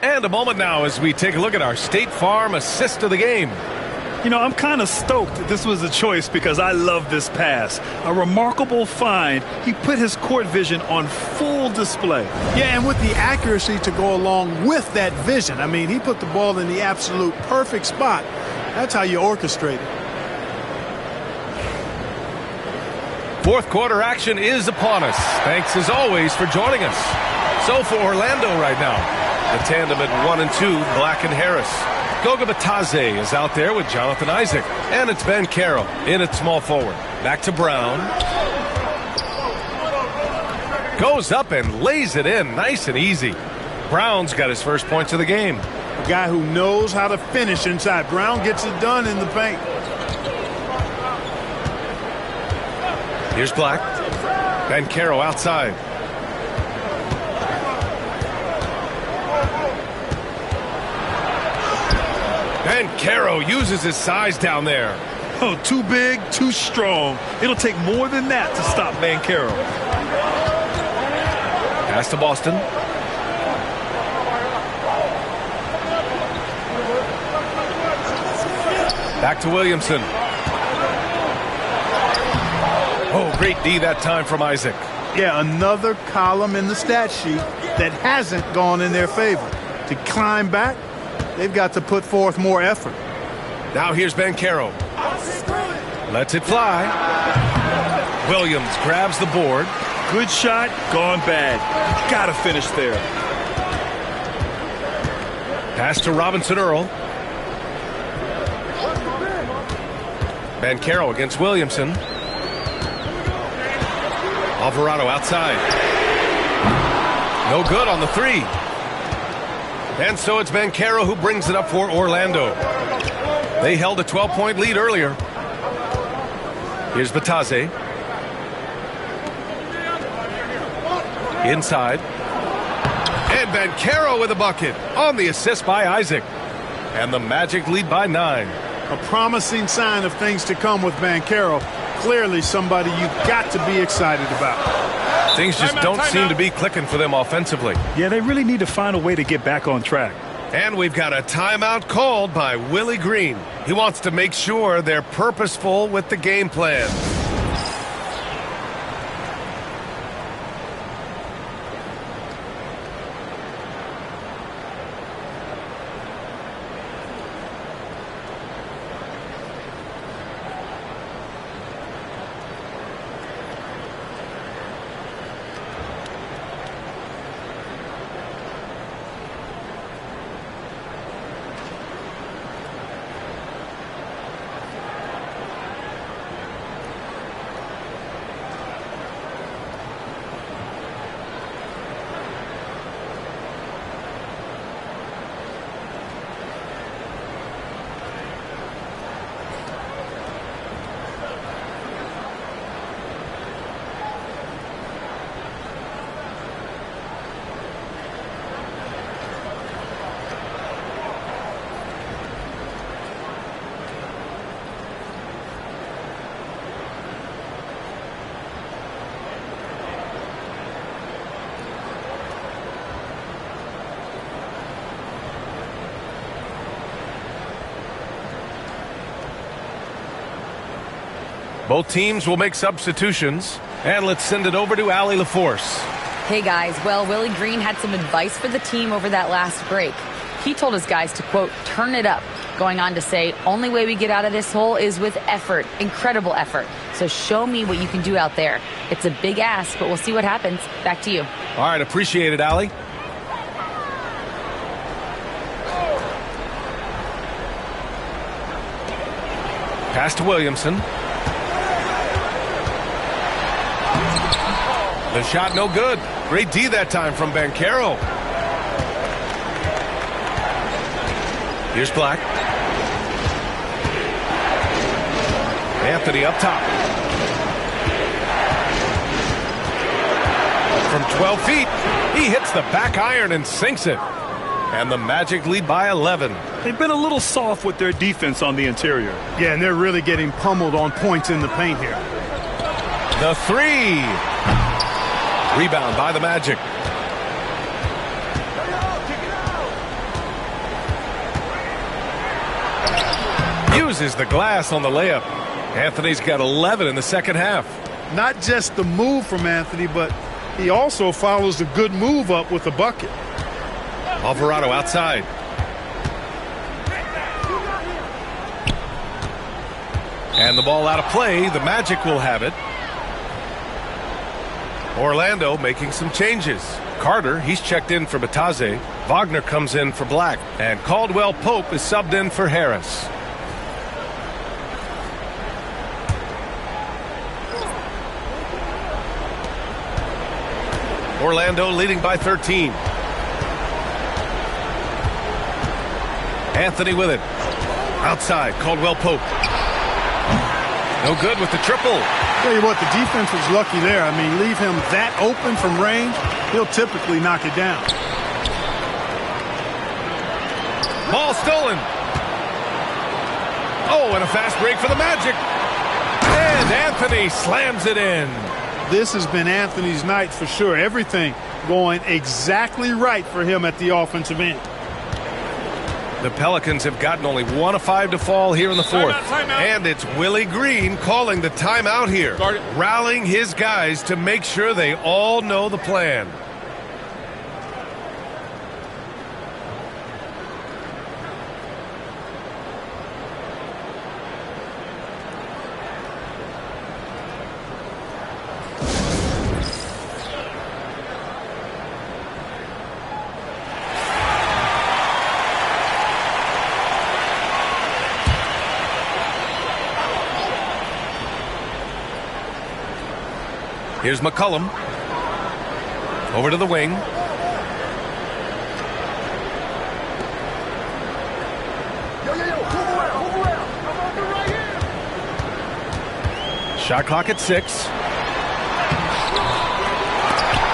And a moment now as we take a look at our State Farm assist of the game. You know, I'm kind of stoked that this was a choice because I love this pass. A remarkable find. He put his court vision on full display. Yeah, and with the accuracy to go along with that vision. I mean, he put the ball in the absolute perfect spot. That's how you orchestrate it. Fourth quarter action is upon us. Thanks as always for joining us. So for Orlando right now, the tandem at 1 and 2, Black and Harris. Goga Batadze is out there with Jonathan Isaac. And it's Banchero in at small forward. Back to Brown. Goes up and lays it in nice and easy. Brown's got his first points of the game. A guy who knows how to finish inside. Brown gets it done in the paint. Here's Black. Banchero outside. Banchero uses his size down there. Oh, too big, too strong. It'll take more than that to stop Banchero. Pass to Boston. Back to Williamson. Oh, great D that time from Isaac. Yeah, another column in the stat sheet that hasn't gone in their favor. To climb back, they've got to put forth more effort. Now here's Banchero. Lets it fly. Williams grabs the board. Good shot, gone bad. Gotta finish there. Pass to Robinson Earl. Banchero against Williamson. Alvarado outside. No good on the three. And so it's Banchero who brings it up for Orlando. They held a 12-point lead earlier. Here's Batadze. Inside. And Banchero with a bucket on the assist by Isaac. And the Magic lead by 9. A promising sign of things to come with Banchero. Clearly somebody you've got to be excited about. Things just don't seem to be clicking for them offensively. Yeah, they really need to find a way to get back on track. And we've got a timeout called by Willie Green. He wants to make sure they're purposeful with the game plan. Both teams will make substitutions. And let's send it over to Allie LaForce. Hey, guys. Well, Willie Green had some advice for the team over that last break. He told his guys to, quote, turn it up, going on to say, only way we get out of this hole is with effort, incredible effort. So show me what you can do out there. It's a big ask, but we'll see what happens. Back to you. All right, appreciate it, Allie. Pass to Williamson. The shot no good. Great D that time from Banchero. Here's Black. Anthony up top. From 12 feet, he hits the back iron and sinks it. And the Magic lead by 11. They've been a little soft with their defense on the interior. Yeah, and they're really getting pummeled on points in the paint here. The three. Rebound by the Magic. Uses the glass on the layup. Anthony's got 11 in the second half. Not just the move from Anthony, but he also follows the good move up with the bucket. Alvarado outside. And the ball out of play. The Magic will have it. Orlando making some changes. Carter, he's checked in for Bataze. Wagner comes in for Black. And Caldwell Pope is subbed in for Harris. Orlando leading by 13. Anthony with it. Outside, Caldwell Pope. No good with the triple. Tell you what, the defense was lucky there. I mean, leave him that open from range, he'll typically knock it down. Ball stolen. Oh, and a fast break for the Magic. And Anthony slams it in. This has been Anthony's night for sure. Everything going exactly right for him at the offensive end. The Pelicans have gotten only 1 of 5 to fall here in the fourth. Timeout. And it's Willie Green calling the timeout here. Rallying his guys to make sure they all know the plan. Here's McCollum. Over to the wing. Shot clock at 6.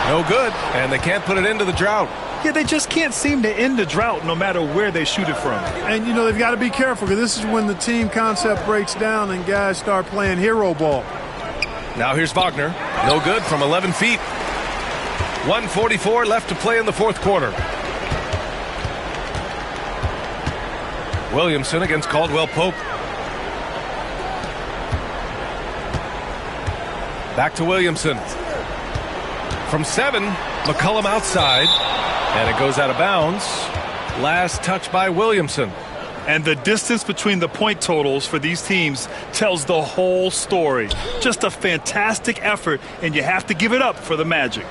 No good, and they can't put it into the drought. Yeah, they just can't seem to end the drought no matter where they shoot it from. And, you know, they've got to be careful because this is when the team concept breaks down and guys start playing hero ball. Now here's Wagner. No good from 11 feet. 1:44 left to play in the fourth quarter. Williamson against Caldwell Pope. Back to Williamson. From 7, McCollum outside, and it goes out of bounds. Last touch by Williamson. And the distance between the point totals for these teams tells the whole story. Just a fantastic effort, and you have to give it up for the Magic.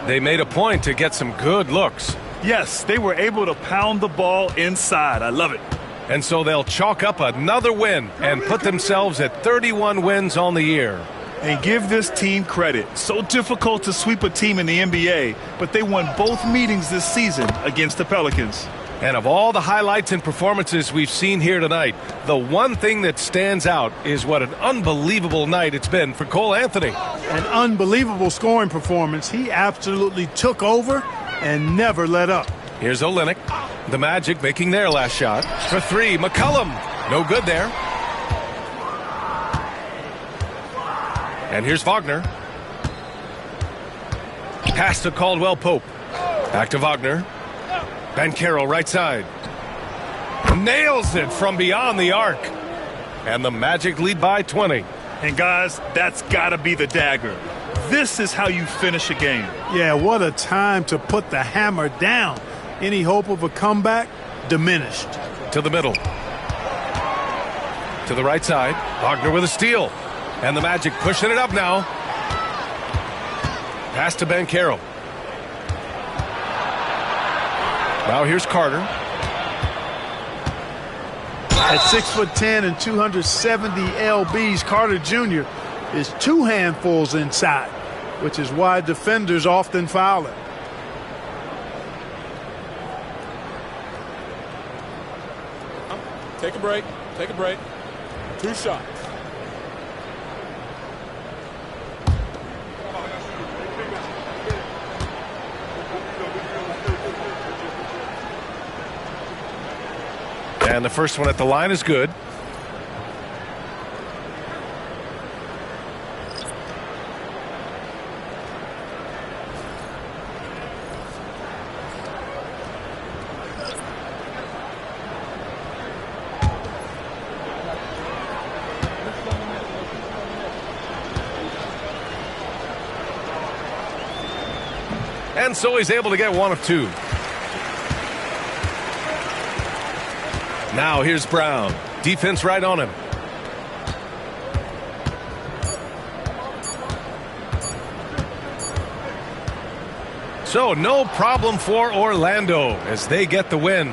They made a point to get some good looks. Yes, they were able to pound the ball inside. I love it. And so they'll chalk up another win and put themselves at 31 wins on the year. And give this team credit. So difficult to sweep a team in the NBA, but they won both meetings this season against the Pelicans. And of all the highlights and performances we've seen here tonight, the one thing that stands out is what an unbelievable night it's been for Cole Anthony. An unbelievable scoring performance. He absolutely took over and never let up. Here's Olynyk. The Magic making their last shot. For 3, McCollum. No good there. And here's Wagner. Pass to Caldwell Pope. Back to Wagner. Banchero right side. Nails it from beyond the arc. And the Magic lead by 20. And guys, that's got to be the dagger. This is how you finish a game. Yeah, what a time to put the hammer down. Any hope of a comeback? Diminished. To the middle. To the right side. Wagner with a steal. And the Magic pushing it up now. Pass to Banchero. Now here's Carter. At 6'10" and 270 lbs, Carter Jr. is 2 handfuls inside, which is why defenders often foul him. Take a break. Take a break. 2 shots. And the first one at the line is good. And so he's able to get 1 of 2. Now here's Brown. Defense right on him. So no problem for Orlando as they get the win.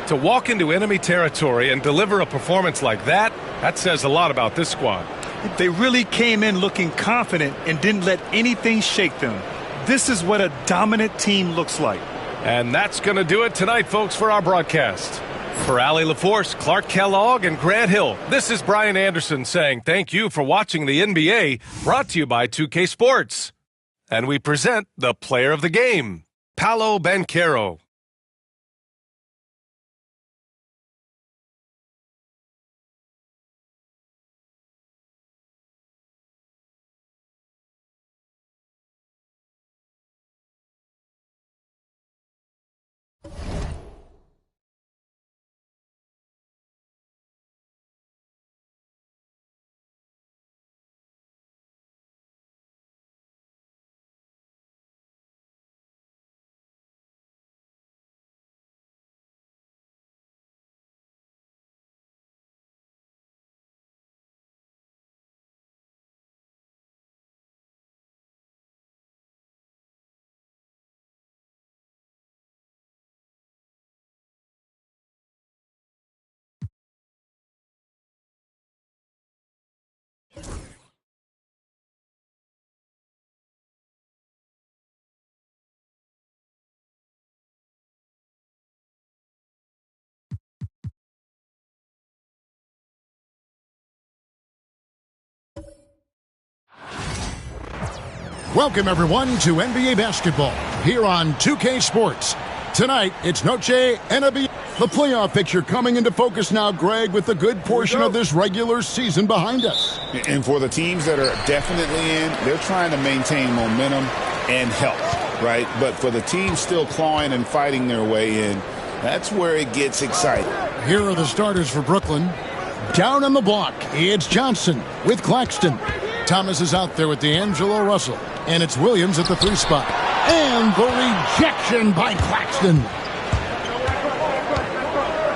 To walk into enemy territory and deliver a performance like that, that says a lot about this squad. They really came in looking confident and didn't let anything shake them. This is what a dominant team looks like. And that's going to do it tonight, folks, for our broadcast. For Allie LaForce, Clark Kellogg, and Grant Hill, this is Brian Anderson saying thank you for watching the NBA, brought to you by 2K Sports. And we present the player of the game, Paolo Banchero. Welcome, everyone, to NBA basketball here on 2K Sports. Tonight, it's Noche NBA. The playoff picture coming into focus now, Greg, with a good portion of this regular season behind us. And for the teams that are definitely in, they're trying to maintain momentum and health, right? But for the teams still clawing and fighting their way in, That's where it gets exciting. Here are the starters for Brooklyn. Down on the block, it's Johnson with Claxton. Thomas is out there with D'Angelo Russell. And it's Williams at the 3 spot. And the rejection by Claxton.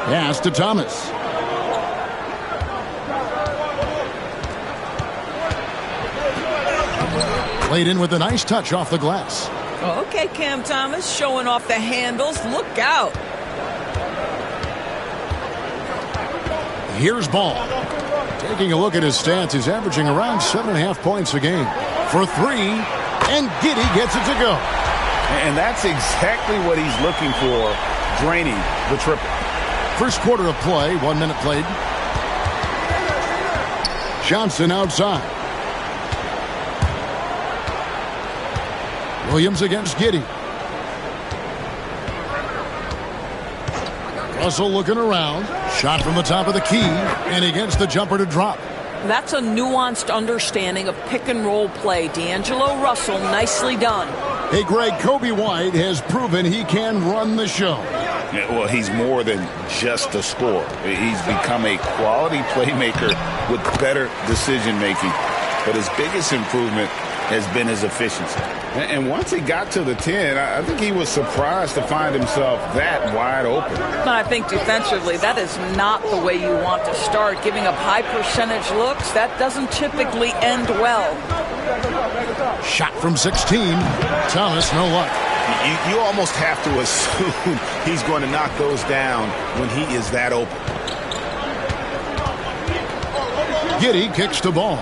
Pass to Thomas. Played in with a nice touch off the glass. Okay, Cam Thomas showing off the handles. Look out. Here's Ball. Taking a look at his stats, he's averaging around 7.5 points a game. For 3, and Giddey gets it to go. And that's exactly what he's looking for, draining the triple. First quarter of play, 1 minute played. Johnson outside. Williams against Giddey. Russell looking around. Shot from the top of the key, and he gets the jumper to drop. That's a nuanced understanding of pick-and-roll play. D'Angelo Russell, nicely done. Hey, Greg, Kobe White has proven he can run the show. Yeah, well, he's more than just a scorer. He's become a quality playmaker with better decision-making. But his biggest improvement has been his efficiency. And once he got to the 10, I think he was surprised to find himself that wide open. But I think defensively, that is not the way you want to start. Giving up high percentage looks, that doesn't typically end well. Shot from 16. Thomas, no luck. You almost have to assume he's going to knock those down when he is that open. Giddey kicks the ball.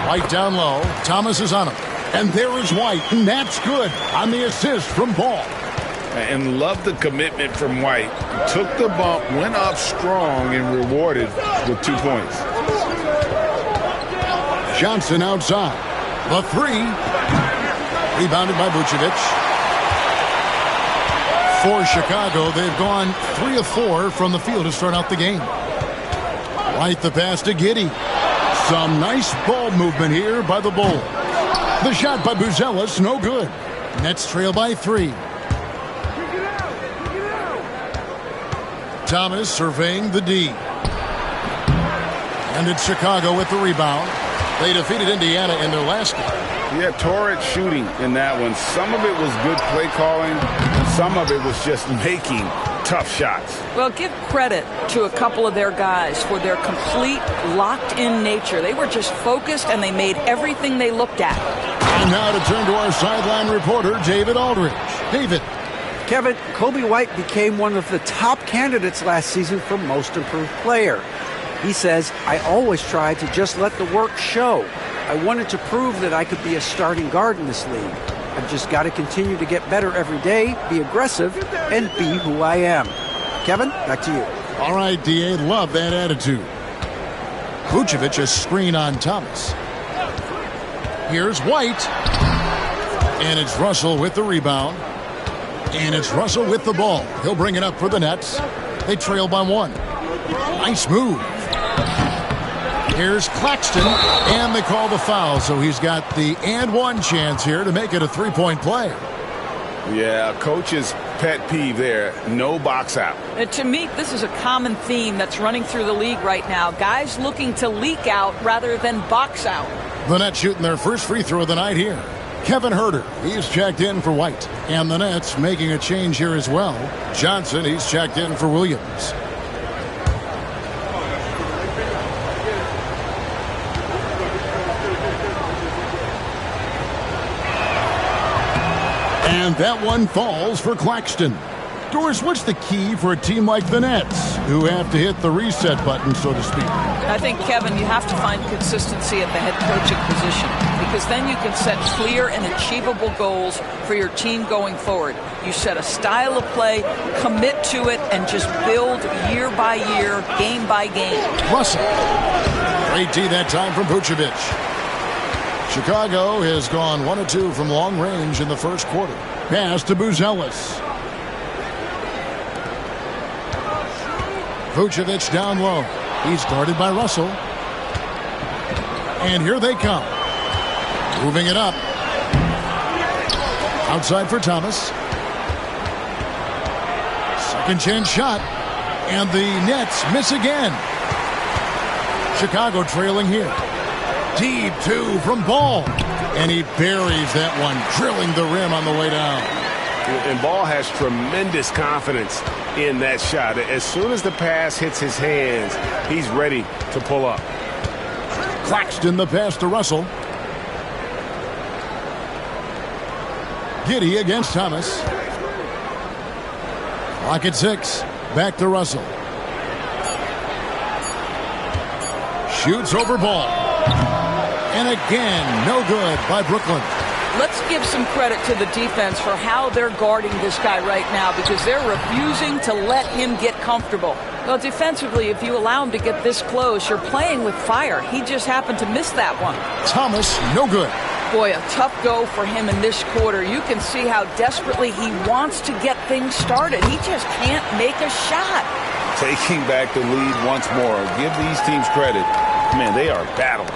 White down low. Thomas is on him. And there is White. And that's good on the assist from Ball. And love the commitment from White. Took the bump, went up strong, and rewarded with 2 points. Johnson outside. The 3. Rebounded by Vucevic. For Chicago, they've gone 3 of 4 from the field to start out the game. White the pass to Giddey. Some nice ball movement here by the Bulls. The shot by Buzelis, no good. Nets trail by 3. Thomas surveying the D. And it's Chicago with the rebound. They defeated Indiana in their last game. Yeah, torrid shooting in that one. Some of it was good play calling. Some of it was just making tough shots. Well, give credit to a couple of their guys for their complete locked-in nature. They were just focused, and they made everything they looked at. And now to turn to our sideline reporter, David Aldridge. David. Kevin, Kobe White became one of the top candidates last season for Most Improved Player. He says, I always tried to just let the work show. I wanted to prove that I could be a starting guard in this league. I've just got to continue to get better every day, be aggressive, and be who I am. Kevin, back to you. All right, D.A., love that attitude. Vucevic a screen on Thomas. Here's White. And it's Russell with the rebound. And it's Russell with the ball. He'll bring it up for the Nets. They trail by 1. Nice move. Here's Claxton, and they call the foul, so he's got the and 1 chance here to make it a 3-point play. Yeah, coach's pet peeve there, no box out. To me, this is a common theme that's running through the league right now. Guys looking to leak out rather than box out. The Nets shooting their first free throw of the night here. Kevin Huerter, he's checked in for White. And the Nets making a change here as well. Johnson, he's checked in for Williams. And that one falls for Claxton. Doris, what's the key for a team like the Nets, who have to hit the reset button, so to speak? I think, Kevin, you have to find consistency at the head coaching position, because then you can set clear and achievable goals for your team going forward. You set a style of play, commit to it, and just build year by year, game by game. Russell. Great D that time from Vucevic. Chicago has gone 1 of 2 from long range in the first quarter. Pass to Buzelis. Vucevic down low. He's guarded by Russell. And here they come. Moving it up. Outside for Thomas. Second chance shot. And the Nets miss again. Chicago trailing here. Deep two from Ball. And he buries that one, drilling the rim on the way down. And Ball has tremendous confidence in that shot. As soon as the pass hits his hands, he's ready to pull up. Claxton the pass to Russell. Giddey against Thomas. Clock at 6. Back to Russell. Shoots over Ball. And again, no good by Brooklyn. Let's give some credit to the defense for how they're guarding this guy right now, because they're refusing to let him get comfortable. Well, defensively, if you allow him to get this close, you're playing with fire. He just happened to miss that one. Thomas, no good. Boy, a tough go for him in this quarter. You can see how desperately he wants to get things started. He just can't make a shot. Taking back the lead once more. Give these teams credit. Man, they are battling.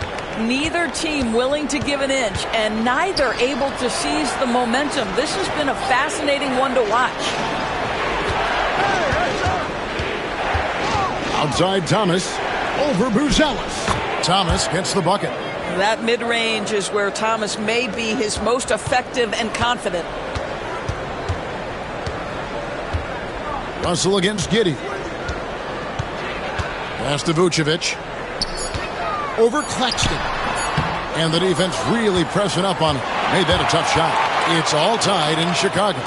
Neither team willing to give an inch, and neither able to seize the momentum. This has been a fascinating one to watch. Outside Thomas, over Buzelis. Thomas gets the bucket. That mid-range is where Thomas may be his most effective and confident. Russell against Giddey. Pass to Vucevic. Over Claxton. And the defense really pressing up on him. Made that a tough shot. It's all tied in Chicago.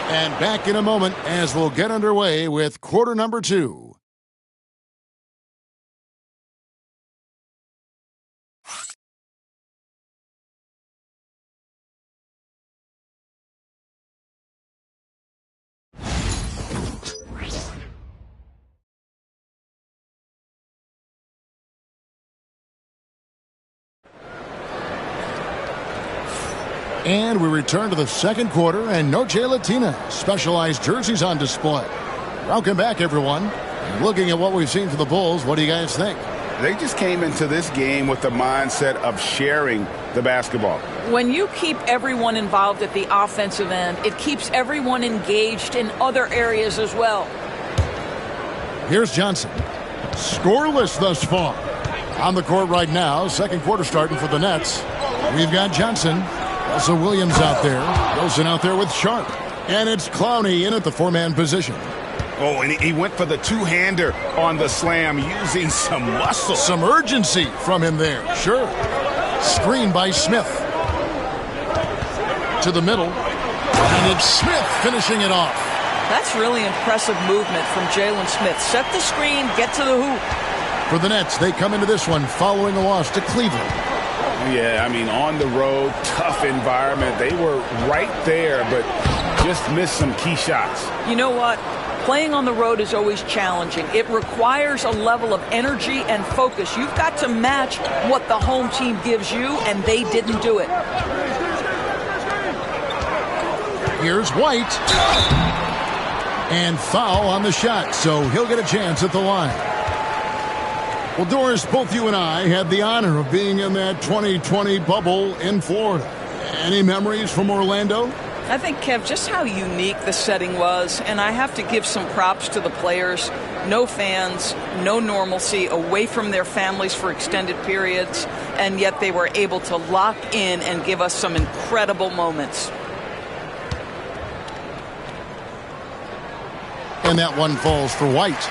And back in a moment as we'll get underway with quarter number 2. And we return to the second quarter, and no Latina. Specialized jerseys on display. Welcome back, everyone. And looking at what we've seen for the Bulls, what do you guys think? They just came into this game with the mindset of sharing the basketball. When you keep everyone involved at the offensive end, it keeps everyone engaged in other areas as well. Here's Johnson. Scoreless thus far. On the court right now, second quarter starting for the Nets. We've got Johnson. Also Williams out there. Wilson out there with Sharp. And it's Clowney in at the four-man position. Oh, and he went for the two-hander on the slam, using some muscle. Some urgency from him there. Sure. Screen by Smith. To the middle. And it's Smith finishing it off. That's really impressive movement from Jalen Smith. Set the screen, get to the hoop. For the Nets, they come into this one following a loss to Cleveland. Yeah, I mean, on the road, tough environment. They were right there, but just missed some key shots. You know what? Playing on the road is always challenging. It requires a level of energy and focus. You've got to match what the home team gives you, and they didn't do it. Here's White. And foul on the shot, so he'll get a chance at the line. Well, Doris, both you and I had the honor of being in that 2020 bubble in Florida. Any memories from Orlando? I think, Kev, just how unique the setting was, and I have to give some props to the players. No fans, no normalcy, away from their families for extended periods, and yet they were able to lock in and give us some incredible moments. And that one falls for White.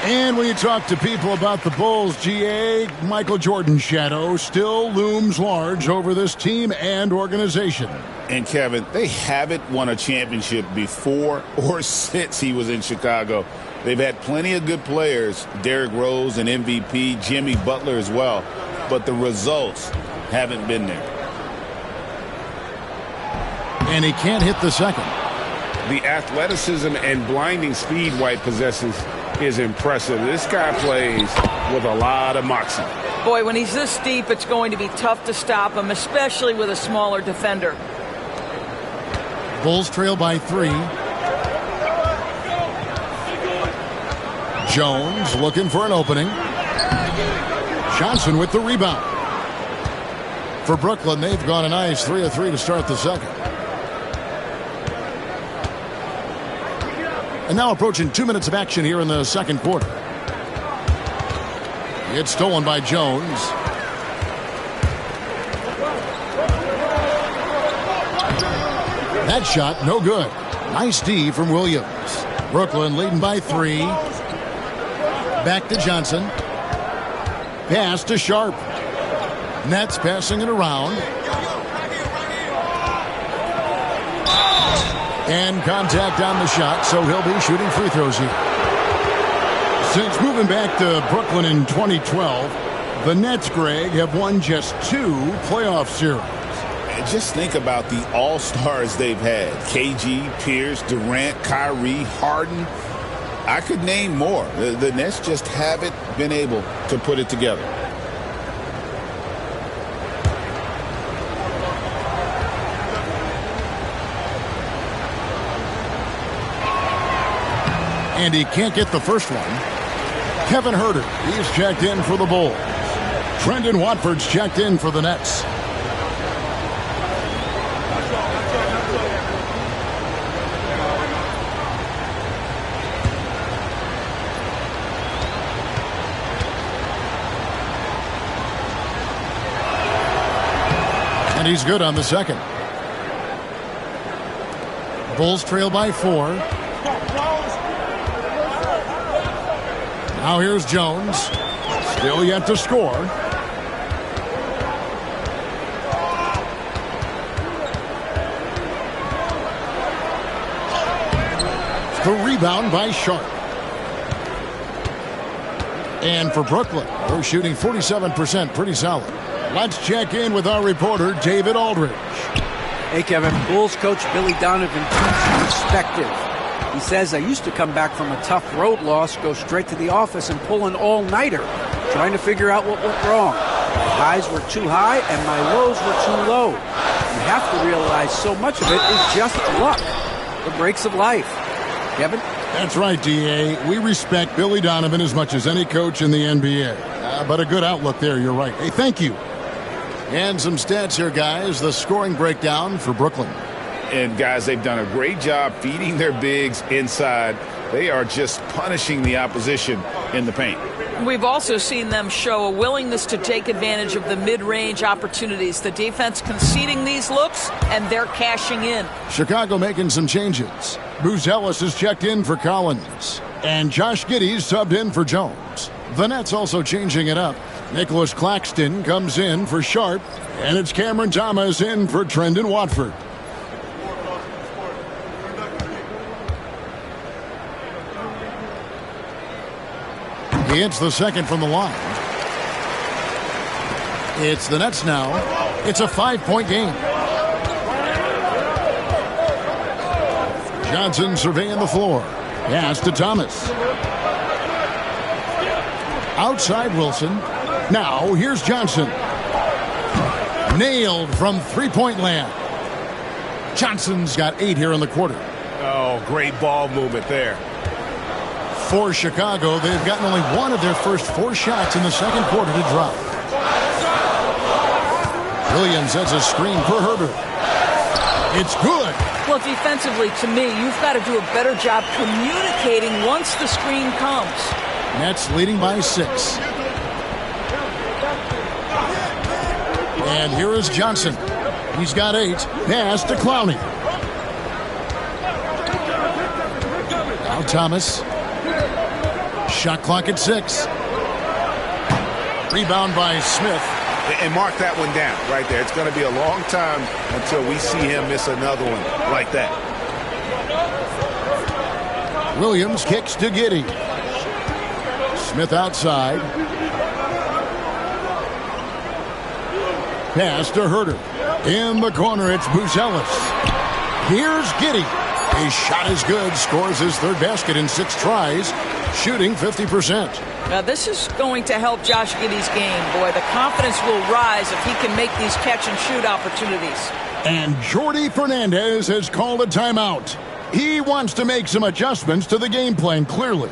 And when you talk to people about the Bulls, GA, Michael Jordan's shadow still looms large over this team and organization. And, Kevin, they haven't won a championship before or since he was in Chicago. They've had plenty of good players, Derrick Rose, an MVP, Jimmy Butler as well, but the results haven't been there. And he can't hit the second. The athleticism and blinding speed White possesses is impressive. This guy plays with a lot of moxie. Boy, when he's this deep, it's going to be tough to stop him, especially with a smaller defender. Bulls trail by 3. Jones looking for an opening. Johnson with the rebound. For Brooklyn, they've gone a nice 3 of 3 to start the second. And now approaching 2 minutes of action here in the second quarter. It's stolen by Jones. That shot, no good. Nice D from Williams. Brooklyn leading by 3. Back to Johnson. Pass to Sharp. Nets passing it around. And contact on the shot, so he'll be shooting free throws here. Since moving back to Brooklyn in 2012, the Nets, Greg, have won just 2 playoff series. And just think about the all-stars they've had. KG, Pierce, Durant, Kyrie, Harden. I could name more. The Nets just haven't been able to put it together. And he can't get the first one. Kevin Huerter, he's checked in for the Bulls. Trendon Watford's checked in for the Nets. And he's good on the second. Bulls trail by 4. Now here's Jones. Still yet to score. The rebound by Sharp. And for Brooklyn, they're shooting 47%, pretty solid. Let's check in with our reporter, David Aldridge. Hey, Kevin. Bulls coach Billy Donovan keeps perspective. He says, I used to come back from a tough road loss, go straight to the office and pull an all-nighter, trying to figure out what went wrong. My highs were too high and my lows were too low. You have to realize so much of it is just luck, the breaks of life. Kevin? That's right, D.A. We respect Billy Donovan as much as any coach in the NBA. But a good outlook there, you're right. Hey, thank you. And some stats here, guys. The scoring breakdown for Brooklyn. And, guys, they've done a great job feeding their bigs inside. They are just punishing the opposition in the paint. We've also seen them show a willingness to take advantage of the mid-range opportunities. The defense conceding these looks, and they're cashing in. Chicago making some changes. Booz Ellis has checked in for Collins. And Josh Giddey's subbed in for Jones. The Nets also changing it up. Nicholas Claxton comes in for Sharp. And it's Cameron Thomas in for Trendon Watford. He hits the second from the line. It's the Nets now. It's a 5-point game. Johnson surveying the floor. Pass to Thomas. Outside Wilson. Now here's Johnson. Nailed from three-point land. Johnson's got 8 here in the quarter. Oh, great ball movement there. For Chicago, they've gotten only 1 of their first 4 shots in the second quarter to drop. Williams sets a screen for Huerter. It's good. Well, defensively, to me, you've got to do a better job communicating once the screen comes. Nets leading by 6. And here is Johnson. He's got 8. Pass to Clowney. Now Thomas. Shot clock at 6. Rebound by Smith. And mark that one down right there. It's going to be a long time until we see him miss another one like that. Williams kicks to Giddey. Smith outside. Pass to Huerter. In the corner, it's Booz Ellis. Here's Giddey. His shot is good. Scores his 3rd basket in 6 tries. Shooting 50%. Now, this is going to help Josh Giddey's game. Boy, the confidence will rise if he can make these catch-and-shoot opportunities. And Jordi Fernandez has called a timeout. He wants to make some adjustments to the game plan, clearly.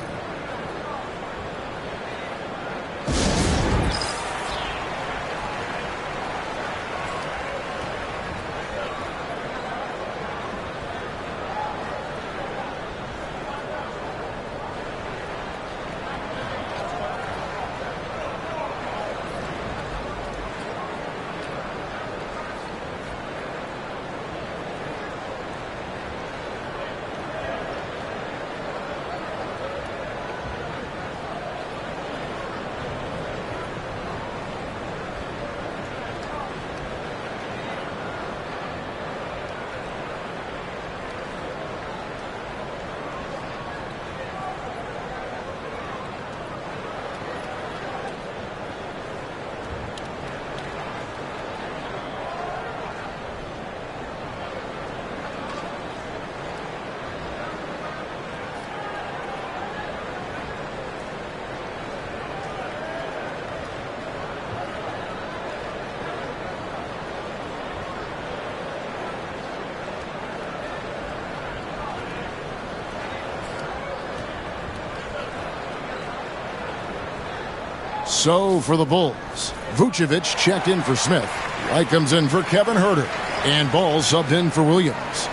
So for the Bulls, Vucevic checked in for Smith. White comes in for Kevin Huerter. And Ball subbed in for Williams.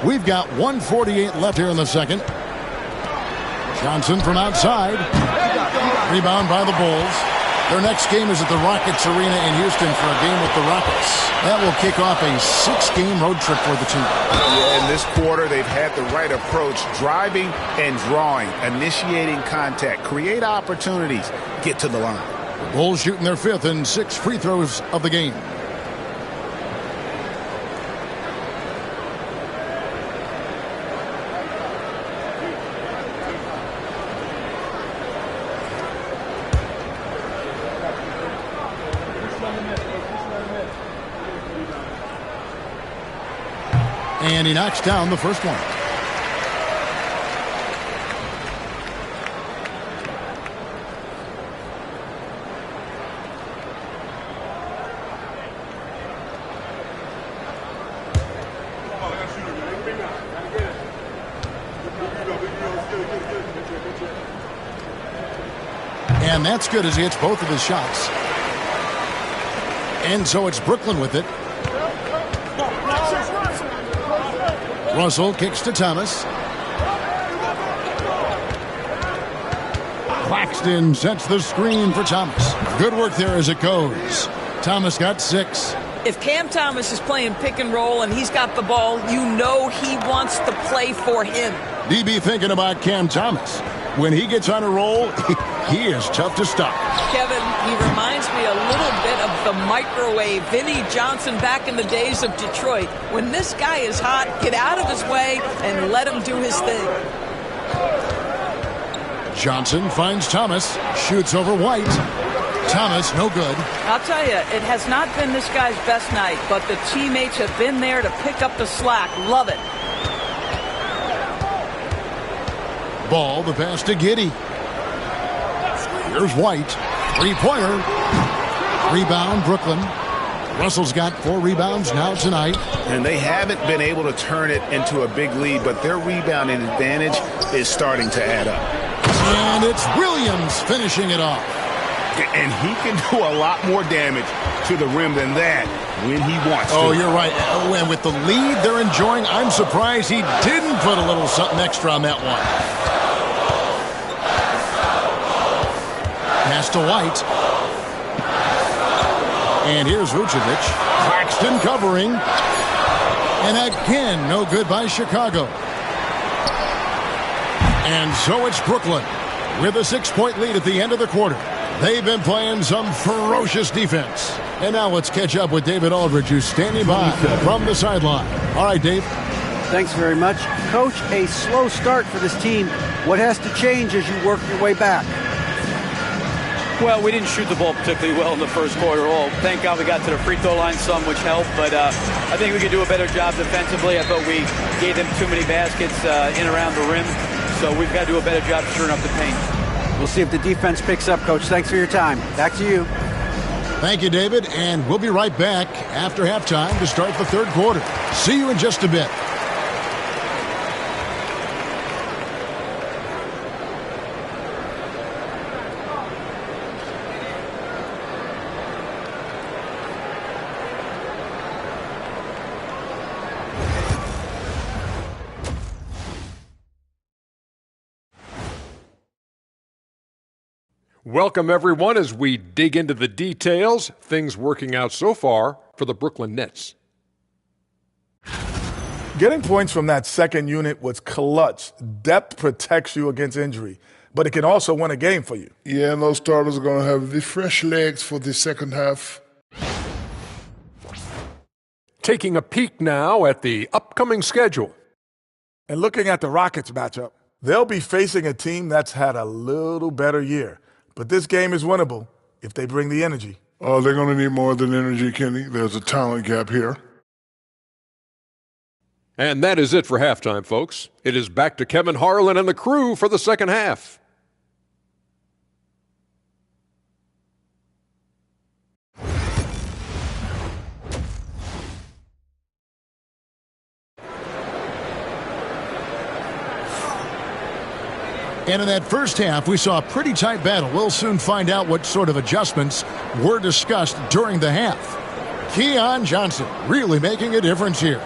We've got 1:48 left here in the second. Johnson from outside. Rebound by the Bulls. Their next game is at the Rockets Arena in Houston for a game with the Rockets. That will kick off a 6-game road trip for the team. Yeah, in this quarter, they've had the right approach, driving and drawing, initiating contact, create opportunities, get to the line. The Bulls shooting their 5th and 6 free throws of the game. And he knocks down the first one. And that's good as he hits both of his shots. And so it's Brooklyn with it. Russell kicks to Thomas. Claxton sets the screen for Thomas. Good work there as it goes. Thomas got 6. If Cam Thomas is playing pick and roll and he's got the ball, you know he wants to play for him. DB thinking about Cam Thomas. When he gets on a roll, he is tough to stop. Kevin, he reminds me a little bit of the microwave Vinnie Johnson back in the days of Detroit. When this guy is hot, get out of his way and let him do his thing. Johnson finds Thomas, shoots over White. Thomas, no good. I'll tell you, it has not been this guy's best night, but the teammates have been there to pick up the slack. Love it. Ball, the pass to Giddey. Here's White. 3-pointer. Rebound, Brooklyn. Russell's got 4 rebounds now tonight. And they haven't been able to turn it into a big lead, but their rebounding advantage is starting to add up. And it's Williams finishing it off. And he can do a lot more damage to the rim than that when he wants to. Oh, you're right. And with the lead they're enjoying, I'm surprised he didn't put a little something extra on that one. Pass to White. And here's Vucevic. Claxton covering. And again, no good by Chicago. And so it's Brooklyn with a 6-point lead at the end of the quarter. They've been playing some ferocious defense. And now let's catch up with David Aldridge, who's standing by from the sideline. All right, Dave. Thanks very much. Coach, a slow start for this team. What has to change as you work your way back? Well, we didn't shoot the ball particularly well in the first quarter at all. Thank God we got to the free throw line some, which helped. But I think we could do a better job defensively. I thought we gave them too many baskets in around the rim. So we've got to do a better job stirring up the paint. We'll see if the defense picks up, Coach. Thanks for your time. Back to you. Thank you, David. And we'll be right back after halftime to start the third quarter. See you in just a bit. Welcome, everyone, as we dig into the details. Things working out so far for the Brooklyn Nets. Getting points from that second unit was clutch. Depth protects you against injury, but it can also win a game for you. Yeah, and those starters are going to have the fresh legs for the second half. Taking a peek now at the upcoming schedule. And looking at the Rockets matchup, they'll be facing a team that's had a little better year. But this game is winnable if they bring the energy. Oh, they're going to need more than energy, Kenny. There's a talent gap here. And that is it for halftime, folks. It is back to Kevin Harlan and the crew for the second half. And in that first half, we saw a pretty tight battle. We'll soon find out what sort of adjustments were discussed during the half. Keon Johnson really making a difference here.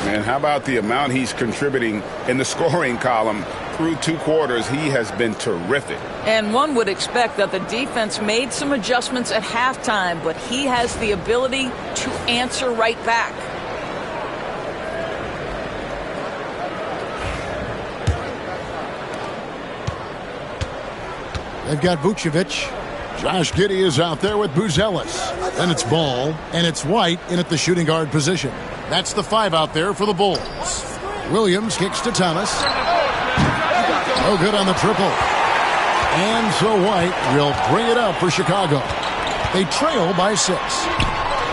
Man, how about the amount he's contributing in the scoring column through 2 quarters? He has been terrific. And one would expect that the defense made some adjustments at halftime, but he has the ability to answer right back. They've got Vucevic. Josh Giddey is out there with Buzelis. Then it's Ball, and it's White in at the shooting guard position. That's the 5 out there for the Bulls. Williams kicks to Thomas. No good on the triple. And so White will bring it up for Chicago. They trail by 6.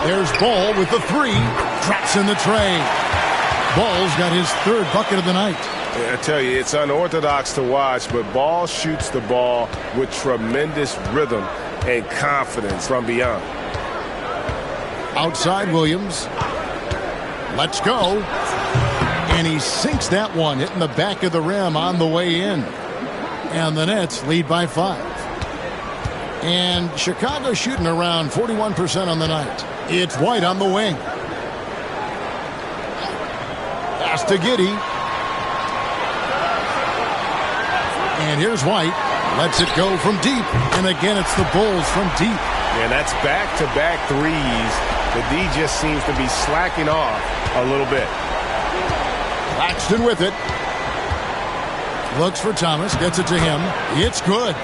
There's Ball with the 3. Traps in the tray. Ball's got his 3rd bucket of the night. I tell you, it's unorthodox to watch, but Ball shoots the ball with tremendous rhythm and confidence from beyond. Outside Williams. Let's go. And he sinks that one, hitting the back of the rim on the way in. And the Nets lead by 5. And Chicago shooting around 41% on the night. It's White on the wing. Pass to Giddey. And here's White. Lets it go from deep. And again, it's the Bulls from deep. Yeah, that's back-to-back threes. The D just seems to be slacking off a little bit. Claxton with it. Looks for Thomas. Gets it to him. It's good.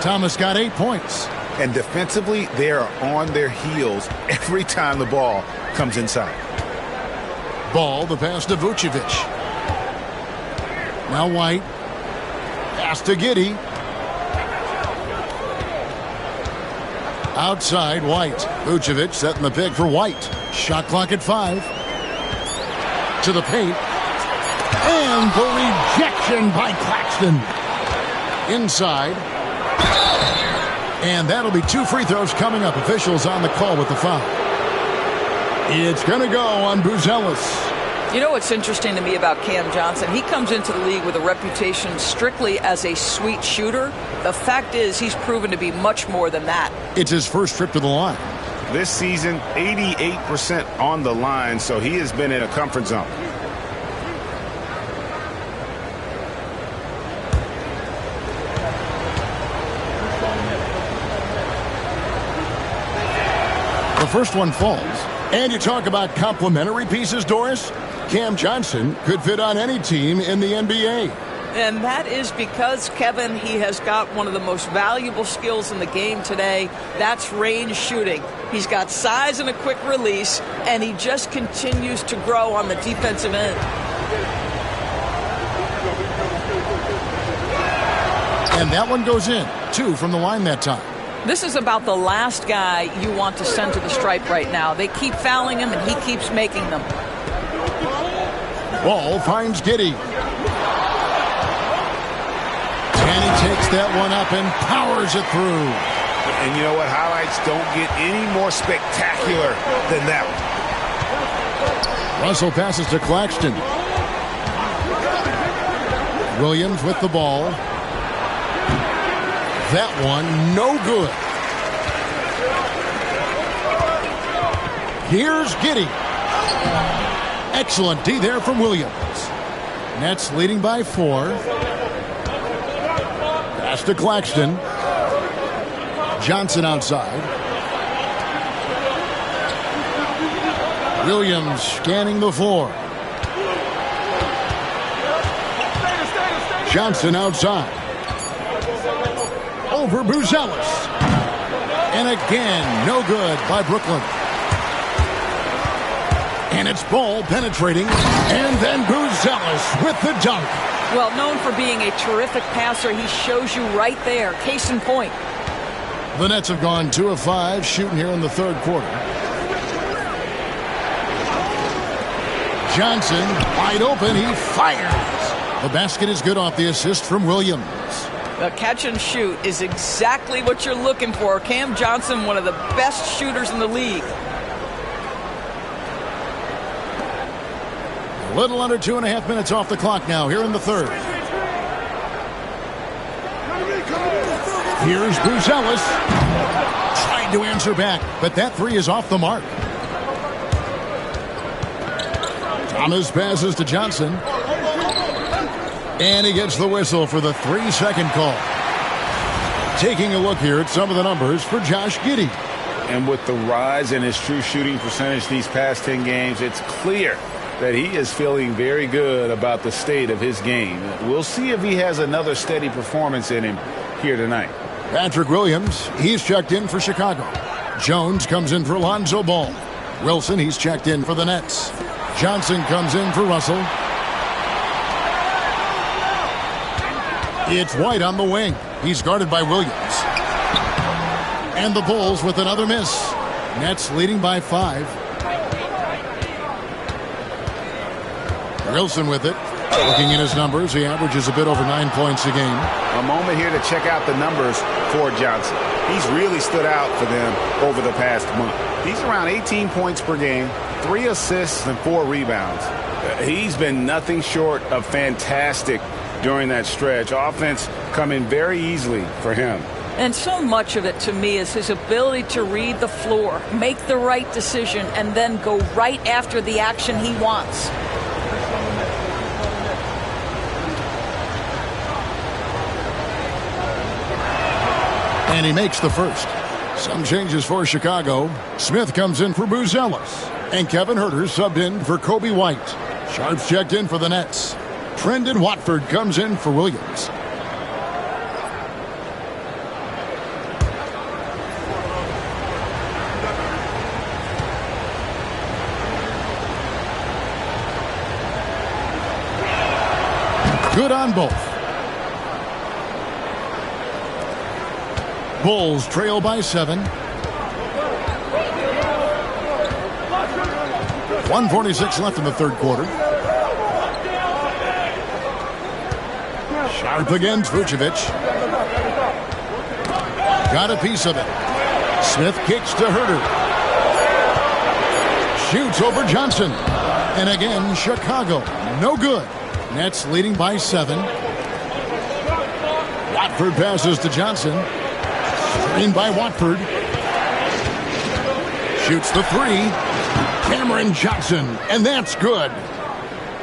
Thomas got 8 points. And defensively, they are on their heels every time the ball comes inside. Ball, the pass to Vucevic. Now White. Pass to Giddey. Outside, White. Vucevic setting the pick for White. Shot clock at 5. To the paint. And the rejection by Claxton. Inside. And that'll be 2 free throws coming up. Officials on the call with the foul. It's going to go on Buzelis. You know what's interesting to me about Cam Johnson? He comes into the league with a reputation strictly as a sweet shooter. The fact is he's proven to be much more than that. It's his first trip to the line. This season, 88% on the line, so he has been in a comfort zone. The first one falls. And you talk about complementary pieces, Doris. Cam Johnson could fit on any team in the NBA. And that is because, Kevin, he has got one of the most valuable skills in the game today. That's range shooting. He's got size and a quick release, and he just continues to grow on the defensive end. And that one goes in. 2 from the line that time. This is about the last guy you want to send to the stripe right now. They keep fouling him, and he keeps making them. Ball finds Giddey. And he takes that one up and powers it through. And you know what? Highlights don't get any more spectacular than that one. Russell passes to Claxton. Williams with the ball. That one, no good. Here's Giddey. Excellent D there from Williams. Nets leading by 4. Pass to Claxton. Johnson outside. Williams scanning the floor. Johnson outside. Over Buzelis. And again, no good by Brooklyn. And it's Ball penetrating. And then Buzelis with the dunk. Well, known for being a terrific passer, he shows you right there. Case in point. The Nets have gone 2 of 5 shooting here in the third quarter. Johnson, wide open, he fires. The basket is good off the assist from Williams. The catch and shoot is exactly what you're looking for. Cam Johnson, one of the best shooters in the league. A little under 2.5 minutes off the clock now here in the third. Here's Buzelis. Trying to answer back, but that three is off the mark. Thomas passes to Johnson. And he gets the whistle for the 3-second call. Taking a look here at some of the numbers for Josh Giddey. And with the rise in his true shooting percentage these past 10 games, it's clear that he is feeling very good about the state of his game. We'll see if he has another steady performance in him here tonight. Patrick Williams, he's checked in for Chicago. Jones comes in for Lonzo Ball. Wilson, he's checked in for the Nets. Johnson comes in for Russell. It's White on the wing. He's guarded by Williams. And the Bulls with another miss. Nets leading by 5. Wilson with it. Looking at his numbers, he averages a bit over 9 points a game. A moment here to check out the numbers for Johnson. He's really stood out for them over the past month. He's around 18 points per game, 3 assists and 4 rebounds. He's been nothing short of fantastic during that stretch. Offense coming very easily for him. And so much of it to me is his ability to read the floor, make the right decision, and then go right after the action he wants. And he makes the first. Some changes for Chicago. Smith comes in for Buzelis. And Kevin Huerter subbed in for Kobe White. Sharps checked in for the Nets. Trendon Watford comes in for Williams. Good on both. Bulls trail by 7. 1:46 left in the third quarter. Sharp against Vucevic. Got a piece of it. Smith kicks to Huerter. Shoots over Johnson. And again, Chicago. No good. Nets leading by 7. Watford passes to Johnson. Screened by Watford. Shoots the 3. Cameron Johnson. And that's good.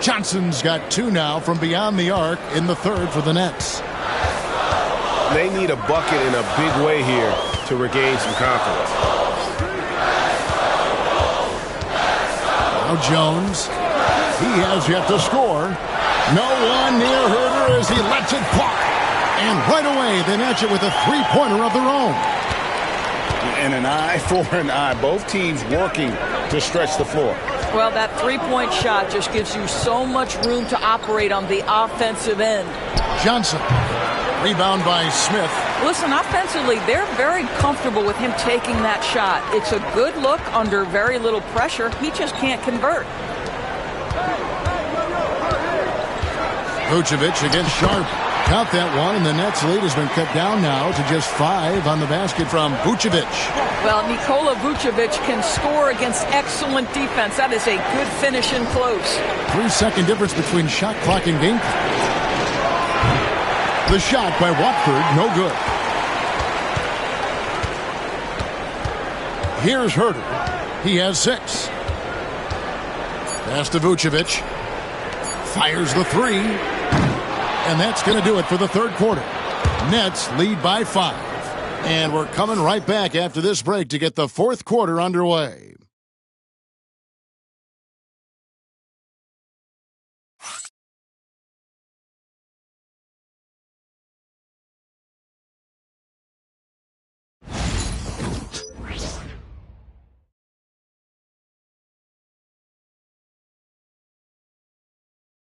Johnson's got 2 now from beyond the arc in the third for the Nets. They need a bucket in a big way here to regain some confidence. Now Jones. He has yet to score. No one near Huerter as he lets it fly. And right away they match it with a 3-pointer of their own. And an eye for an eye. Both teams working to stretch the floor. Well, that 3-point shot just gives you so much room to operate on the offensive end. Johnson. Rebound by Smith. Listen, offensively, they're very comfortable with him taking that shot. It's a good look under very little pressure. He just can't convert. Vucevic against Sharp. Count that one, and the Nets' lead has been cut down now to just 5 on the basket from Vucevic. Well, Nikola Vucevic can score against excellent defense. That is a good finish in close. 3-second difference between shot clock and game clock. The shot by Watford, no good. Here's Huerter. He has 6. Pass to Vucevic. Fires the 3. And that's going to do it for the third quarter. Nets lead by 5. And we're coming right back after this break to get the fourth quarter underway.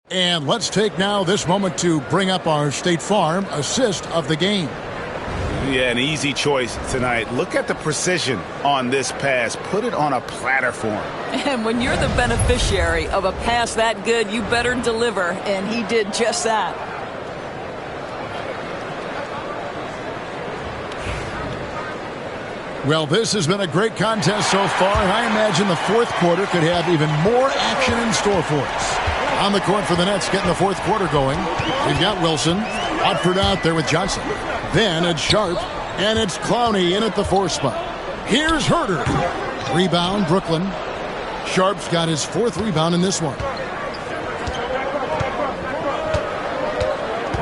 And let's take now this moment to bring up our State Farm assist of the game. Yeah, an easy choice tonight. Look at the precision on this pass. Put it on a platter for him. And when you're the beneficiary of a pass that good, you better deliver, and he did just that. Well, this has been a great contest so far, and I imagine the fourth quarter could have even more action in store for us. On the court for the Nets, getting the fourth quarter going. We've got Wilson, Watford out there with Johnson. Then it's Sharp, and it's Clowney in at the 4 spot. Here's Herter. Rebound, Brooklyn. Sharp's got his 4th rebound in this one.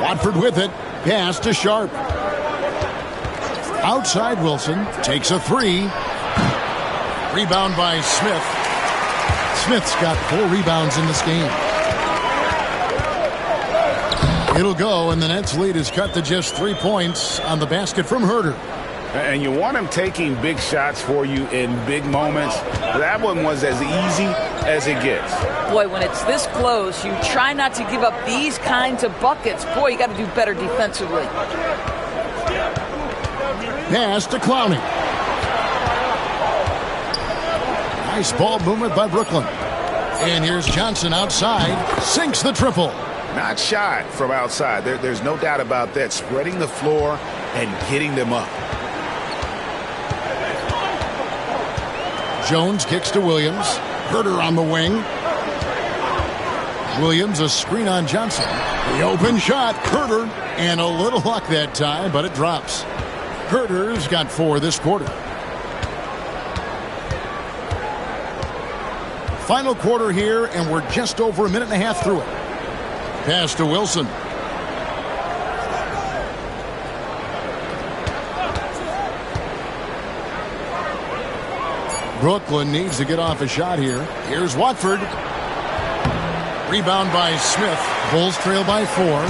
Watford with it. Pass to Sharp. Outside Wilson. Takes a 3. Rebound by Smith. Smith's got 4 rebounds in this game. It'll go, and the Nets' lead is cut to just 3 points on the basket from Herter. And you want him taking big shots for you in big moments. That one was as easy as it gets. Boy, when it's this close, you try not to give up these kinds of buckets. Boy, you got to do better defensively. Pass to Clowney. Nice ball movement by Brooklyn. And here's Johnson outside. Sinks the triple. Not shy from outside. There's no doubt about that. Spreading the floor and getting them up. Jones kicks to Williams. Herter on the wing. Williams a screen on Johnson. The open shot. Herter. And a little luck that time, but it drops. Herter's got 4 this quarter. Final quarter here, and we're just over a minute and a half through it. Pass to Wilson. Brooklyn needs to get off a shot here. Here's Watford. Rebound by Smith. Bulls trail by 4.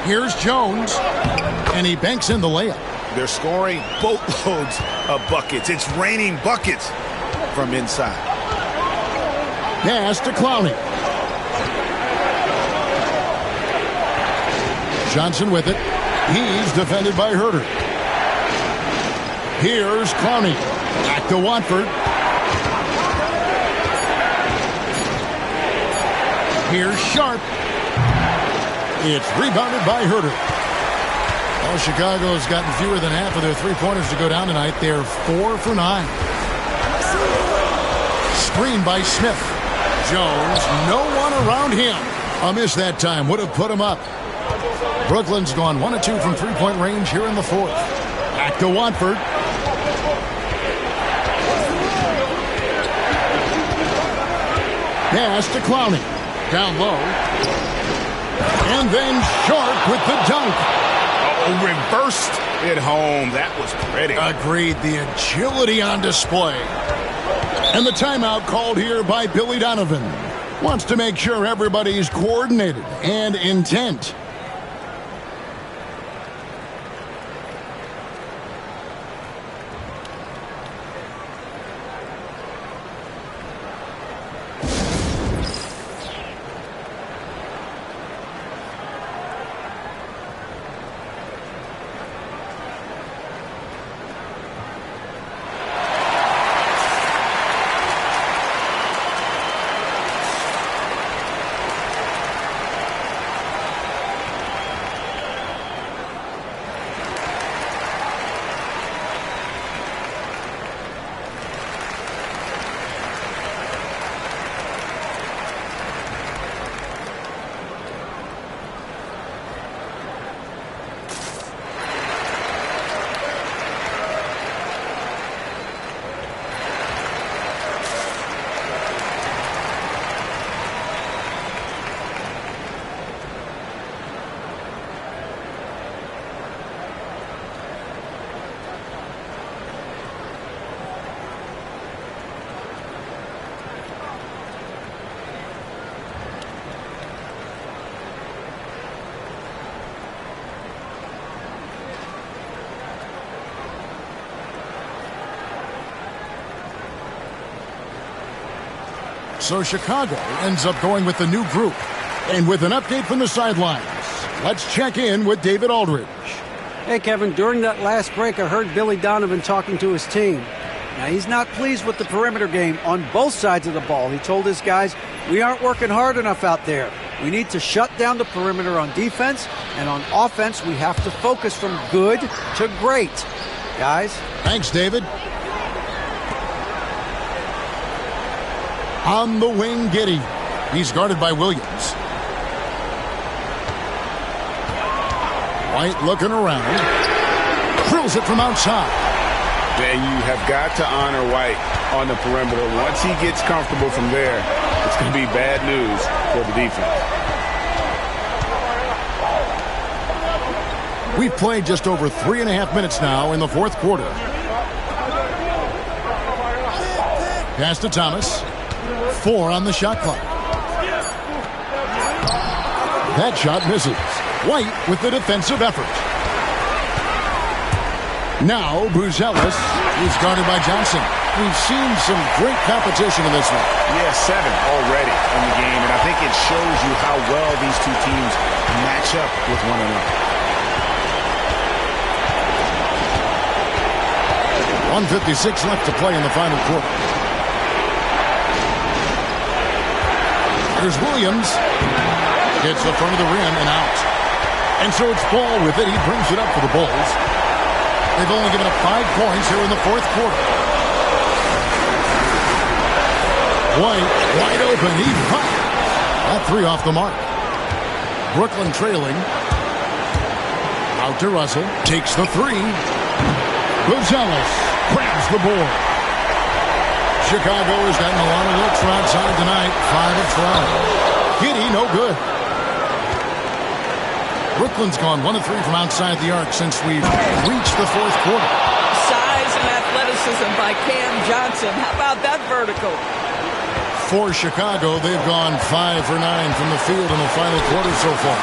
Here's Jones. And he banks in the layup. They're scoring boatloads of buckets. It's raining buckets from inside. Pass to Clowney. Johnson with it. He's defended by Herter. Here's Clowney. Back to Watford. Here's Sharp. It's rebounded by Herter. Well, Chicago's gotten fewer than half of their three-pointers to go down tonight. They're 4 for 9. Screen by Smith. Jones, no one around him. A miss that time would have put him up. Brooklyn's gone 1 of 2 from three-point range here in the 4th. Back to Watford. Pass to Clowney. Down low. And then Sharp with the dunk. Oh, reversed it home. That was pretty. Agreed. The agility on display. And the timeout called here by Billy Donovan. Wants to make sure everybody's coordinated and intent. So Chicago ends up going with the new group. And with an update from the sidelines, Let's check in with David Aldridge. Hey, Kevin, during that last break, I heard Billy Donovan talking to his team. Now, he's not pleased with the perimeter game on both sides of the ball. He told his guys, we aren't working hard enough out there. We need to shut down the perimeter on defense, and on offense, we have to focus from good to great. Guys? Thanks, David. On the wing, Giddey. He's guarded by Williams. White looking around. Drills it from outside. And you have got to honor White on the perimeter. Once he gets comfortable from there, it's going to be bad news for the defense. We've played just over 3.5 minutes now in the fourth quarter. Pass to Thomas. 4 on the shot clock. That shot misses. White with the defensive effort. Now Buzelis is guarded by Johnson. We've seen some great competition in this one. Yeah, 7 already in the game, and I think it shows you how well these two teams match up with one another. 1:56 left to play in the final quarter. Here's Williams. Hits the front of the rim and out. And so it's Ball with it. He brings it up for the Bulls. They've only given up 5 points here in the fourth quarter. White, wide open. He fired. That 3 off the mark. Brooklyn trailing. Out to Russell. Takes the 3. Buzelis grabs the board. Chicago has gotten a lot of looks from outside tonight. 5 of 12. Giddey, no good. Brooklyn's gone 1 of 3 from outside the arc since we've reached the fourth quarter. Size and athleticism by Cam Johnson. How about that vertical? For Chicago, they've gone 5 for 9 from the field in the final quarter so far.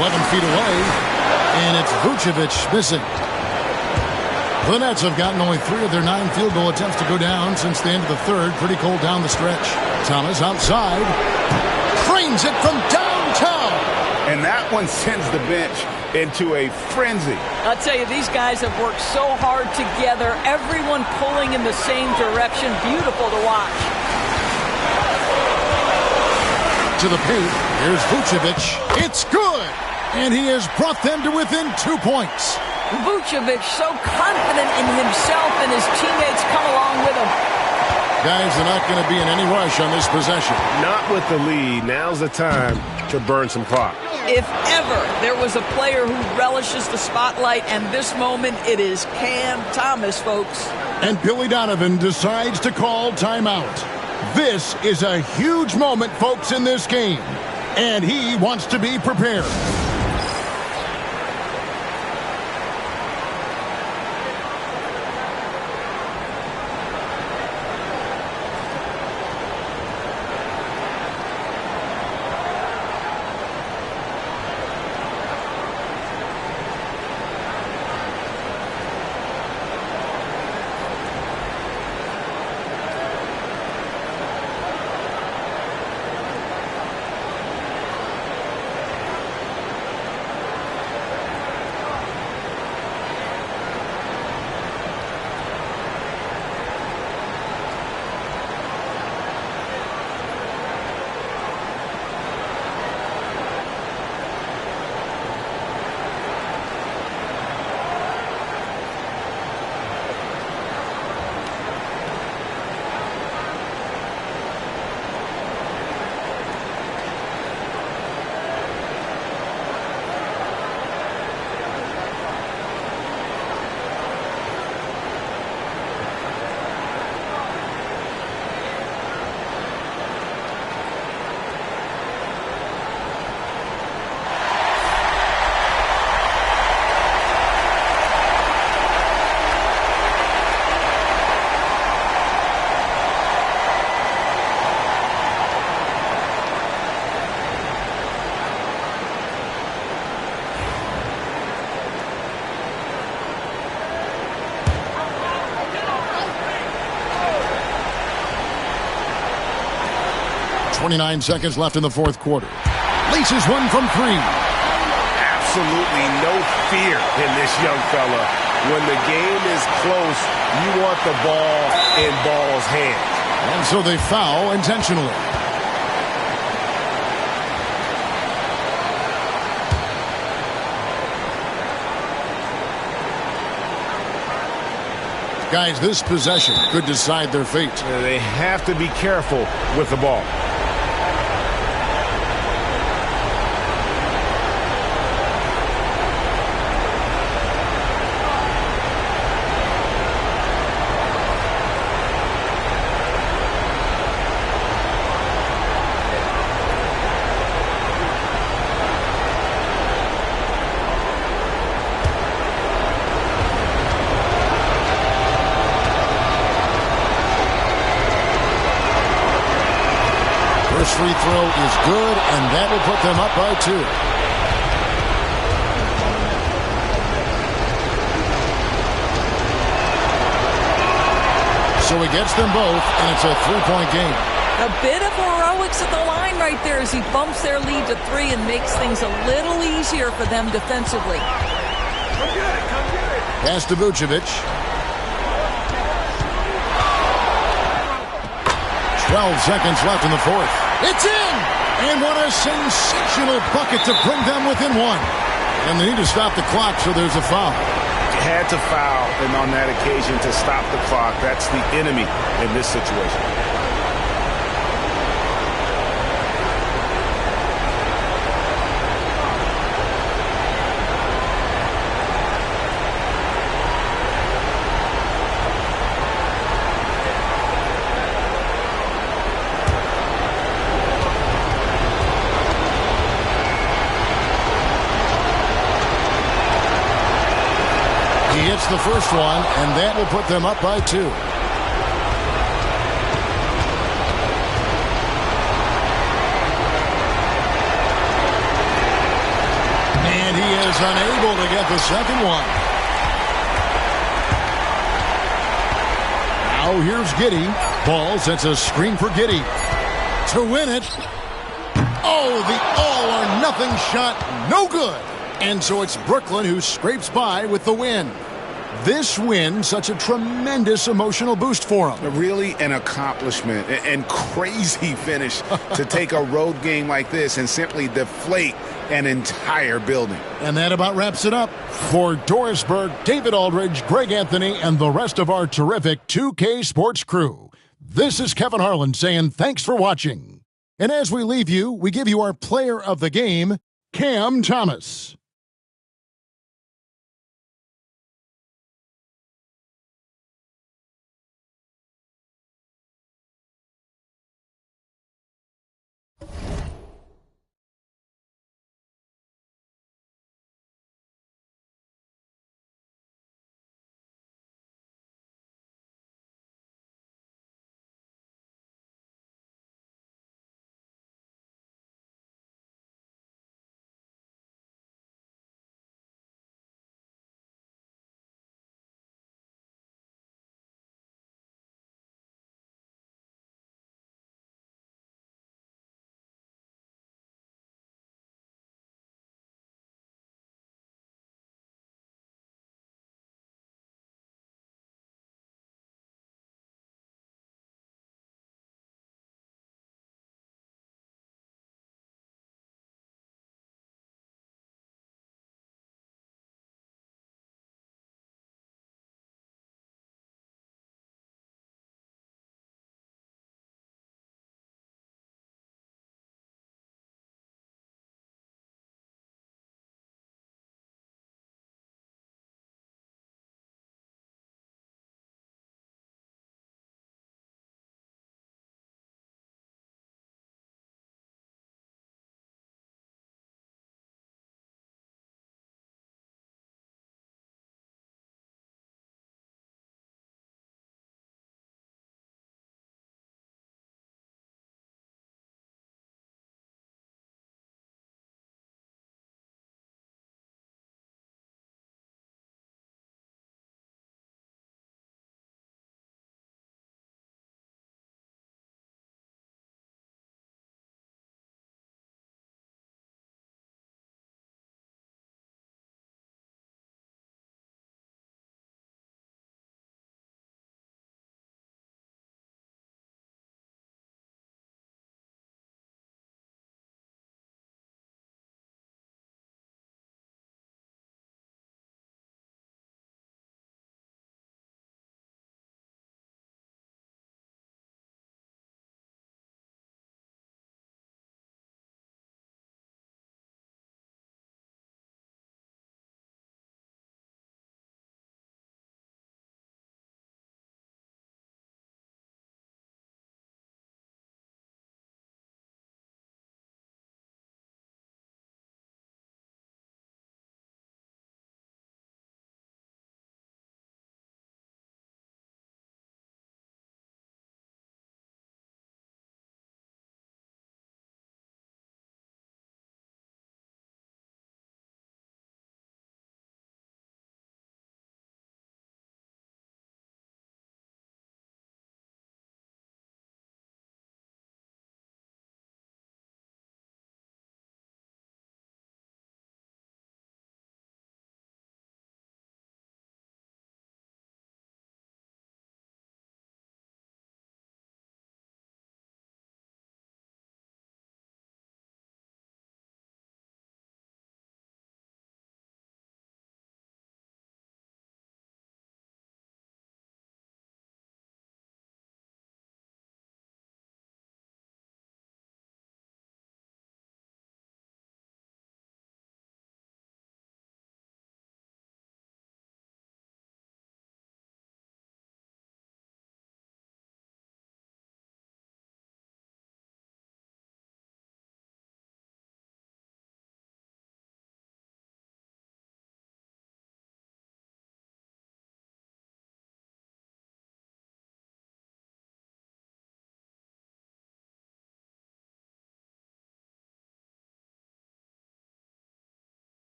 11 feet away, and it's Vucevic missing. The Nets have gotten only 3 of their 9 field goal attempts to go down since the end of the third. Pretty cold down the stretch. Thomas outside. Frames it from downtown. And that one sends the bench into a frenzy. I'll tell you, these guys have worked so hard together. Everyone pulling in the same direction. Beautiful to watch. To the paint. Here's Vucevic. It's good. And he has brought them to within 2 points. Vucevic so confident in himself, and his teammates come along with him. Guys, they're not going to be in any rush on this possession. Not with the lead. Now's the time to burn some clock. If ever there was a player who relishes the spotlight, and this moment, it is Cam Thomas, folks. And Billy Donovan decides to call timeout. This is a huge moment, folks, in this game. And he wants to be prepared. .29 seconds left in the fourth quarter. places one from three. Absolutely no fear in this young fella. When the game is close, you want the ball in Ball's hands. And so they foul intentionally. Guys, this possession could decide their fate. They have to be careful with the ball. First free throw is good, and that will put them up by 2. So he gets them both, and it's a 3-point game. A bit of heroics at the line right there as he bumps their lead to 3 and makes things a little easier for them defensively. Pass to Vucevic. 12 seconds left in the fourth. It's in! And what a sensational bucket to bring them within 1. And they need to stop the clock, so there's a foul. Had to foul, and on that occasion to stop the clock. That's the enemy in this situation. The first one, and that will put them up by 2. And he is unable to get the second one. Now here's Giddey. Ball sets a screen for Giddey to win it. Oh, the all-or-nothing shot, no good. And so it's Brooklyn who scrapes by with the win. This win, such a tremendous emotional boost for them. Really an accomplishment and crazy finish to take a road game like this and simply deflate an entire building. And that about wraps it up. For Doris Burke, David Aldridge, Greg Anthony, and the rest of our terrific 2K Sports crew, this is Kevin Harlan saying thanks for watching. And as we leave you, we give you our player of the game, Cam Thomas.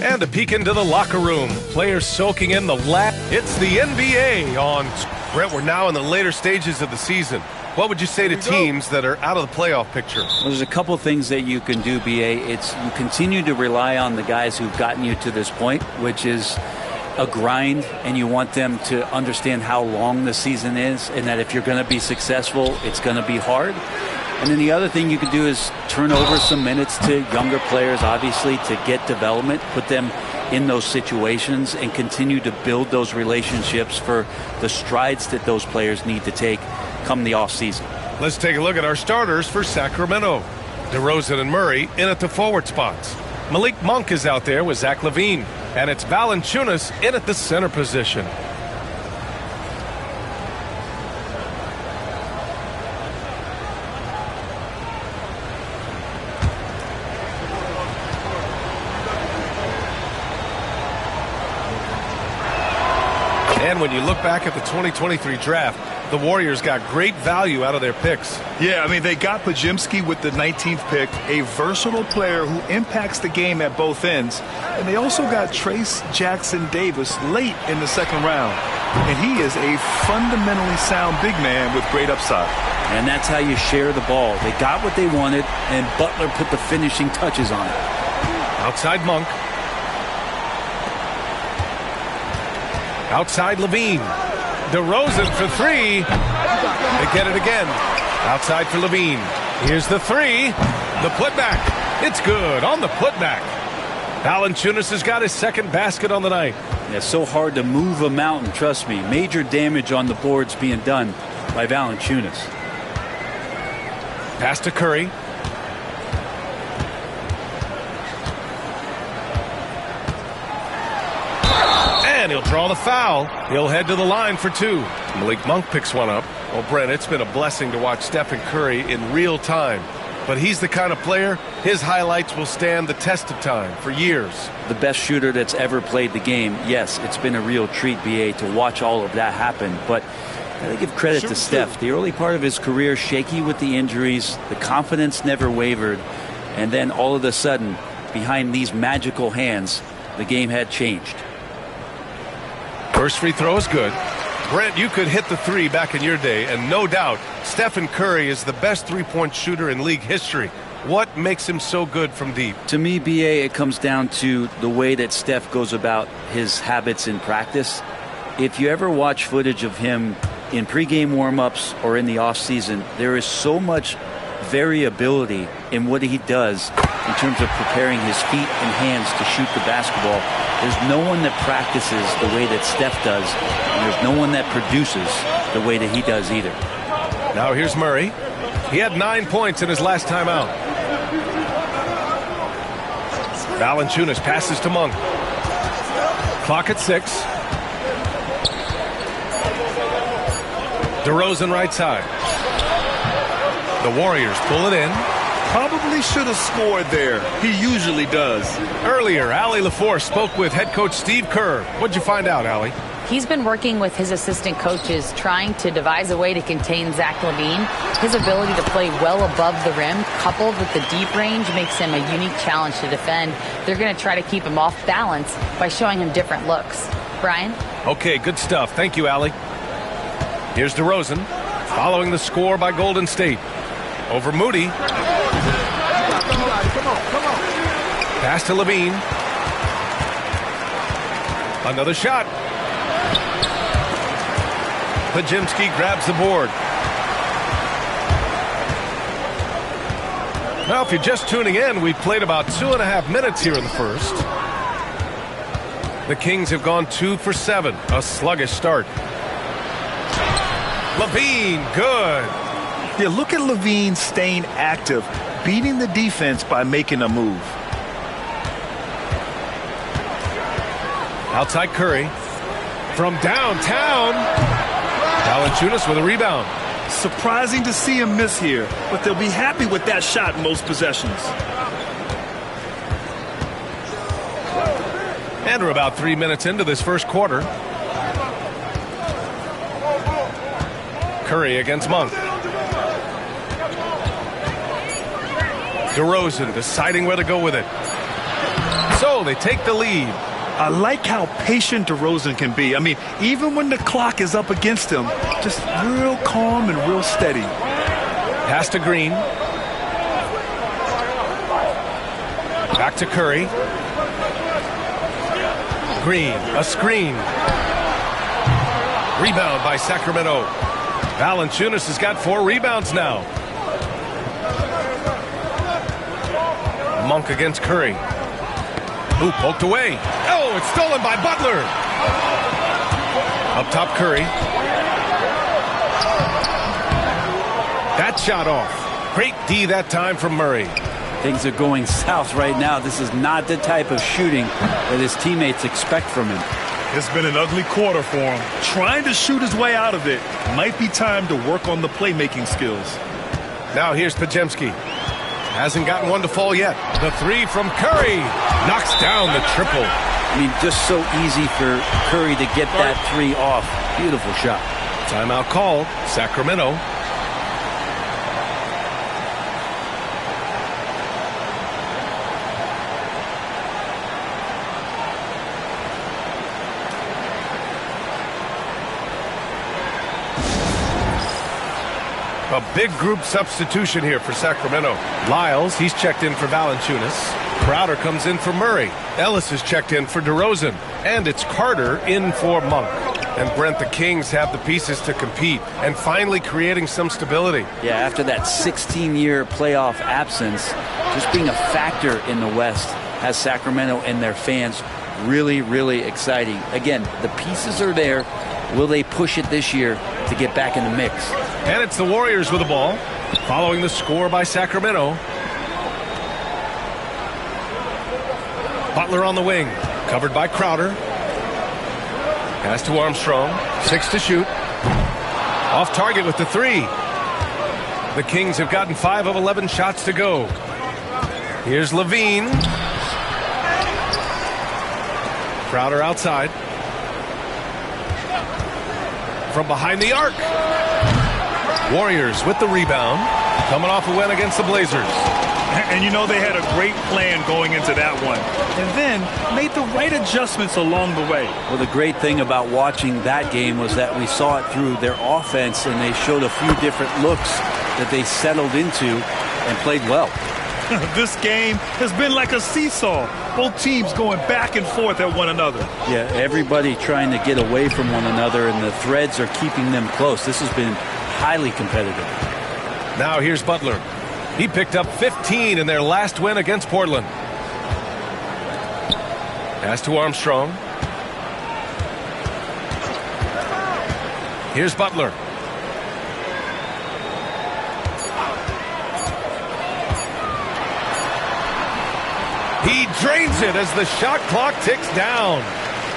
And a peek into the locker room. Players soaking in the It's the NBA on. Brent, we're now in the later stages of the season. What would you say to teams that are out of the playoff picture? Well, there's a couple things that you can do, BA. It's you continue to rely on the guys who've gotten you to this point, which is a grind, and you want them to understand how long the season is, and that if you're going to be successful, it's going to be hard. And then the other thing you can do is turn over some minutes to younger players, obviously, to get development, put them in those situations, and continue to build those relationships for the strides that those players need to take come the offseason. Let's take a look at our starters for Sacramento. DeRozan and Murray in at the forward spots. Malik Monk is out there with Zach LaVine. And it's Valanciunas in at the center position. And when you look back at the 2023 draft, the Warriors got great value out of their picks. Yeah, I mean, they got Podziemski with the 19th pick, a versatile player who impacts the game at both ends. And they also got Trace Jackson-Davis late in the second round. And he is a fundamentally sound big man with great upside. And that's how you share the ball. They got what they wanted, and Butler put the finishing touches on it. Outside Monk. Outside LaVine. DeRozan for three. They get it again. Outside for LaVine. Here's the three. The putback. It's good on the putback. Valanciunas has got his second basket on the night. Yeah, it's so hard to move a mountain, trust me. Major damage on the boards being done by Valanciunas. Pass to Curry. And he'll draw the foul. He'll head to the line for two. Malik Monk picks one up. Well, Brent, it's been a blessing to watch Stephen Curry in real time. But he's the kind of player, his highlights will stand the test of time for years. The best shooter that's ever played the game. Yes, it's been a real treat, BA, to watch all of that happen. But I gotta give credit to Steph. The early part of his career, shaky with the injuries. The confidence never wavered. And then all of a sudden, behind these magical hands, the game had changed. First free throw is good. Brent, you could hit the three back in your day, and no doubt, Stephen Curry is the best three-point shooter in league history. What makes him so good from deep? To me, BA, it comes down to the way that Steph goes about his habits in practice. If you ever watch footage of him in pregame warm-ups or in the offseason, there is so much variability in what he does in terms of preparing his feet and hands to shoot the basketball. There's no one that practices the way that Steph does, and there's no one that produces the way that he does either. Now here's Murray. He had 9 points in his last time out. Valanciunas passes to Monk. Clock at 6. DeRozan right side. The Warriors pull it in. Probably should have scored there. He usually does. Earlier, Allie LaForce spoke with head coach Steve Kerr. What'd you find out, Allie? He's been working with his assistant coaches, trying to devise a way to contain Zach LaVine. His ability to play well above the rim, coupled with the deep range, makes him a unique challenge to defend. They're going to try to keep him off balance by showing him different looks. Brian? Okay, good stuff. Thank you, Allie. Here's DeRozan, following the score by Golden State. Over Moody. Pass to LaVine. Another shot. Podziemski grabs the board. Now, if you're just tuning in, we've played about 2.5 minutes here in the first. The Kings have gone 2 for 7. A sluggish start. LaVine, good. Yeah, look at LaVine staying active, beating the defense by making a move. Outside Curry. From downtown. Valanciunas with a rebound. Surprising to see him miss here, but they'll be happy with that shot in most possessions. And we're about 3 minutes into this first quarter. Curry against Monk. DeRozan deciding where to go with it. So they take the lead. I like how patient DeRozan can be. I mean, even when the clock is up against him, just real calm and real steady. Pass to Green. Back to Curry. Green, a screen. Rebound by Sacramento. Valanciunas has got 4 rebounds now. Monk against Curry. Ooh, poked away. Oh, it's stolen by Butler. Up top, Curry. That shot off. Great D that time from Murray. Things are going south right now. This is not the type of shooting that his teammates expect from him. It's been an ugly quarter for him. Trying to shoot his way out of it. Might be time to work on the playmaking skills. Now here's Podziemski. Hasn't gotten one to fall yet. The 3 from Curry. Knocks down the triple. I mean, just so easy for Curry to get that 3 off. Beautiful shot. Timeout called. Sacramento. A big group substitution here for Sacramento. Lyles, he's checked in for Valanciunas. Crowder comes in for Murray. Ellis is checked in for DeRozan. And it's Carter in for Monk. And Brent, the Kings have the pieces to compete and finally creating some stability. Yeah, after that 16-year playoff absence, just being a factor in the West has Sacramento and their fans really, really exciting. Again, the pieces are there. Will they push it this year to get back in the mix? And it's the Warriors with the ball, following the score by Sacramento. Butler on the wing, covered by Crowder. Pass to Armstrong, 6 to shoot. Off target with the 3. The Kings have gotten 5 of 11 shots to go. Here's Levine. Crowder outside. From behind the arc. Warriors with the rebound, coming off a win against the Blazers. And you know they had a great plan going into that one. And then made the right adjustments along the way. Well, the great thing about watching that game was that we saw it through their offense, and they showed a few different looks that they settled into and played well. This game has been like a seesaw. Both teams going back and forth at one another. Yeah, everybody trying to get away from one another, and the threads are keeping them close. This has been highly competitive. Now here's Butler. He picked up 15 in their last win against Portland. Pass to Armstrong. Here's Butler. He drains it as the shot clock ticks down.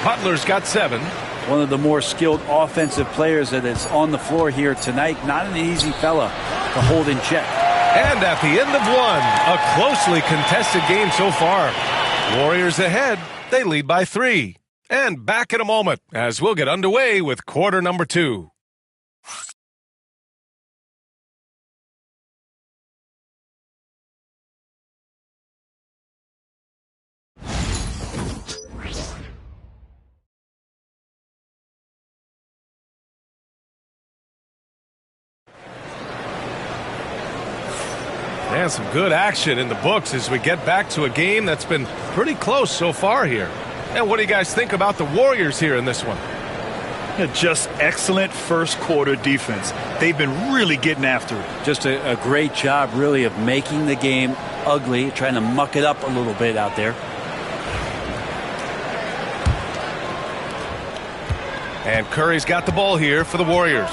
Butler's got 7. One of the more skilled offensive players that is on the floor here tonight. Not an easy fella to hold in check. And at the end of one, a closely contested game so far. Warriors ahead. They lead by 3. And back in a moment as we'll get underway with quarter number 2. And some good action in the books as we get back to a game that's been pretty close so far here. And what do you guys think about the Warriors here in this one? Yeah, just excellent first quarter defense. They've been really getting after it. Just a great job, really, of making the game ugly, trying to muck it up a little bit out there. And Curry's got the ball here for the Warriors.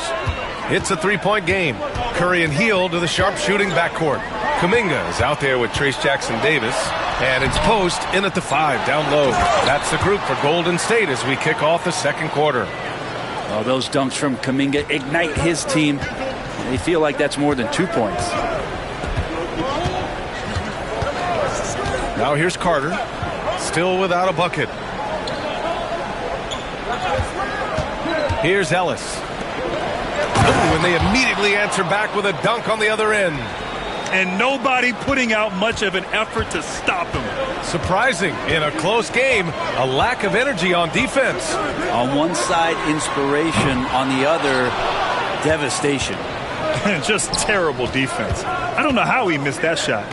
It's a 3-point game. Curry and Hield to the sharp-shooting backcourt. Kuminga is out there with Trace Jackson-Davis. And it's Post in at the 5, down low. That's the group for Golden State as we kick off the second quarter. Oh, those dunks from Kuminga ignite his team. They feel like that's more than 2 points. Now here's Carter. Still without a bucket. Here's Ellis. Ooh, and they immediately answer back with a dunk on the other end. and nobody putting out much of an effort to stop him. Surprising, in a close game, a lack of energy on defense. On one side, inspiration. On the other, devastation. Just terrible defense. I don't know how he missed that shot.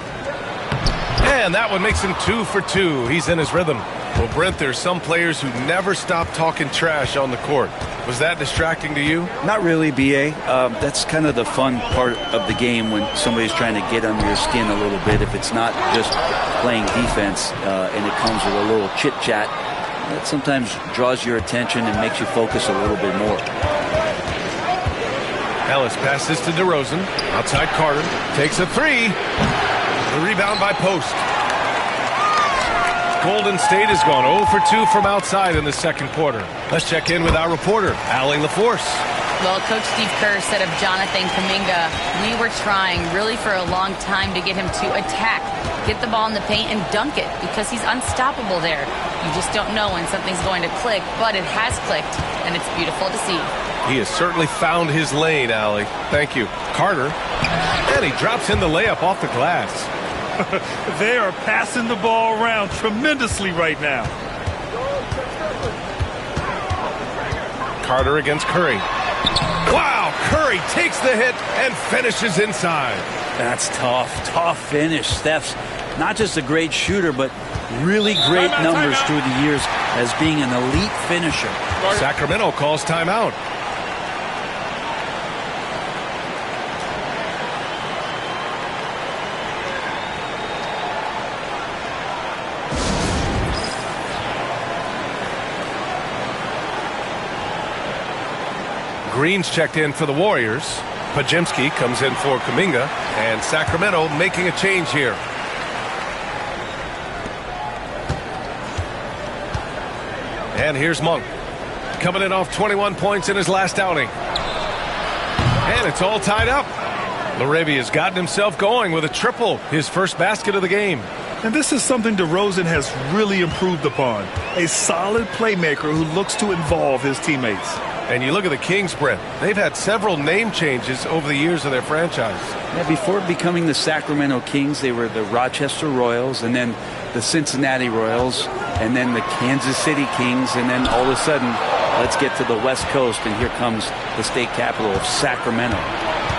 And that one makes him 2 for 2. He's in his rhythm. Well, Brent, there's some players who never stop talking trash on the court. Was that distracting to you? Not really, B.A. That's kind of the fun part of the game when somebody's trying to get under your skin a little bit. If it's not just playing defense and it comes with a little chit-chat, that sometimes draws your attention and makes you focus a little bit more. Ellis passes to DeRozan. Outside Carter. Takes a three. The rebound by Post. Golden State has gone 0 for 2 from outside in the second quarter. Let's check in with our reporter, Allie LaForce. Well, Coach Steve Kerr said of Jonathan Kuminga, we were trying really for a long time to get him to attack, get the ball in the paint and dunk it because he's unstoppable there. You just don't know when something's going to click, but it has clicked, and it's beautiful to see. He has certainly found his lane, Allie. Thank you. Carter. And he drops in the layup off the glass. They are passing the ball around tremendously right now. Carter against Curry. Wow, Curry takes the hit and finishes inside. That's tough. Tough finish. Steph's not just a great shooter, but really great numbers through the years as being an elite finisher. Sacramento calls timeout. Green's checked in for the Warriors. Pajemski comes in for Kuminga. And Sacramento making a change here. And here's Monk. Coming in off 21 points in his last outing. And it's all tied up. Larabia's gotten himself going with a triple. His first basket of the game. And this is something DeRozan has really improved upon. A solid playmaker who looks to involve his teammates. And you look at the Kings, Brent. They've had several name changes over the years of their franchise. Yeah, before becoming the Sacramento Kings, they were the Rochester Royals, and then the Cincinnati Royals, and then the Kansas City Kings, and then all of a sudden, let's get to the West Coast, and here comes the state capital of Sacramento.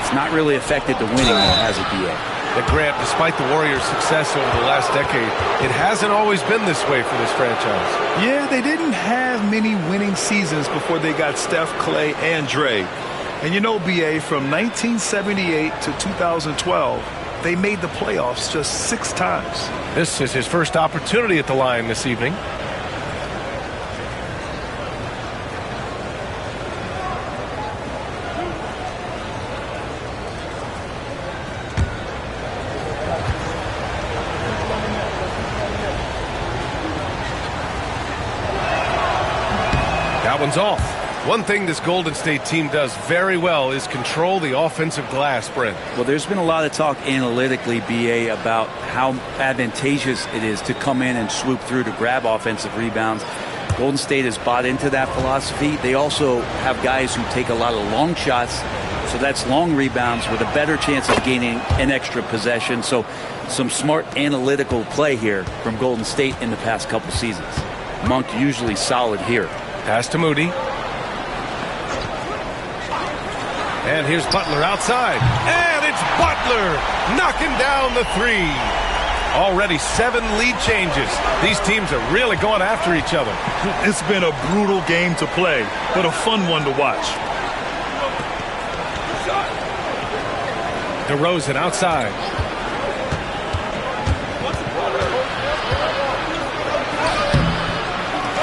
It's not really affected the winning, has it, B.A.? But Grant, despite the Warriors' success over the last decade, it hasn't always been this way for this franchise. Yeah, they didn't have many winning seasons before they got Steph, Clay, and Dre. And you know, B.A., from 1978 to 2012, they made the playoffs just 6 times. This is his first opportunity at the line this evening. That one's off. One thing this Golden State team does very well is control the offensive glass, Brent. Well, there's been a lot of talk analytically, B.A., about how advantageous it is to come in and swoop through to grab offensive rebounds. Golden State has bought into that philosophy. They also have guys who take a lot of long shots, so that's long rebounds with a better chance of gaining an extra possession. So some smart analytical play here from Golden State in the past couple seasons. Monk usually solid here. Pass to Moody. And here's Butler outside. And it's Butler knocking down the three. Already 7 lead changes. These teams are really going after each other. It's been a brutal game to play, but a fun one to watch. DeRozan outside.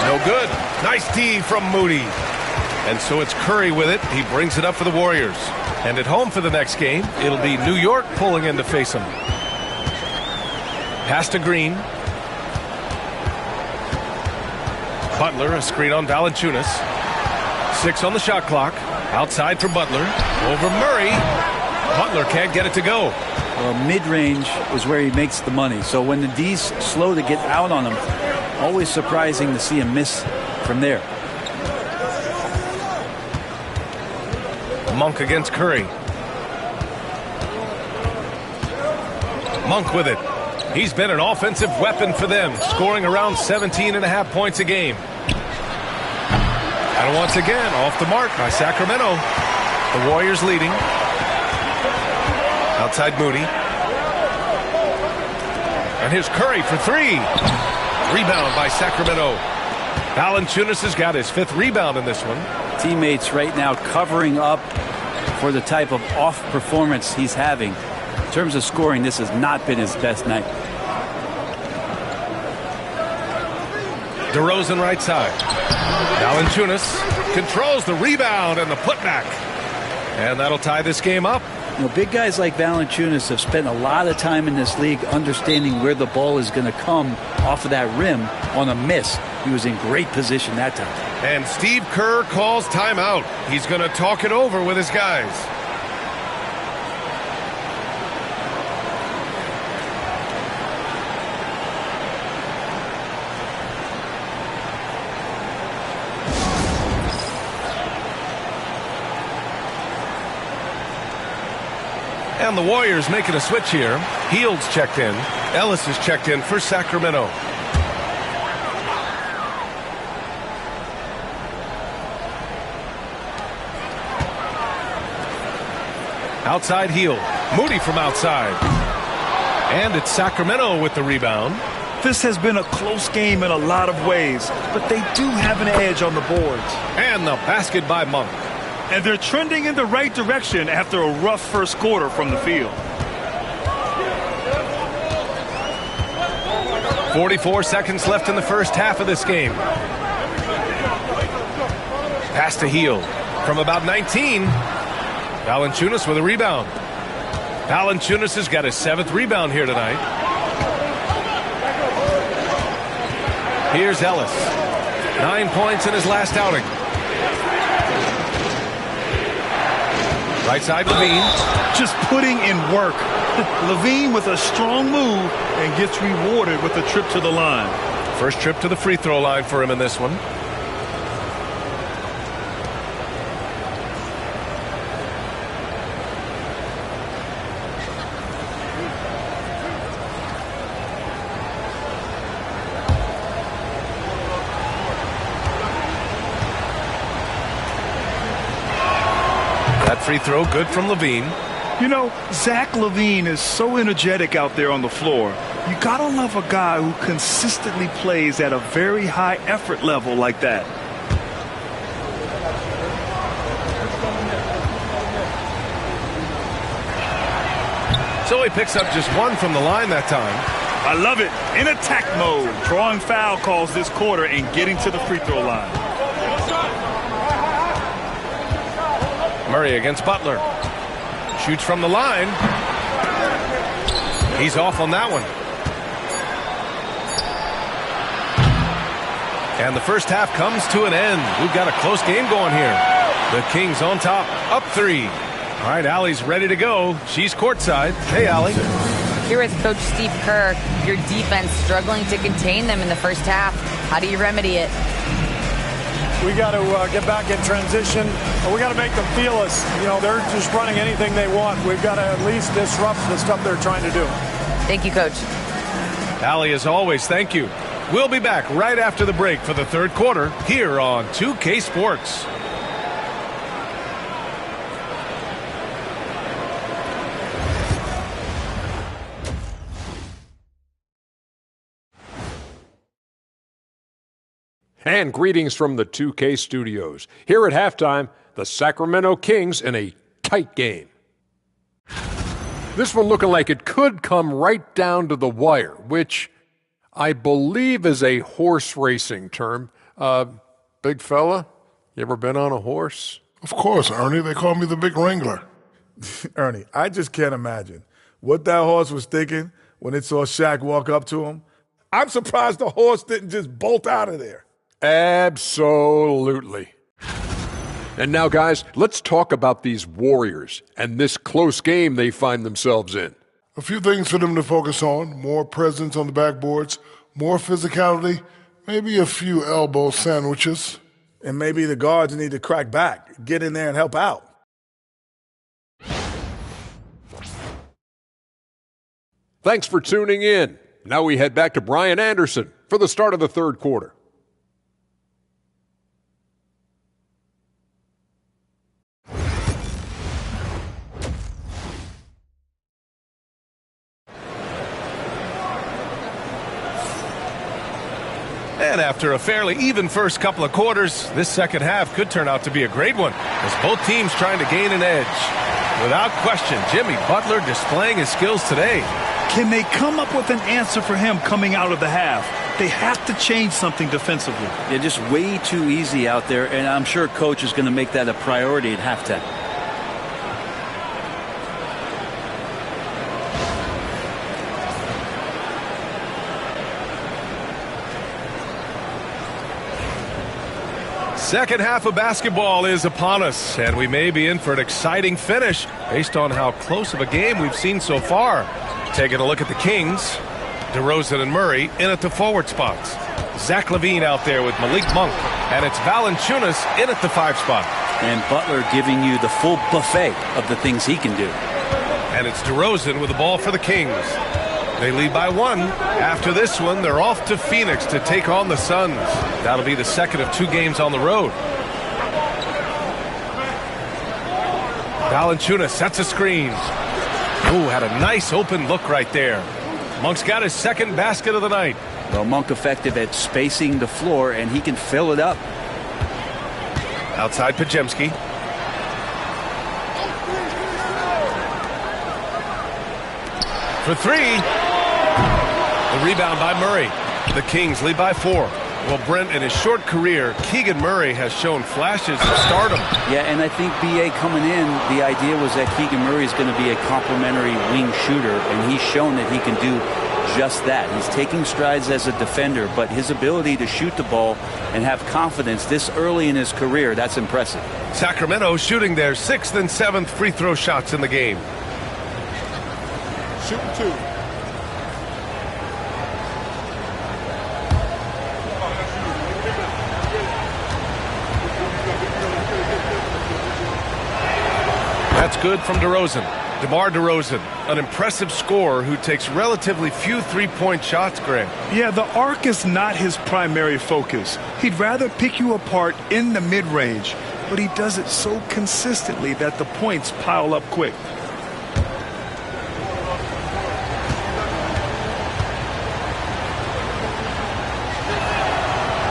No good. Nice D from Moody. And so it's Curry with it. He brings it up for the Warriors. And at home for the next game, it'll be New York pulling in to face them. Pass to Green. Butler, a screen on Valanciunas. 6 on the shot clock. Outside for Butler. Over Murray. Butler can't get it to go. Well, mid-range is where he makes the money. So when the D's slow to get out on him, always surprising to see him miss from there. Monk against Curry. Monk with it. He's been an offensive weapon for them, scoring around 17.5 points a game. And once again, off the mark by Sacramento. The Warriors leading. Outside Moody. And here's Curry for three. Rebound by Sacramento. Valanciunas has got his 5th rebound in this one. Teammates right now covering up for the type of off performance he's having. In terms of scoring, this has not been his best night. DeRozan right side. Valanciunas controls the rebound and the putback. And that'll tie this game up. You know, big guys like Valanciunas have spent a lot of time in this league understanding where the ball is going to come off of that rim on a miss. He was in great position that time. And Steve Kerr calls timeout. He's going to talk it over with his guys. And the Warriors making a switch here. Hield's checked in. Ellis is checked in for Sacramento. Outside Hield. Moody from outside. And it's Sacramento with the rebound. This has been a close game in a lot of ways, but they do have an edge on the boards. And the basket by Monk. And they're trending in the right direction after a rough first quarter from the field. 44 seconds left in the first half of this game. Pass to Hield from about 19. Valanciunas with a rebound. Valanciunas has got his 7th rebound here tonight. Here's Ellis. 9 points in his last outing. Right side, Levine. Just putting in work. Levine with a strong move and gets rewarded with a trip to the line. First trip to the free throw line for him in this one. That free throw good from Levine. You know, Zach LaVine is so energetic out there on the floor. You gotta love a guy who consistently plays at a very high effort level like that. So he picks up just 1 from the line that time. I love it. In attack mode. Drawing foul calls this quarter and getting to the free throw line. Murray against Butler. Shoots from the line. He's off on that one. And the first half comes to an end. We've got a close game going here. The Kings on top, up 3. All right, Allie's ready to go. She's courtside. Hey, Allie. Here with Coach Steve Kerr, your defense struggling to contain them in the first half. How do you remedy it? We got to get back in transition. We got to make them feel us. You know, they're just running anything they want. We've got to at least disrupt the stuff they're trying to do. Thank you, Coach. Allie, as always, thank you. We'll be back right after the break for the third quarter here on 2K Sports. And greetings from the 2K studios. Here at halftime, the Sacramento Kings in a tight game. This one looking like it could come right down to the wire, which I believe is a horse racing term. Big fella, you ever been on a horse? Of course, Ernie. They call me the Big Wrangler. Ernie, I just can't imagine what that horse was thinking when it saw Shaq walk up to him. I'm surprised the horse didn't just bolt out of there. Absolutely. And now, guys, let's talk about these Warriors and this close game they find themselves in. A few things for them to focus on. More presence on the backboards, more physicality, maybe a few elbow sandwiches. And maybe the guards need to crack back, get in there and help out. Thanks for tuning in. Now we head back to Brian Anderson for the start of the third quarter. And after a fairly even first couple of quarters, this second half could turn out to be a great one, as both teams trying to gain an edge. Without question, Jimmy Butler displaying his skills today. Can they come up with an answer for him coming out of the half? They have to change something defensively. They're just way too easy out there, and I'm sure coach is going to make that a priority at halftime. Second half of basketball is upon us, and we may be in for an exciting finish based on how close of a game we've seen so far. Taking a look at the Kings, DeRozan and Murray in at the forward spots. Zach LaVine out there with Malik Monk, and it's Valanciunas in at the 5 spot. And Butler giving you the full buffet of the things he can do. And it's DeRozan with the ball for the Kings. They lead by 1. After this one, they're off to Phoenix to take on the Suns. That'll be the second of 2 games on the road. Valanciunas sets a screen. Ooh, had a nice open look right there. Monk's got his second basket of the night. Well, Monk effective at spacing the floor, and he can fill it up. Outside Pajemski. For 3. The rebound by Murray. The Kings lead by 4. Well, Brent, in his short career, Keegan Murray has shown flashes of stardom. Yeah, and I think B.A. coming in, the idea was that Keegan Murray is going to be a complimentary wing shooter, and he's shown that he can do just that. He's taking strides as a defender, but his ability to shoot the ball and have confidence this early in his career, that's impressive. Sacramento shooting their 6th and 7th free throw shots in the game. Shooting 2. That's good from DeRozan. DeMar DeRozan, an impressive scorer who takes relatively few three-point shots, Greg. Yeah, the arc is not his primary focus. He'd rather pick you apart in the mid-range, but he does it so consistently that the points pile up quick.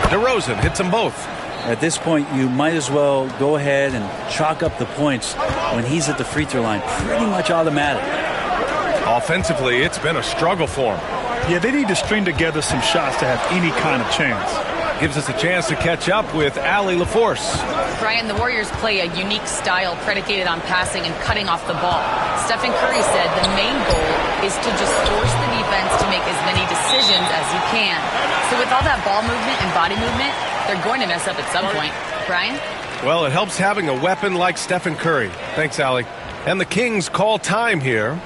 DeRozan hits them both. At this point, you might as well go ahead and chalk up the points when he's at the free throw line. Pretty much automatic. Offensively, it's been a struggle for him. Yeah, they need to string together some shots to have any kind of chance. Gives us a chance to catch up with Allie LaForce. Brian, the Warriors play a unique style predicated on passing and cutting off the ball. Stephen Curry said the main goal is to just force the defense to make as many decisions as you can. So with all that ball movement and body movement, they're going to mess up at some point. Brian? Well, it helps having a weapon like Stephen Curry. Thanks, Allie. And the Kings call time here.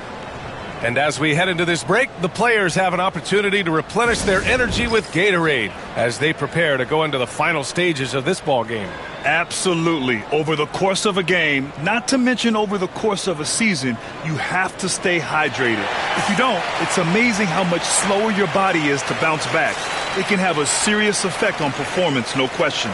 And as we head into this break, the players have an opportunity to replenish their energy with Gatorade as they prepare to go into the final stages of this ball game. Absolutely. Over the course of a game, not to mention over the course of a season, you have to stay hydrated. If you don't, it's amazing how much slower your body is to bounce back. It can have a serious effect on performance, no question.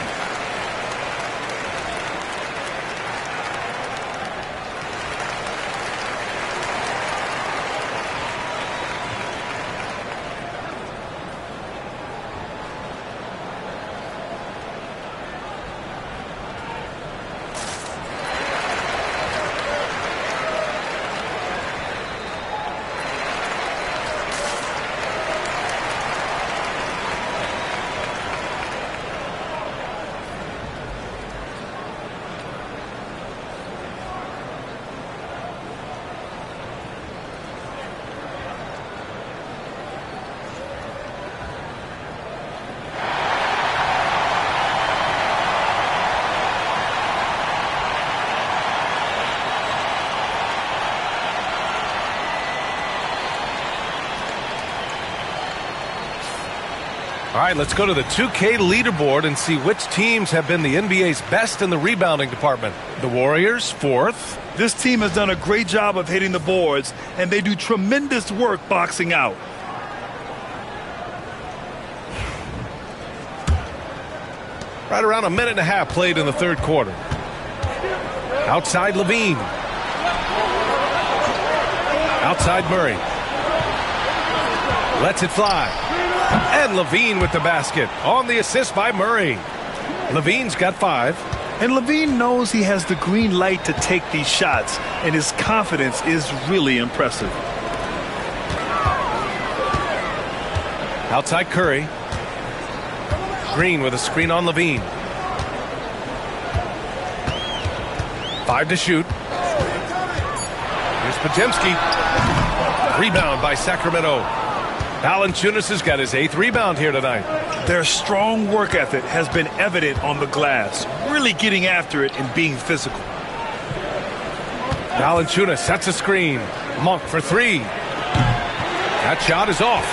All right, let's go to the 2K leaderboard and see which teams have been the NBA's best in the rebounding department. The Warriors, 4th. This team has done a great job of hitting the boards, and they do tremendous work boxing out. Right around a minute and a half played in the third quarter. Outside Levine. Outside Murray. Lets it fly. And Levine with the basket. On the assist by Murray. Levine's got 5. And Levine knows he has the green light to take these shots, and his confidence is really impressive. Outside Curry. Green with a screen on Levine. 5 to shoot. Here's Podziemski. Rebound by Sacramento. Valanciunas has got his 8th rebound here tonight. Their strong work ethic has been evident on the glass, really getting after it and being physical. Valanciunas sets a screen. Monk for 3. That shot is off.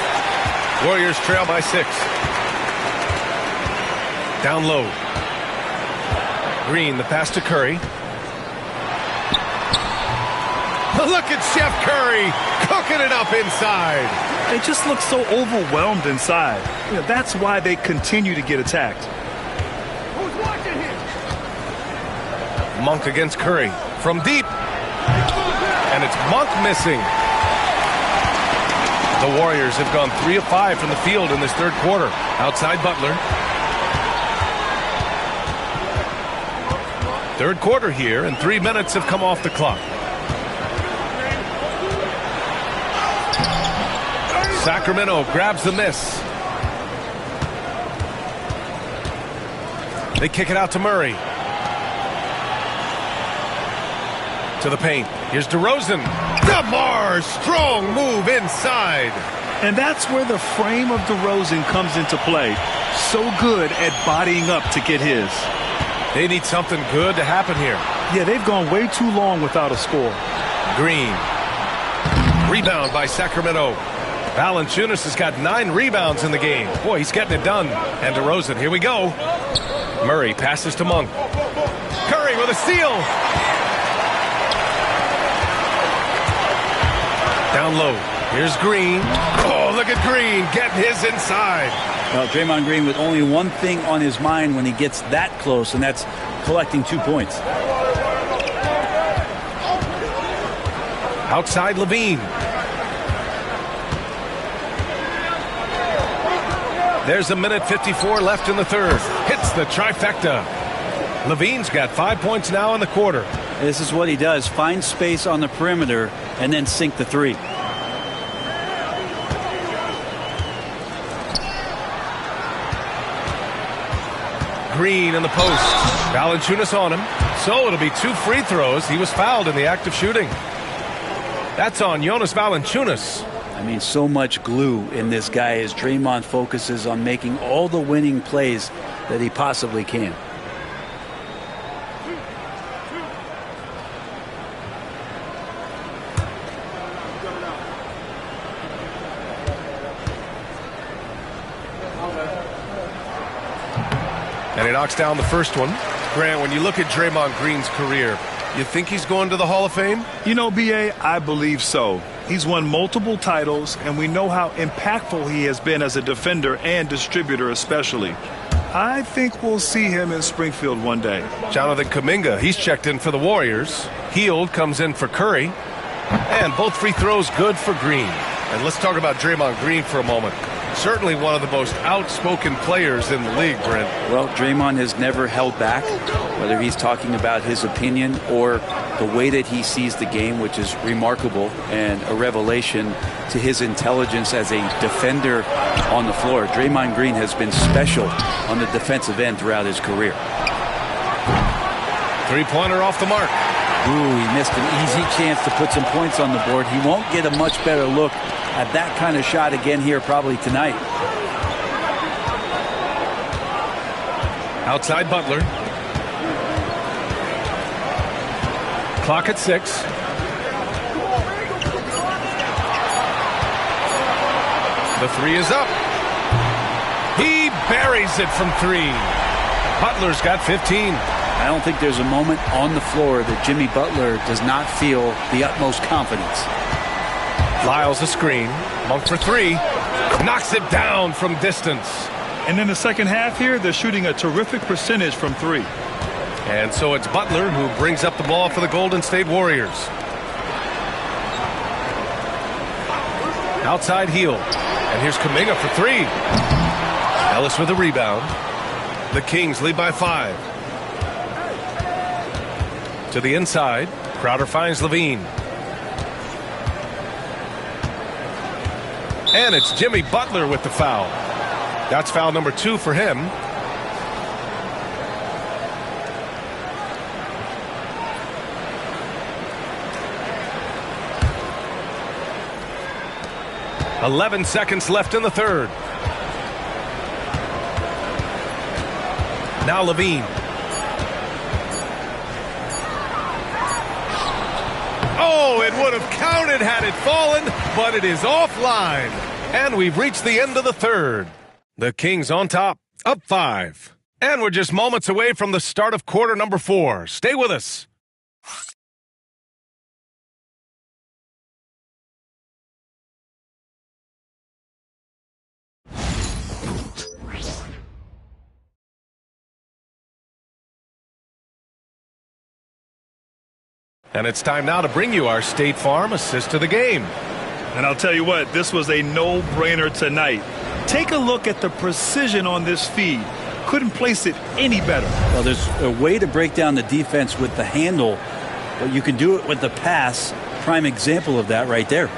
Warriors trail by 6. Down low. Green, the pass to Curry. Look at Chef Curry cooking it up inside. They just look so overwhelmed inside. You know, that's why they continue to get attacked. Who's watching here? Monk against Curry from deep. And it's Monk missing. The Warriors have gone 3 of 5 from the field in this third quarter. Outside Butler. Third quarter here, and 3 minutes have come off the clock. Sacramento grabs the miss. They kick it out to Murray. To the paint. Here's DeRozan. DeMar, strong move inside. And that's where the frame of DeRozan comes into play. So good at bodying up to get his. They need something good to happen here. Yeah, they've gone way too long without a score. Green. Rebound by Sacramento. Valanciunas has got 9 rebounds in the game. Boy, he's getting it done. And DeRozan, here we go. Murray passes to Monk. Curry with a steal. Down low. Here's Green. Oh, look at Green getting his inside. Well, Draymond Green with only one thing on his mind when he gets that close, and that's collecting 2 points. Outside Levine. There's a minute 54 left in the third. Hits the trifecta. Levine's got 5 points now in the quarter. This is what he does. Find space on the perimeter and then sink the 3. Green in the post. Valanciunas on him. So it'll be 2 free throws. He was fouled in the act of shooting. That's on Jonas Valanciunas. I mean, so much glue in this guy as Draymond focuses on making all the winning plays that he possibly can. And he knocks down the first one. Grant, when you look at Draymond Green's career, you think he's going to the Hall of Fame? You know, B.A., I believe so. He's won multiple titles, and we know how impactful he has been as a defender and distributor especially. I think we'll see him in Springfield one day. Jonathan Kuminga, he's checked in for the Warriors. Hield comes in for Curry. And both free throws good for Green. And let's talk about Draymond Green for a moment. Certainly one of the most outspoken players in the league, Brent. Well, Draymond has never held back, whether he's talking about his opinion or the way that he sees the game, which is remarkable and a revelation to his intelligence as a defender on the floor. Draymond Green has been special on the defensive end throughout his career. Three-pointer off the mark. Ooh, he missed an easy chance to put some points on the board. He won't get a much better look at that kind of shot again here probably tonight. Outside Butler. Clock at 6. The 3 is up. He buries it from 3. Butler's got 15. I don't think there's a moment on the floor that Jimmy Butler does not feel the utmost confidence. Lyles a screen. Monk for 3. Knocks it down from distance. And in the second half here, they're shooting a terrific percentage from 3. And so it's Butler who brings up the ball for the Golden State Warriors. Outside heel. And here's Kuminga for 3. Ellis with a rebound. The Kings lead by 5. To the inside. Crowder finds Levine. And it's Jimmy Butler with the foul. That's foul number 2 for him. "11 seconds left in the third. Now Levine. Oh, it would have counted had it fallen, but it is offline. And we've reached the end of the third. The Kings on top, up 5. And we're just moments away from the start of quarter number 4. Stay with us. And it's time now to bring you our State Farm assist to the game. And I'll tell you what, this was a no-brainer tonight. Take a look at the precision on this feed. Couldn't place it any better. Well, there's a way to break down the defense with the handle, but you can do it with the pass. Prime example of that right there.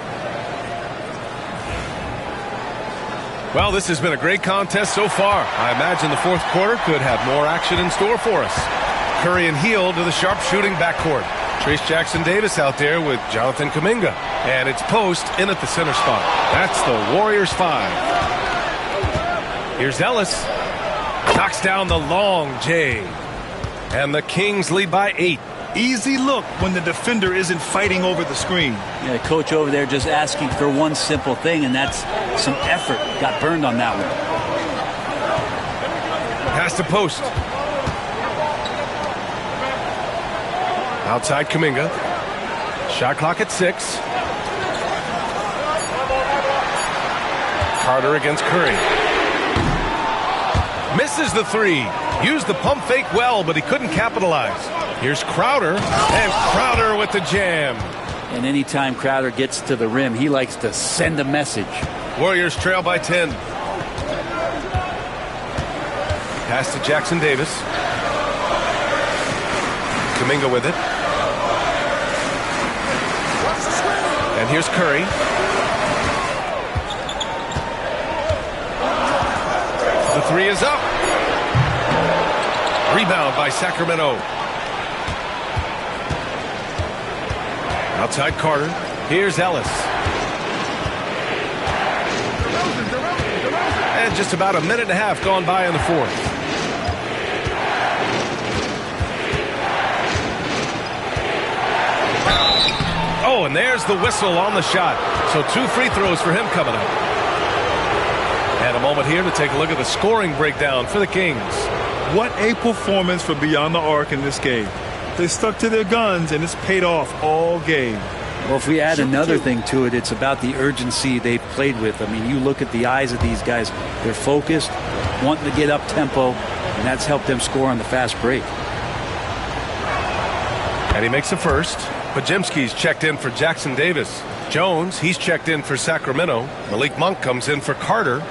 Well, this has been a great contest so far. I imagine the fourth quarter could have more action in store for us. Curry and Hield to the sharpshooting backcourt. Trace Jackson-Davis out there with Jonathan Kuminga. And it's Post in at the center spot. That's the Warriors 5. Here's Ellis. Knocks down the long J. And the Kings lead by 8. Easy look when the defender isn't fighting over the screen. Yeah, coach over there just asking for one simple thing, and that's some effort. Got burned on that one. Pass to Post. Outside Kuminga. Shot clock at 6. Carter against Curry. Misses the 3. Used the pump fake well, but he couldn't capitalize. Here's Crowder, and Crowder with the jam. And anytime Crowder gets to the rim, he likes to send a message. Warriors trail by 10. Pass to Jackson-Davis. Kuminga with it. And here's Curry. The 3 is up. Rebound by Sacramento. Outside Carter. Here's Ellis. And just about a minute and a half gone by in the fourth. Oh, and there's the whistle on the shot. So 2 free throws for him coming up. And a moment here to take a look at the scoring breakdown for the Kings. What a performance for Beyond the Arc in this game. They stuck to their guns, and it's paid off all game. Well, if we add another thing to it, it's about the urgency they've played with. I mean, you look at the eyes of these guys. They're focused, wanting to get up tempo, and that's helped them score on the fast break. And he makes the first. Pajemski's checked in for Jackson-Davis. Jones, he's checked in for Sacramento. Malik Monk comes in for Carter.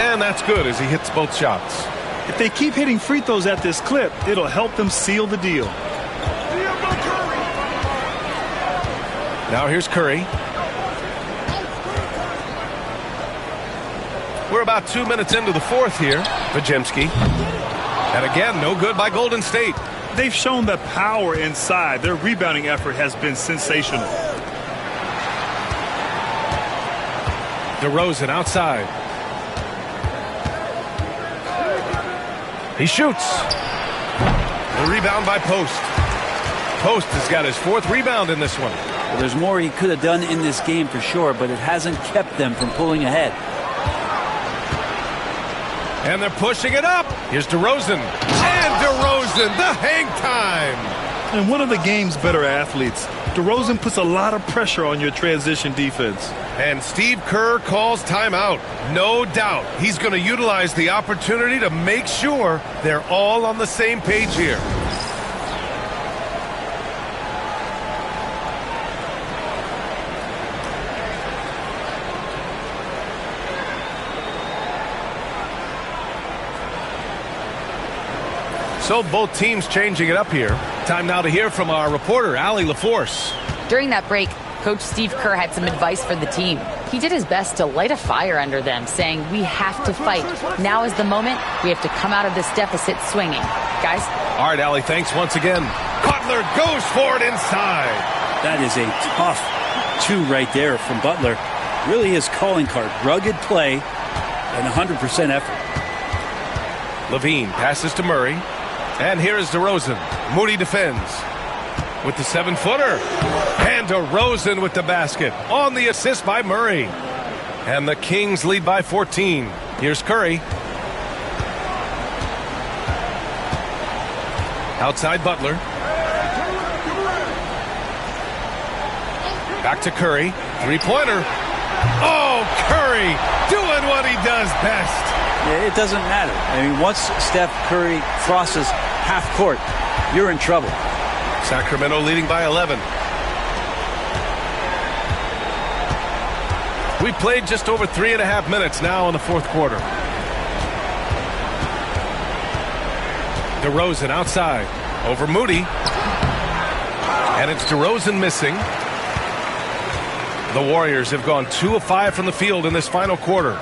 And that's good as he hits both shots. If they keep hitting free throws at this clip, it'll help them seal the deal. Now here's Curry. We're about 2 minutes into the fourth here. Pajemski. And again, no good by Golden State. They've shown the power inside. Their rebounding effort has been sensational. DeRozan outside. He shoots. The rebound by Post. Post has got his 4th rebound in this one. Well, there's more he could have done in this game for sure, but it hasn't kept them from pulling ahead. And they're pushing it up. Here's DeRozan. And DeRozan, the hang time. And one of the game's better athletes. DeRozan puts a lot of pressure on your transition defense. And Steve Kerr calls timeout. No doubt he's going to utilize the opportunity to make sure they're all on the same page here. So both teams changing it up here. Time now to hear from our reporter, Allie LaForce. During that break, Coach Steve Kerr had some advice for the team. He did his best to light a fire under them, saying, we have to fight. Now is the moment. We have to come out of this deficit swinging. Guys? All right, Allie, thanks once again. Butler goes for it inside. That is a tough 2 right there from Butler. Really his calling card. Rugged play and 100% effort. Levine passes to Murray. And here is DeRozan. Moody defends with the 7-footer. And DeRozan with the basket on the assist by Murray. And the Kings lead by 14. Here's Curry. Outside Butler. Back to Curry. 3-pointer. Oh, Curry doing what he does best. It doesn't matter. I mean, once Steph Curry crosses half court, you're in trouble. Sacramento leading by 11. We played just over 3.5 minutes now in the 4th quarter. DeRozan outside over Moody. And it's DeRozan missing. The Warriors have gone 2 of 5 from the field in this final quarter.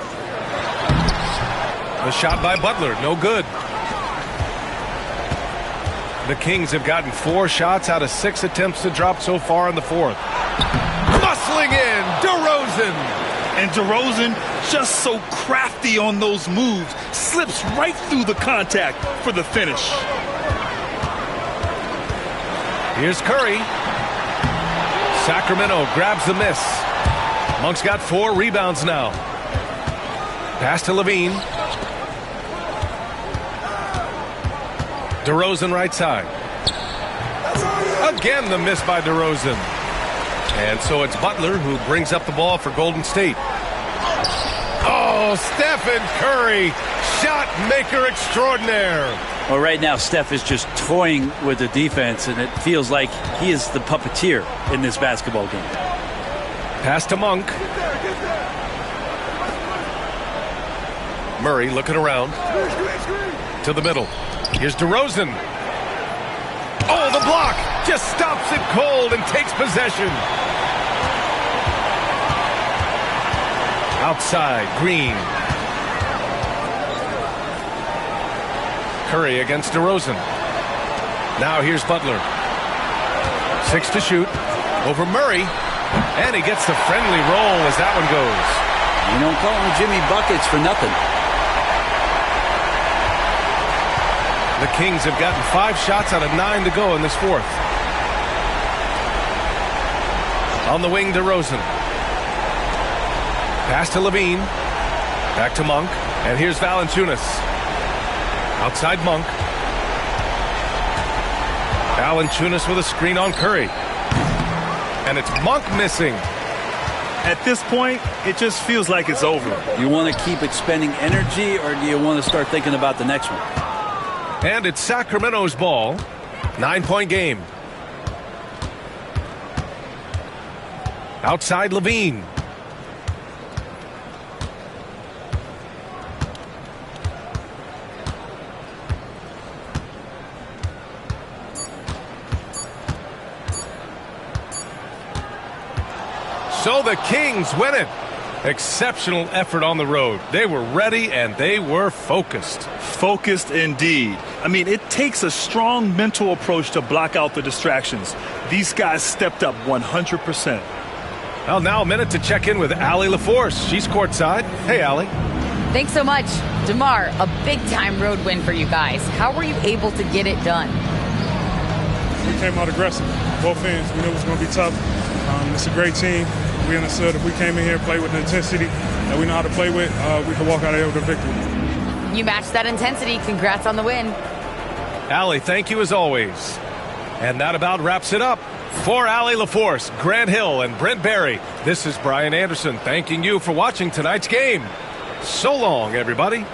The shot by Butler, no good. The Kings have gotten 4 shots out of 6 attempts to drop so far in the 4th. Muscling in, DeRozan. And DeRozan, just so crafty on those moves, slips right through the contact for the finish. Here's Curry. Sacramento grabs the miss. Monk's got 4 rebounds now. Pass to Levine. DeRozan right side. Again the miss by DeRozan. And so it's Butler who brings up the ball for Golden State. Oh, Stephen Curry, shot maker extraordinaire. Well, right now Steph is just toying with the defense, and it feels like he is the puppeteer in this basketball game. Pass to Monk. Murray looking around. To the middle. Here's DeRozan. Oh, the block just stops it cold and takes possession. Outside, Green. Curry against DeRozan. Now here's Butler. 6 to shoot. Over Murray. And he gets the friendly roll as that one goes. You don't call him Jimmy Buckets for nothing. The Kings have gotten 5 shots out of 9 to go in this 4th. On the wing, DeRozan. Pass to Levine. Back to Monk. And here's Valanciunas. Outside Monk. Valanciunas with a screen on Curry. And it's Monk missing. At this point, it just feels like it's over. You want to keep expending energy, or do you want to start thinking about the next one? And it's Sacramento's ball. 9-point game. Outside Levine. So the Kings win it. Exceptional effort on the road. They were ready and they were focused. Focused indeed. I mean, it takes a strong mental approach to block out the distractions. These guys stepped up 100%. Well, now a minute to check in with Allie LaForce. She's courtside. Hey, Allie. Thanks so much. DeMar, a big-time road win for you guys. How were you able to get it done? We came out aggressive, both ends. We knew it was going to be tough. It's a great team. We understood if we came in here, played with the intensity that we know how to play with, we could walk out of here with a victory. You matched that intensity. Congrats on the win. Allie, thank you as always. And that about wraps it up. For Allie LaForce, Grant Hill, and Brent Barry, this is Brian Anderson thanking you for watching tonight's game. So long, everybody.